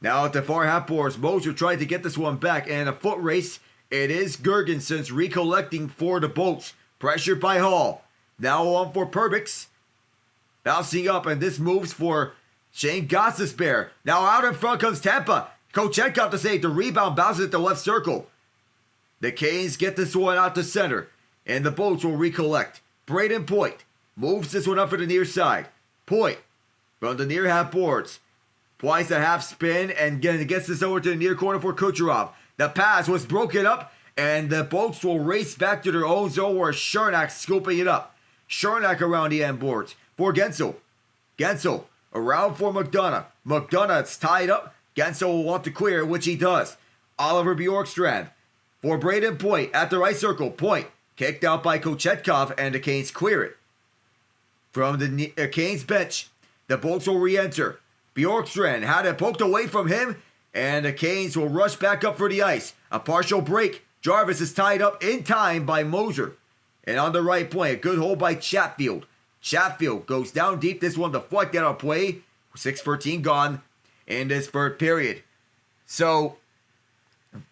Now at the far half boards, Moser tried to get this one back, and a foot race. It is Girgensons recollecting for the boats. Pressured by Hall. Now on for Perbix. Bouncing up, and this moves for Shane Gostisbehere. Now out in front comes Tampa. Kochetkov to save. The rebound bounces at the left circle. The Canes get this one out to center, and the boats will recollect. Braden Point moves this one up for the near side. Point from the near half boards. Twice a half spin, and gets this over to the near corner for Kucherov. The pass was broken up, and the boats will race back to their own zone where Charnak scooping it up. Charnak around the end boards for Gensel. Gensel around for McDonough. McDonough's tied up. Gensel will want to clear, which he does. Oliver Bjorkstrand for Braden Point at the right circle. Point kicked out by Kochetkov, and the Canes clear it. From the Canes bench, the Bolts will re-enter. Bjorkstrand had it poked away from him, and the Canes will rush back up for the ice. A partial break. Jarvis is tied up in time by Moser. And on the right point, a good hold by Chatfield. Chatfield goes down deep. This one deflected out of play. 6:14 gone in this third period. So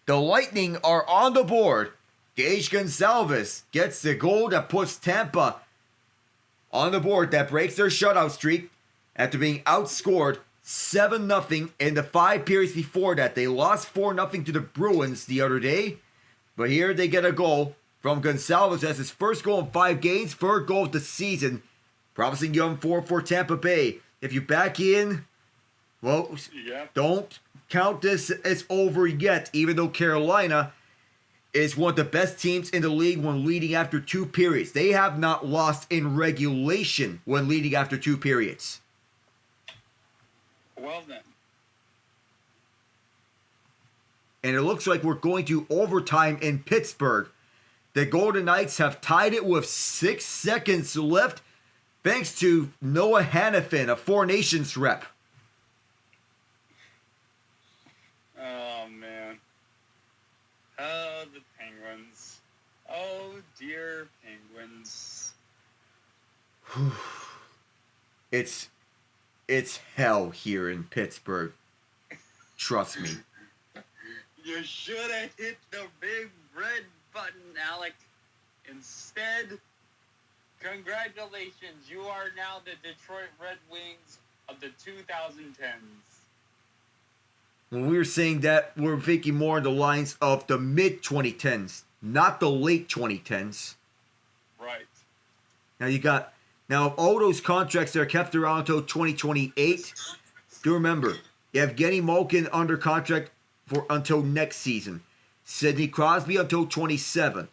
the Lightning are on the board. Gage Gonsalves gets the goal that puts Tampa on the board. That breaks their shutout streak after being outscored 7-0 in the 5 periods before that. They lost 4-0 to the Bruins the other day. But here they get a goal from Gonsalves. That's his first goal in 5 games. Third goal of the season. Promising young forward for Tampa Bay. If you back in, well, don't count this as over yet. Even though Carolina is one of the best teams in the league when leading after 2 periods. They have not lost in regulation when leading after 2 periods. Well then. And it looks like we're going to overtime in Pittsburgh. The Golden Knights have tied it with 6 seconds left thanks to Noah Hannafin, a Four Nations rep. Oh, man. Oh, the Penguins. Oh, dear Penguins. It's hell here in Pittsburgh. Trust me. You should have hit the big red button, Alec. Instead, congratulations. You are now the Detroit Red Wings of the 2010s. When we were saying that, we're thinking more in the lines of the mid-2010s, not the late 2010s. Right. Now all those contracts that are kept around until 2028, do remember, Evgeny Malkin under contract for until next season. Sidney Crosby until 27.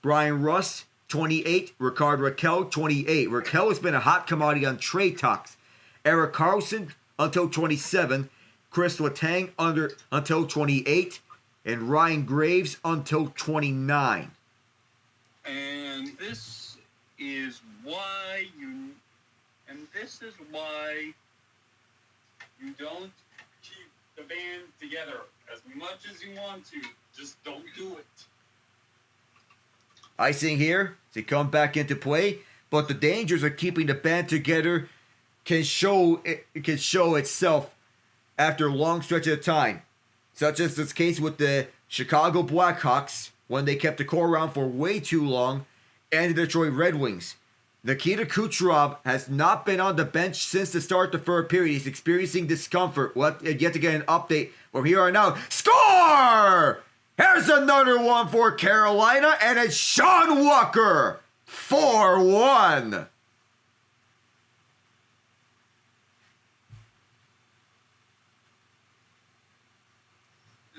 Brian Rust, 28. Rickard Rakell, 28. Rakell has been a hot commodity on trade talks. Erik Karlsson until 27. Chris Letang until 28. And Ryan Graves until 29. And this is why you don't Keep the band together as much as you want to. Just don't do it. Icing here to come back into play, but the dangers of keeping the band together can show itself after a long stretch of time, such as this case with the Chicago Blackhawks when they kept the core around for way too long, and the Detroit Red Wings. Nikita Kucherov has not been on the bench since the start of the third period. He's experiencing discomfort. We'll have yet to get an update from here on out. Score! Here's another one for Carolina, and it's Sean Walker. 4-1.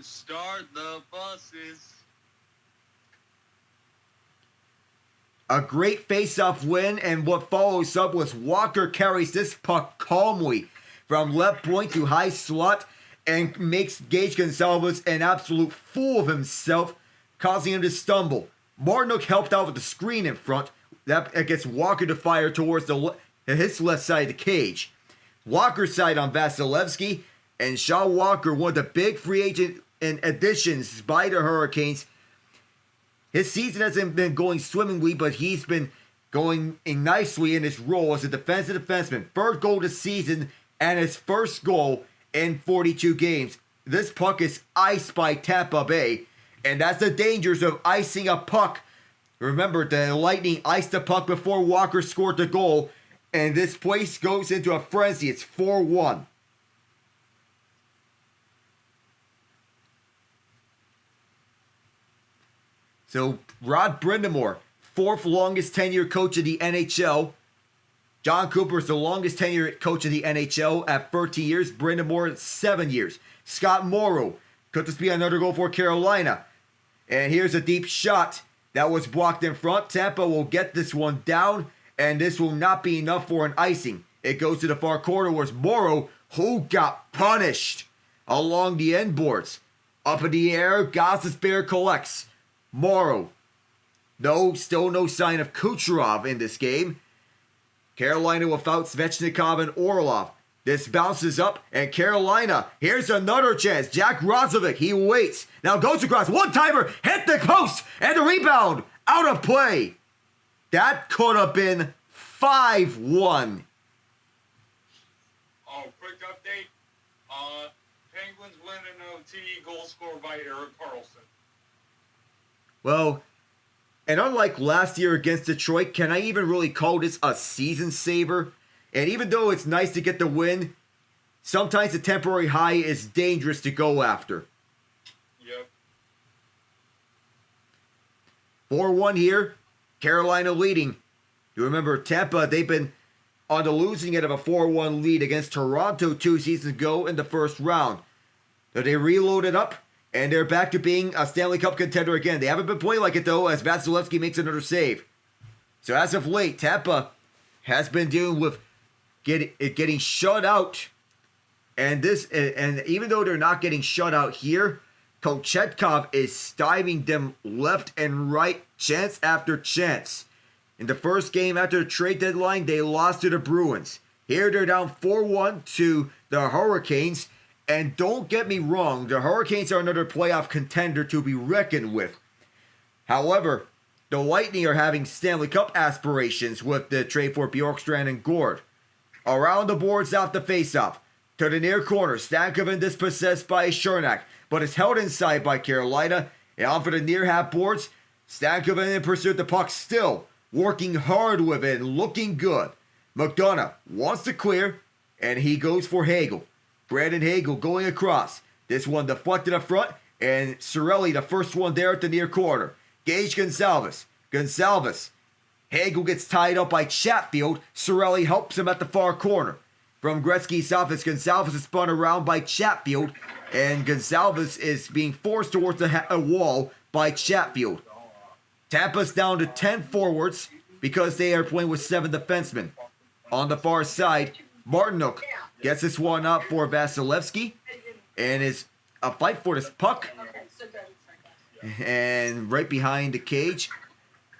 Start the buses. A great face-off win, and what follows up was Walker carries this puck calmly from left point to high slot and makes Gage Gonsalves an absolute fool of himself, causing him to stumble. Martinook helped out with the screen in front. That gets Walker to fire towards his left side of the cage. Walker's side on Vasilevskiy, and Sean Walker, one of the big free agent additions by the Hurricanes. His season hasn't been going swimmingly, but he's been going nicely in his role as a defensive defenseman. Third goal this season and his first goal in 42 games. This puck is iced by Tampa Bay, and that's the dangers of icing a puck. Remember, the Lightning iced the puck before Walker scored the goal, and this place goes into a frenzy. It's 4-1. So, Rod Brind'Amour, 4th longest tenured coach of the NHL. John Cooper is the longest tenured coach of the NHL at 13 years. Brind'Amour, 7 years. Scott Morrow, could this be another goal for Carolina? And here's a deep shot that was blocked in front. Tampa will get this one down, and this will not be enough for an icing. It goes to the far corner where Morrow, who got punished along the end boards. Up in the air, Gostisbehere collects. Morrow. Still no sign of Kucherov in this game. Carolina without Svechnikov and Orlov. This bounces up, and Carolina, here's another chance. Jack Roslovic, he waits. Now goes across, one-timer, hit the post, and the rebound, out of play. That could have been 5-1. Oh, quick update. Penguins win an OT, goal scored by Erik Karlsson. Well, and unlike last year against Detroit, can I even really call this a season saver? And even though it's nice to get the win, sometimes the temporary high is dangerous to go after. Yep. 4-1 here. Carolina leading. You remember Tampa, they've been on the losing end of a 4-1 lead against Toronto 2 seasons ago in the first round. So they reloaded up, and they're back to being a Stanley Cup contender again. They haven't been playing like it, though, as Vasilevskiy makes another save. So as of late, Tampa has been dealing with getting shut out. And even though they're not getting shut out here, Kochetkov is stymieing them left and right, chance after chance. In the first game after the trade deadline, they lost to the Bruins. Here they're down 4-1 to the Hurricanes. And don't get me wrong, the Hurricanes are another playoff contender to be reckoned with. However, the Lightning are having Stanley Cup aspirations with the trade for Bjorkstrand and Gourde. Around the boards off the faceoff. To the near corner, Stankoven dispossessed by Cernak, but is held inside by Carolina. And on for the near half boards, Stankoven in pursuit of the puck still, working hard with it and looking good. McDonough wants to clear, and he goes for Hagel. Brandon Hagel going across. This one deflected up front, and Cirelli the first one there at the near corner. Gage Gonsalves. Hagel gets tied up by Chatfield. Cirelli helps him at the far corner. From Gretzky's office, Gonsalves is spun around by Chatfield, and Gonsalves is being forced towards a wall by Chatfield. Tampa's down to 10 forwards because they are playing with 7 defensemen. On the far side, Martinook gets this one up for Vasilevskiy, and is a fight for this puck. And right behind the cage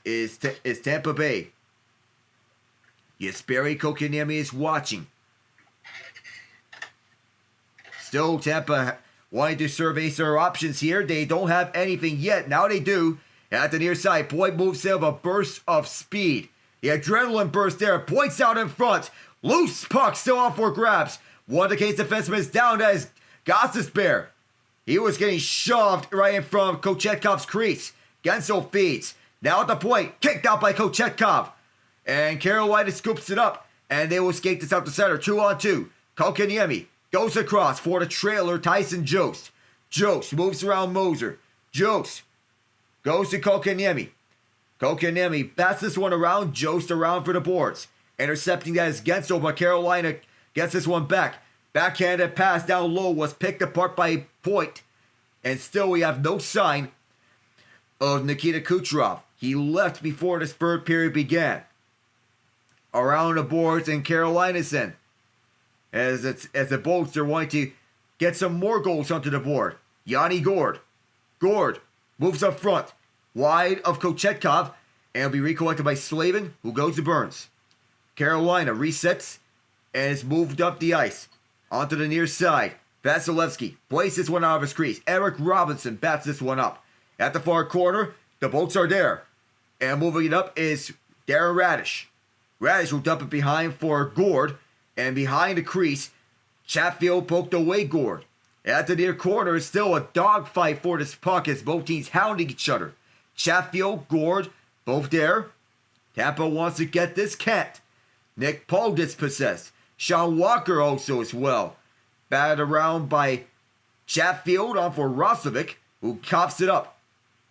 is Tampa Bay. Jesperi Kotkaniemi is watching. Still, Tampa wanting to survey their options here. They don't have anything yet. Now they do. At the near side, Boyd moves in with a burst of speed. The adrenaline burst there. Points out in front. Loose puck still up for grabs. One of the Canes defensemen is down as Gostisbehere. He was getting shoved right in front of Kochetkov's crease. Gensel feeds. Now at the point. Kicked out by Kochetkov. And Carolina scoops it up. And they will skate this out to center. 2-on-2. Kotkaniemi goes across for the trailer Tyson Jost. Jost moves around Moser. Jost goes to Kotkaniemi. Kotkaniemi bats this one around. Jost around for the boards. Intercepting that is Gensel, but Carolina gets this one back. Backhanded pass down low was picked apart by Point. And still we have no sign of Nikita Kucherov. He left before this third period began. Around the boards in Carolina's end. As the Bolts are wanting to get some more goals onto the board. Yanni Gourde. Gourde moves up front. Wide of Kochetkov. And will be recollected by Slavin, who goes to Burns. Carolina resets and is moved up the ice. Onto the near side. Vasilevskiy plays this one out of his crease. Eric Robinson bats this one up. At the far corner, the Bolts are there. And moving it up is Darren Radish. Radish will dump it behind for Gourde. And behind the crease, Chatfield poked away Gourde. At the near corner is still a dogfight for this puck as both teams hounding each other. Chatfield, Gourde, both there. Tampa wants to get this, can't. Nick Paul dispossessed. Sean Walker also as well. Batted around by Chatfield on for Roslovic, who coughs it up.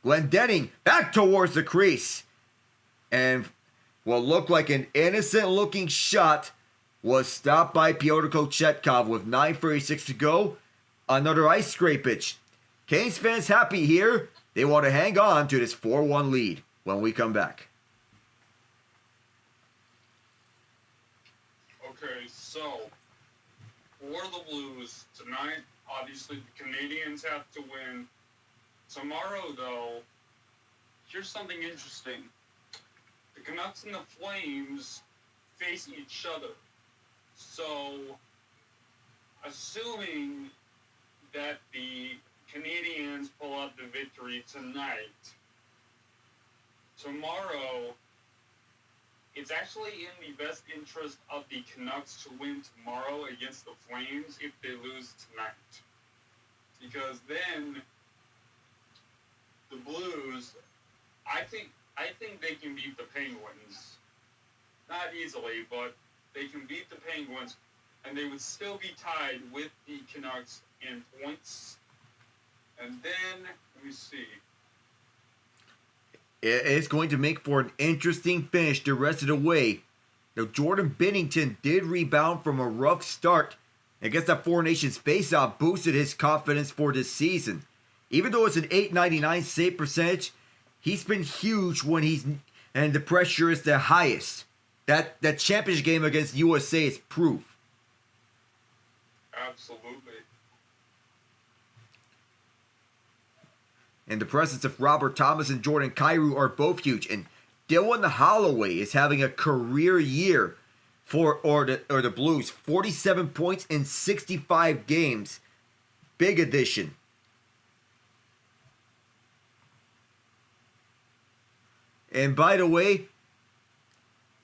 Glendening back towards the crease. And what looked like an innocent looking shot was stopped by Pyotr Kochetkov with 9:36 to go. Another ice scrapage. Canes fans happy here. They want to hang on to this 4-1 lead when we come back. Okay, so for the Blues tonight, obviously the Canadians have to win. Tomorrow, though, here's something interesting. The Canucks and the Flames face each other. So, assuming that the Canadians pull out the victory tonight, tomorrow it's actually in the best interest of the Canucks to win tomorrow against the Flames if they lose tonight. Because then the Blues, I think they can beat the Penguins. Not easily, but they can beat the Penguins, and they would still be tied with the Canucks in points. And then, let me see. It's going to make for an interesting finish the rest of the way. Now, Jordan Binnington did rebound from a rough start against that Four Nations faceoff, boosted his confidence for this season. Even though it's an .899 save percentage, he's been huge when and the pressure is the highest. That championship game against USA is proof. Absolutely. And the presence of Robert Thomas and Jordan Kyrou are both huge. And Dylan Holloway is having a career year for the Blues. 47 points in 65 games. Big addition. And by the way,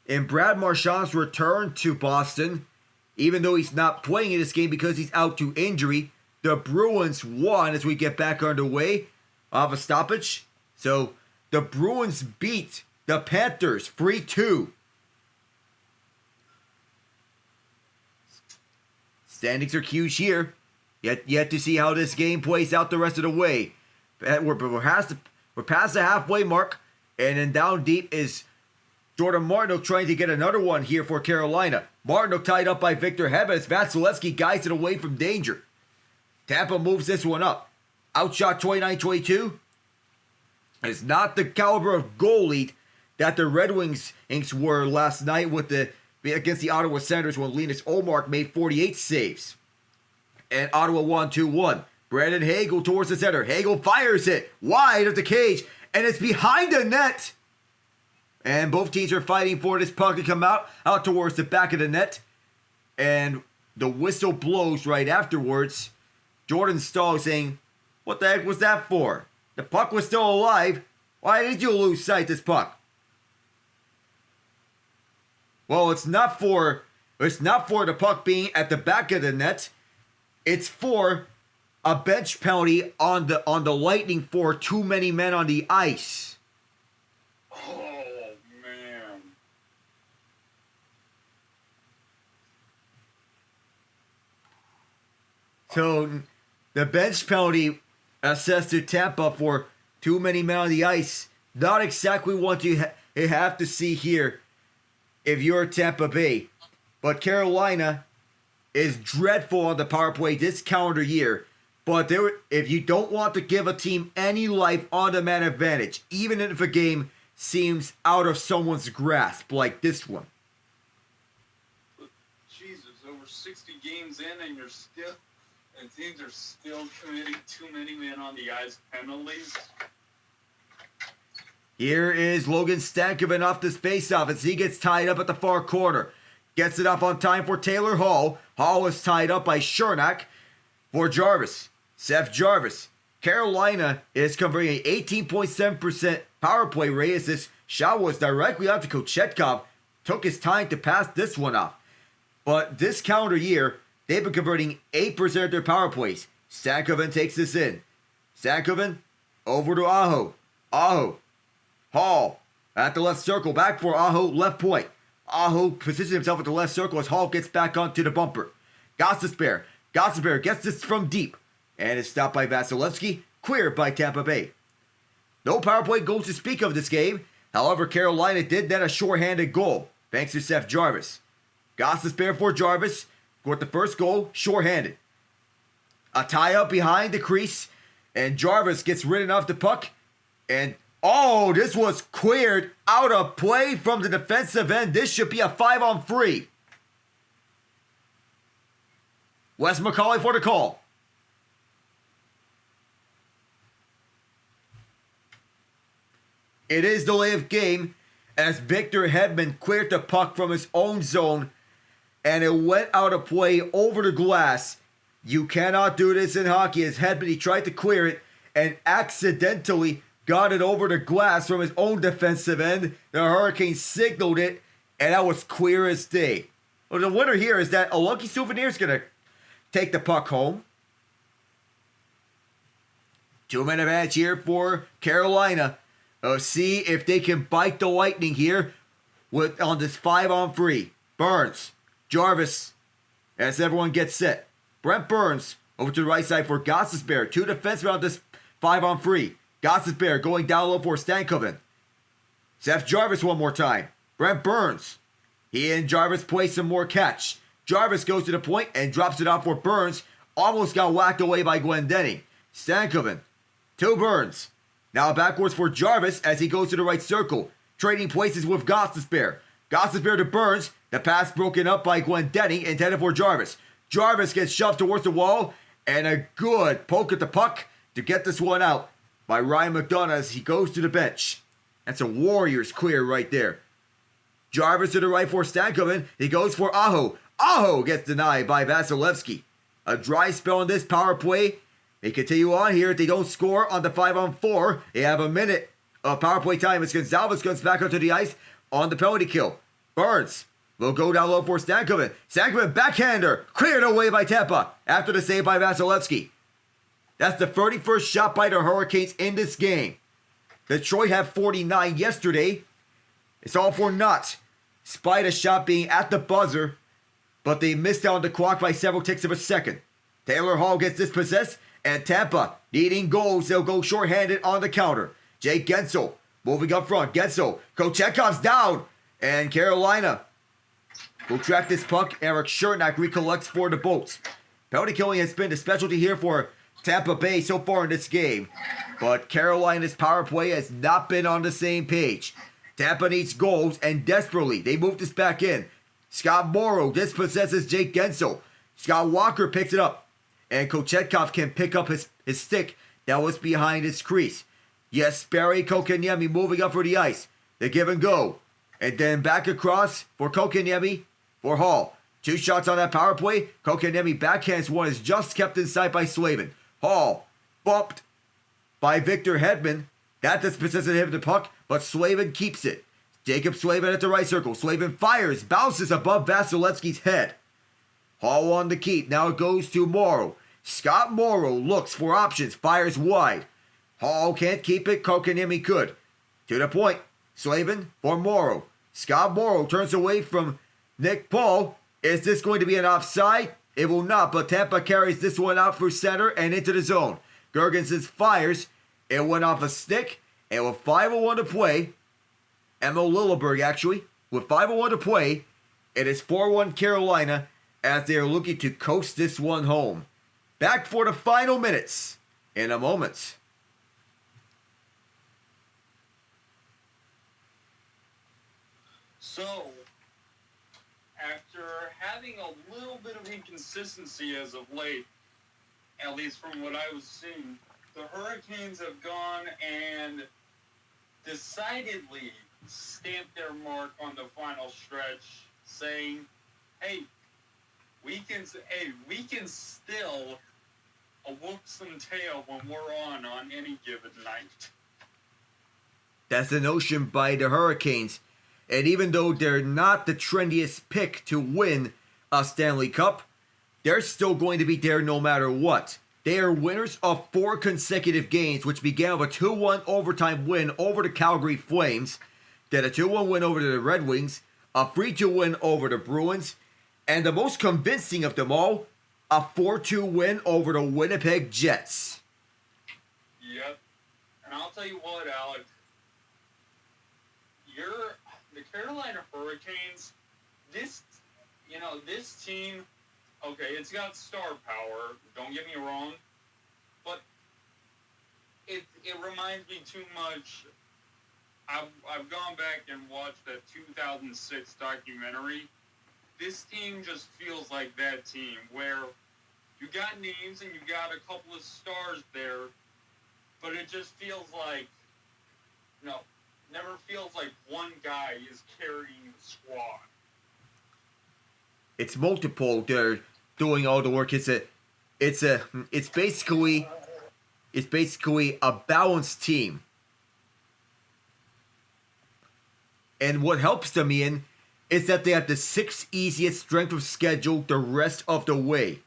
in Brad Marchand's return to Boston, even though he's not playing in this game because he's out to injury, the Bruins won as we get back underway of a stoppage. So the Bruins beat the Panthers 3-2. Standings are huge here. Yet to see how this game plays out the rest of the way. We're past the halfway mark. And then down deep is Jordan Martinook trying to get another one here for Carolina. Martinook tied up by Victor Hedman as Vasilevskiy guides it away from danger. Tampa moves this one up. Outshot 29-22. It's not the caliber of goalie that the Red Wings were last night against the Ottawa Senators when Linus Ullmark made 48 saves. And Ottawa won 2-1. Brandon Hagel towards the center. Hagel fires it wide of the cage. And it's behind the net. And both teams are fighting for this puck to come out towards the back of the net. And the whistle blows right afterwards. Jordan Stahl saying, "What the heck was that for? The puck was still alive. Why did you lose sight of this puck?" Well, it's not for the puck being at the back of the net. It's for a bench penalty on the Lightning for too many men on the ice. Oh, man. So the bench penalty assessed to Tampa for too many men on the ice. Not exactly what you have to see here if you're Tampa Bay. But Carolina is dreadful on the power play this calendar year. But if you don't want to give a team any life on the man advantage, even if a game seems out of someone's grasp, like this one. Jesus, over 60 games in and teams are still committing too many men on the ice penalties. Here is Logan Stankoven off this faceoff as he gets tied up at the far corner. Gets it up on time for Taylor Hall. Hall is tied up by Chernak for Jarvis. Seth Jarvis. Carolina is converting an 18.7% power play rate as this shot was directly out to Kochetkov. Took his time to pass this one off. But this calendar year, they've been converting 8% of their power plays. Stankoven takes this in. Stankoven over to Aho. Aho. Hall at the left circle. Back for Aho, left point. Aho positions himself at the left circle as Hall gets back onto the bumper. Gostisbehere. Gostisbehere gets this from deep. And is stopped by Vasilevskiy, cleared by Tampa Bay. No power play goals to speak of this game. However, Carolina did net a shorthanded goal, thanks to Seth Jarvis. Gostisbehere for Jarvis, scored the first goal, shorthanded. A tie-up behind the crease, and Jarvis gets rid of the puck. And, this was cleared out of play from the defensive end. This should be a 5-on-3. Wes McCauley for the call. It is delay of game as Victor Hedman cleared the puck from his own zone and it went out of play over the glass. You cannot do this in hockey as Hedman, he tried to clear it and accidentally got it over the glass from his own defensive end. The Hurricanes signaled it and that was clear as day. Well, the winner here is that a lucky souvenir is going to take the puck home. 2-minute match here for Carolina. See if they can bite the Lightning here on this 5-on-3. Burns, Jarvis, as everyone gets set. Brent Burns over to the right side for Gostisbehere. 2 defensemen on this 5-on-3. Gostisbehere going down low for Stankoven. Seth Jarvis one more time. Brent Burns. He and Jarvis play some more catch. Jarvis goes to the point and drops it off for Burns. Almost got whacked away by Glendening. Stankoven. To Burns. Now backwards for Jarvis as he goes to the right circle. Trading places with Gostisbehere. Gostisbehere to Burns. The pass broken up by Glendening intended for Jarvis. Jarvis gets shoved towards the wall. And a good poke at the puck to get this one out by Ryan McDonough as he goes to the bench. That's a Warriors clear right there. Jarvis to the right for Stankoven. He goes for Aho. Aho gets denied by Vasilevskiy. A dry spell in this power play. They continue on here. If they don't score on the 5-on-4, they have a minute of power play time as Gonzalez comes back onto the ice on the penalty kill. Burns will go down low for Stankoven. Stankoven backhander. Cleared away by Tampa after the save by Vasilevskiy. That's the 31st shot by the Hurricanes in this game. Detroit had 49 yesterday. It's all for naught. Despite a shot being at the buzzer, but they missed out on the clock by several ticks of a second. Taylor Hall gets dispossessed, and Tampa needing goals. They'll go shorthanded on the counter. Jake Guentzel moving up front. Guentzel. Kochekov's down, and Carolina will track this puck. Eric Chernak recollects for the Bolts. Penalty killing has been the specialty here for Tampa Bay so far in this game, but Carolina's power play has not been on the same page. Tampa needs goals, and desperately, they move this back in. Scott Morrow dispossesses Jake Guentzel. Scott Walker picks it up, and Kochetkov can pick up his stick that was behind his crease. Yes, Barry Kokeniemi moving up for the ice. They give and go. And then back across for Kokeniemi for Hall. 2 shots on that power play. Kokeniemi backhands one is just kept inside by Slavin. Hall bumped by Victor Hedman. That dispossesses him the puck, but Slavin keeps it. Jacob Slavin at the right circle. Slavin fires, bounces above Vasilevskiy's head. Hall on the keep. Now it goes to Morrow. Scott Morrow looks for options, fires wide. Hall can't keep it. Kokeniemi could. To the point. Slavin for Morrow. Scott Morrow turns away from Nick Paul. Is this going to be an offside? It will not, but Tampa carries this one out for center and into the zone. Gergensen fires. It went off a stick, and with 5:01 to play, Emil Lilleberg actually, with 5:01 to play, it is 4-1 Carolina as they are looking to coast this one home. Back for the final minutes in a moment. So, after having a little bit of inconsistency as of late, at least from what I was seeing, the Hurricanes have gone and decidedly stamped their mark on the final stretch, saying, hey, we can still whoop some tail when we're on any given night. That's the notion by the Hurricanes. And even though they're not the trendiest pick to win a Stanley Cup, they're still going to be there no matter what. They are winners of 4 consecutive games, which began with a 2-1 overtime win over the Calgary Flames, then a 2-1 win over the Red Wings, a 3-2 win over the Bruins, and the most convincing of them all, a 4-2 win over the Winnipeg Jets. Yep. And I'll tell you what, Alex. The Carolina Hurricanes, this team, okay, it's got star power, don't get me wrong, but it reminds me too much. I've gone back and watched that 2006 documentary. This team just feels like that team where you got names and you got a couple of stars there, but it just feels like, never feels like one guy is carrying the squad. It's multiple. They're doing all the work. It's basically a balanced team. And what helps them, Ian, is that they have the 6th easiest strength of schedule the rest of the way.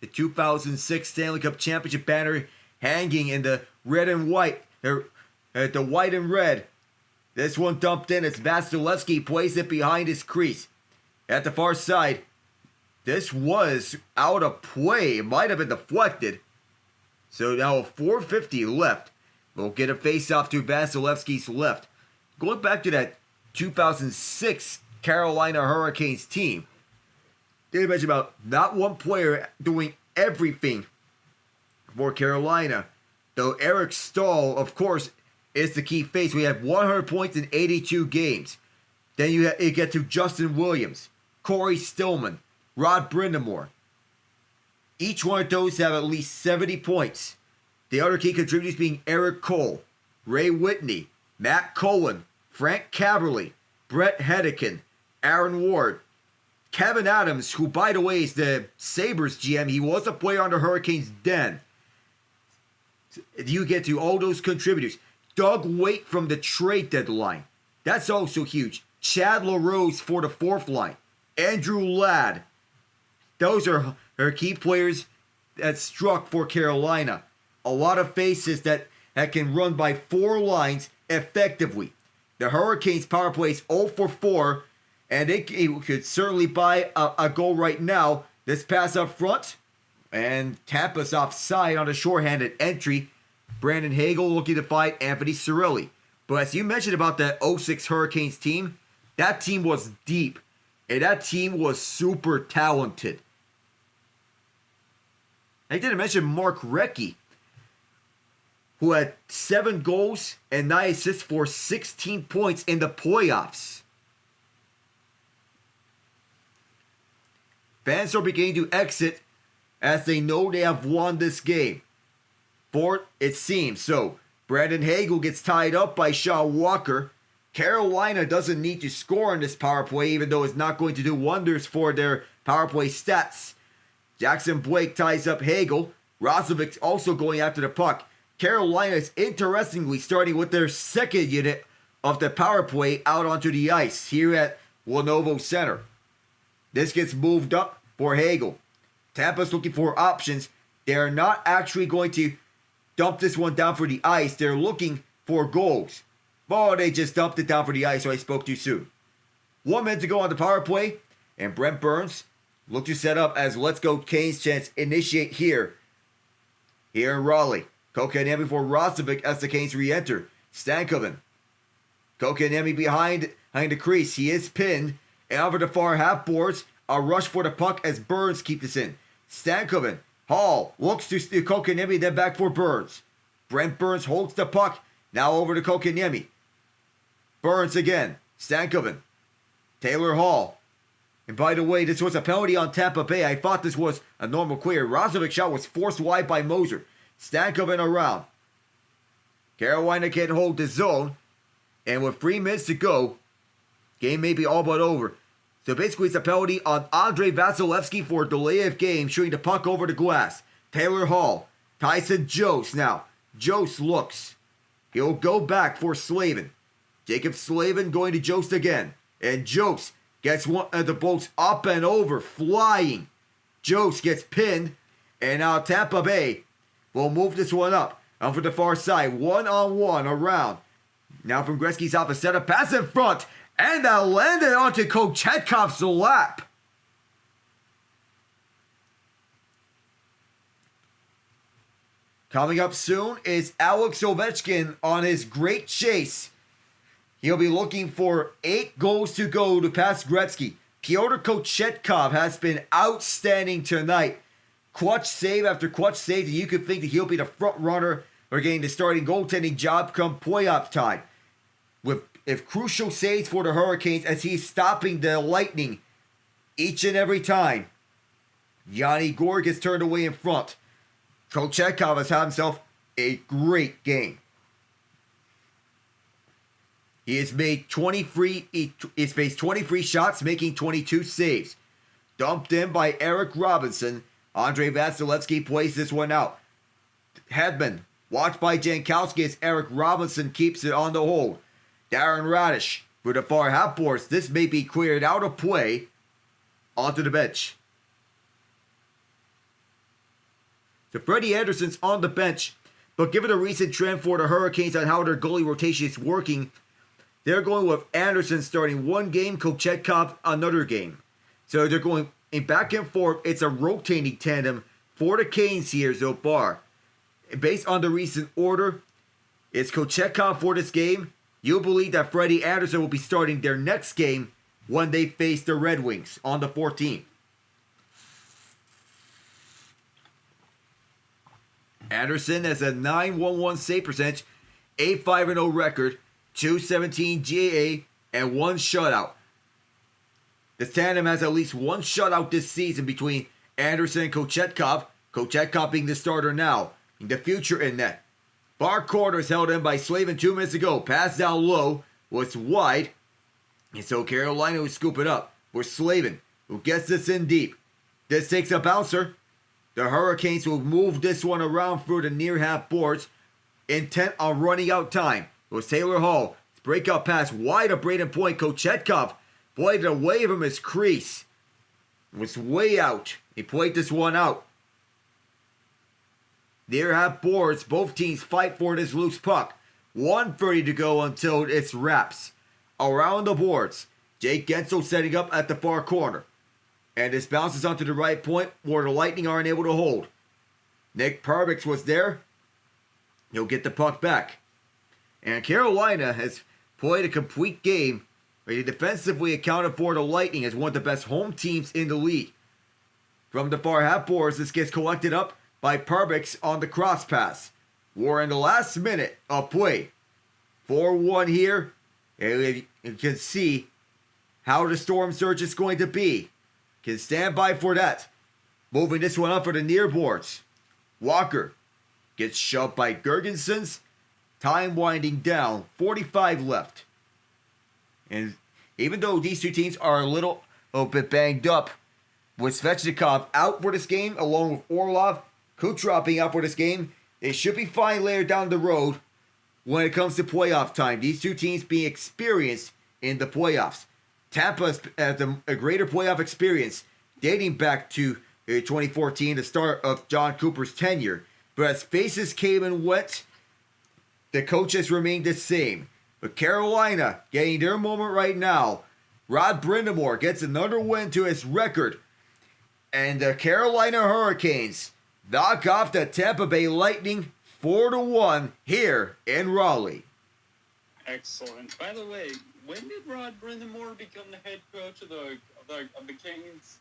The 2006 Stanley Cup Championship banner hanging in the red and white, the white and red. This one dumped in as Vasilevskiy plays it behind his crease. At the far side, this was out of play. It might have been deflected. So now 4:50 left. We'll get a face-off to Vasilevskiy's left. Going back to that 2006 Carolina Hurricanes team, they mentioned about not one player doing everything for Carolina. Though Eric Staal, of course, is the key face. We have 100 points in 82 games. Then you get to Justin Williams, Corey Stillman, Rod Brind'Amour. Each one of those have at least 70 points. The other key contributors being Eric Cole, Ray Whitney, Matt Cullen, Frank Caberly, Brett Hedican, Aaron Ward, Kevin Adams, who by the way is the Sabres GM. He was a player on the Hurricanes then. You get to all those contributors. Doug Waite from the trade deadline. That's also huge. Chad LaRose for the 4th line. Andrew Ladd. Those are key players that struck for Carolina. A lot of faces that can run by 4 lines effectively. The Hurricanes power play is 0 for 4, and it could certainly buy a goal right now. This pass up front, and Tampa's offside on a shorthanded entry. Brandon Hagel looking to fight Anthony Cirelli. But as you mentioned about that 06 Hurricanes team, that team was deep, and that team was super talented. I didn't mention Mark Recchi, who had 7 goals and 9 assists for 16 points in the playoffs. Fans are beginning to exit as they know they have won this game. For it seems. So, Brandon Hagel gets tied up by Sean Walker. Carolina doesn't need to score on this power play, even though it's not going to do wonders for their power play stats. Jackson Blake ties up Hagel. Roslovic's also going after the puck. Carolina is interestingly starting with their 2nd unit of the power play out onto the ice here at Lenovo Center. This gets moved up for Hagel. Tampa's looking for options. They're not actually going to dump this one down for the ice. They're looking for goals. Oh, they just dumped it down for the ice, so I spoke too soon. 1 minute to go on the power play, and Brent Burns look to set up as Let's Go Canes chants initiate here in Raleigh. Kotkaniemi for Roslovic as the Canes re-enter. Stankoven. Kotkaniemi behind the crease. He is pinned. And over the far half boards, a rush for the puck as Burns keeps this in. Stankoven. Hall looks to Kotkaniemi, then back for Burns. Brent Burns holds the puck. Now over to Kotkaniemi. Burns again. Stankoven. Taylor Hall. And by the way, this was a penalty on Tampa Bay. I thought this was a normal clear. Roslovic's shot was forced wide by Moser. Stankoven around. Carolina can't hold the zone. And with 3 minutes to go, game may be all but over. So basically it's a penalty on Andrei Vasilevskiy for delay of game, shooting the puck over the glass. Taylor Hall. Tyson Jost now. Jost looks. He'll go back for Slavin. Jacob Slavin going to Jost again. And Jost gets one of the bolts up and over, flying. Jost gets pinned. And now Tampa Bay will move this one up. Over the far side, 1-on-1 around. Now from Gretzky's off a setup, pass in front. And that landed onto Kochetkov's lap. Coming up soon is Alex Ovechkin on his great chase. He'll be looking for 8 goals to go to pass Gretzky. Pyotr Kochetkov has been outstanding tonight. Clutch save after clutch save, and you could think that he'll be the front runner or getting the starting goaltending job come playoff time. With crucial saves for the Hurricanes as he's stopping the Lightning each and every time. Yanni Gourde gets turned away in front. Kochetkov has had himself a great game. He has made 23 shots, making 22 saves. Dumped in by Eric Robinson. Andrei Vasilevskiy plays this one out. Hedman, watched by Jankowski as Eric Robinson keeps it on the hold. Darren Radish. For the far half boards, this may be cleared out of play onto the bench. So Freddie Andersen's on the bench, but given the recent trend for the Hurricanes on how their goalie rotation is working, they're going with Andersen starting one game, Kochetkov another game. So they're going in back and forth. It's a rotating tandem for the Canes here so far. Based on the recent order, it's Kochetkov for this game. You'll believe that Freddie Andersen will be starting their next game when they face the Red Wings on the 14th. Andersen has a .911 save percentage, 8-5-0 record, .217 GAA, and 1 shutout. The tandem has at least 1 shutout this season between Andersen and Kochetkov. Kochetkov being the starter now. In the future in net. Far corner is held in by Slavin 2 minutes ago. Pass down low was wide. And so Carolina will scoop it up for Slavin, who gets this in deep. This takes a bouncer. The Hurricanes will move this one around through the near half boards, intent on running out time. It was Taylor Hall. Breakout pass wide of Braden Point. Kochetkov played it away from his crease. It was way out. He played this one out. Near half boards, both teams fight for this loose puck. 1:30 to go until it's wraps. Around the boards, Jake Gensel setting up at the far corner. And this bounces onto the right point where the Lightning are unable to hold. Nick Parvix was there. He'll get the puck back. And Carolina has played a complete game where they defensively accounted for the Lightning as one of the best home teams in the league. From the far half boards, this gets collected up by Parvix on the cross pass. We're in the last minute of play. 4-1 here. And you can see how the storm surge is going to be. Can stand by for that. Moving this one up for the near boards. Walker gets shoved by Gergensons. Time winding down. 45 left. And even though these two teams are a little bit banged up, with Svechnikov out for this game, along with Orlov, Kucherov being out for this game, they should be fine later down the road when it comes to playoff time. These two teams being experienced in the playoffs. Tampa has a greater playoff experience dating back to 2014, the start of John Cooper's tenure. But as faces came and went, the coaches remained the same. But Carolina getting their moment right now. Rod Brind'Amour gets another win to his record. And the Carolina Hurricanes knock off the Tampa Bay Lightning 4-1 here in Raleigh. Excellent. By the way, when did Rod Brind'Amour become the head coach of the Canes?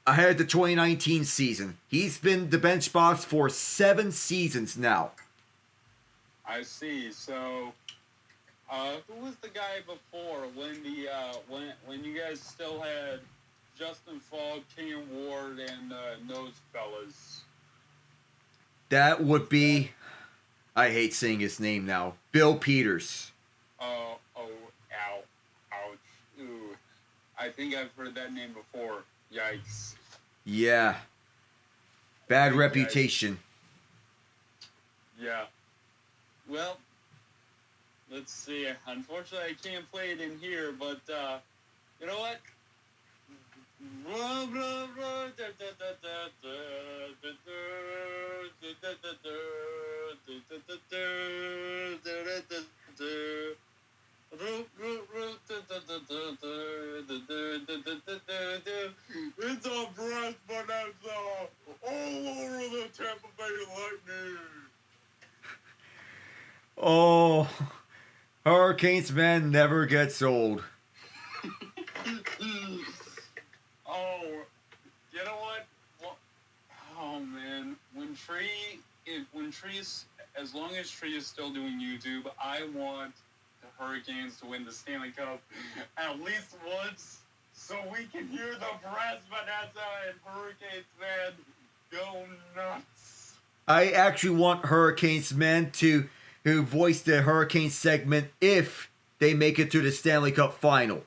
Ahead of the 2019 season. He's been the bench boss for 7 seasons now. I see. So, who was the guy before when you guys still had Justin Falk, Cam Ward, and those fellas? That would be, I hate saying his name now, Bill Peters. Ouch. Ooh. I think I've heard that name before. Yikes. Yeah. Bad reputation. Yeah. Well, let's see. Unfortunately, I can't play it in here, but you know what? It's a brass bonanza all over the Tampa Bay Lightning. Oh, Hurricanes man never gets old. Oh, you know what? Well, oh man, when Tree's, as long as Tree is still doing YouTube, I want the Hurricanes to win the Stanley Cup at least once, so we can hear the brass bonanza and Hurricanes man go nuts. I actually want Hurricanes men to voice the Hurricane segment if they make it to the Stanley Cup final.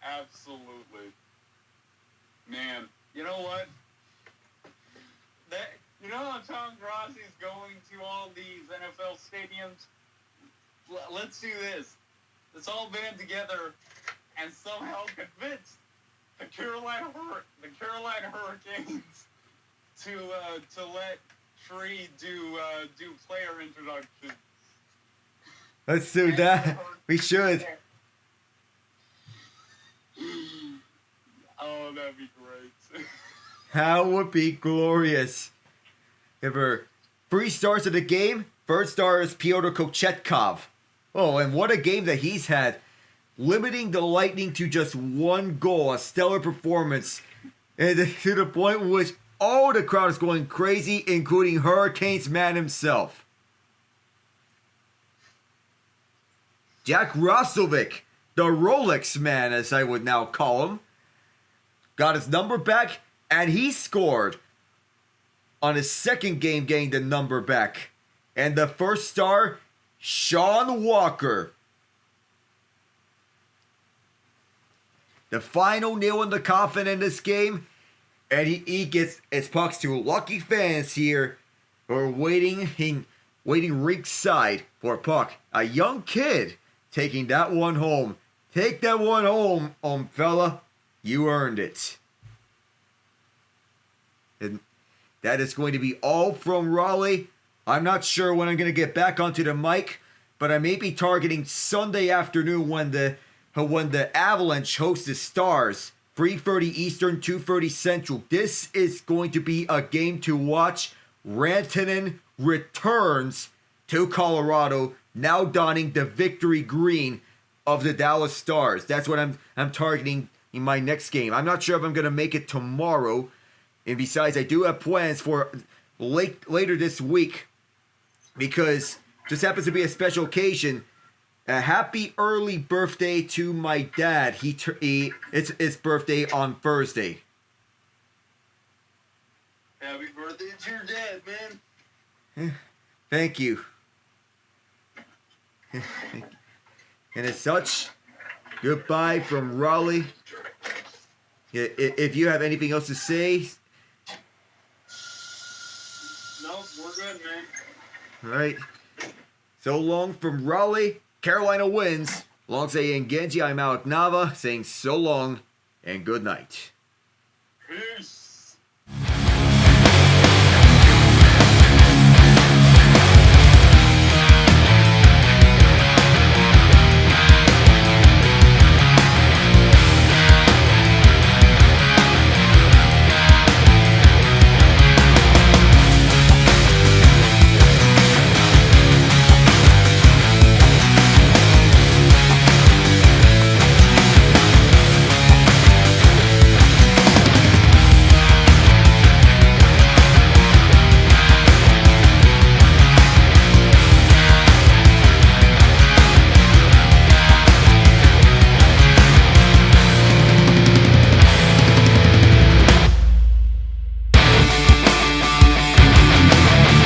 Absolutely. Man, you know what? You know how Tom Grossi's going to all these NFL stadiums? Let's do this. that's all band together and somehow convinced the Carolina Hurricanes to let Tree do player introduction. Let's do that. We should. Oh, that'd be great. That would be glorious. Give her 3 stars of the game. First star is Pyotr Kochetkov. Oh, and what a game that he's had. Limiting the Lightning to just 1 goal. A stellar performance. And to the point in which all the crowd is going crazy, including Hurricanes man himself. Jack Roslovic, the Rolex man, as I would now call him, got his number back, and he scored on his second game, getting the number back. And the first star, Sean Walker. The final nail in the coffin in this game, and he gets his pucks to lucky fans here who are waiting ringside for a puck. A young kid taking that one home. Take that one home, fella. You earned it. And that is going to be all from Raleigh. I'm not sure when I'm going to get back onto the mic, but I may be targeting Sunday afternoon when the Avalanche host the Stars. 3:30 Eastern, 2:30 Central. This is going to be a game to watch. Rantanen returns to Colorado, now donning the victory green of the Dallas Stars. That's what I'm targeting in my next game. I'm not sure if I'm going to make it tomorrow. And besides, I do have plans for later this week because just happens to be a special occasion. A happy early birthday to my dad. It's his birthday on Thursday. Happy birthday to your dad, man. Thank you. And as such, goodbye from Raleigh. If you have anything else to say. No, we're good, man. All right. So long from Raleigh. Carolina wins. Alongside Ian Genge, I'm Alec Nava saying so long and good night. Peace.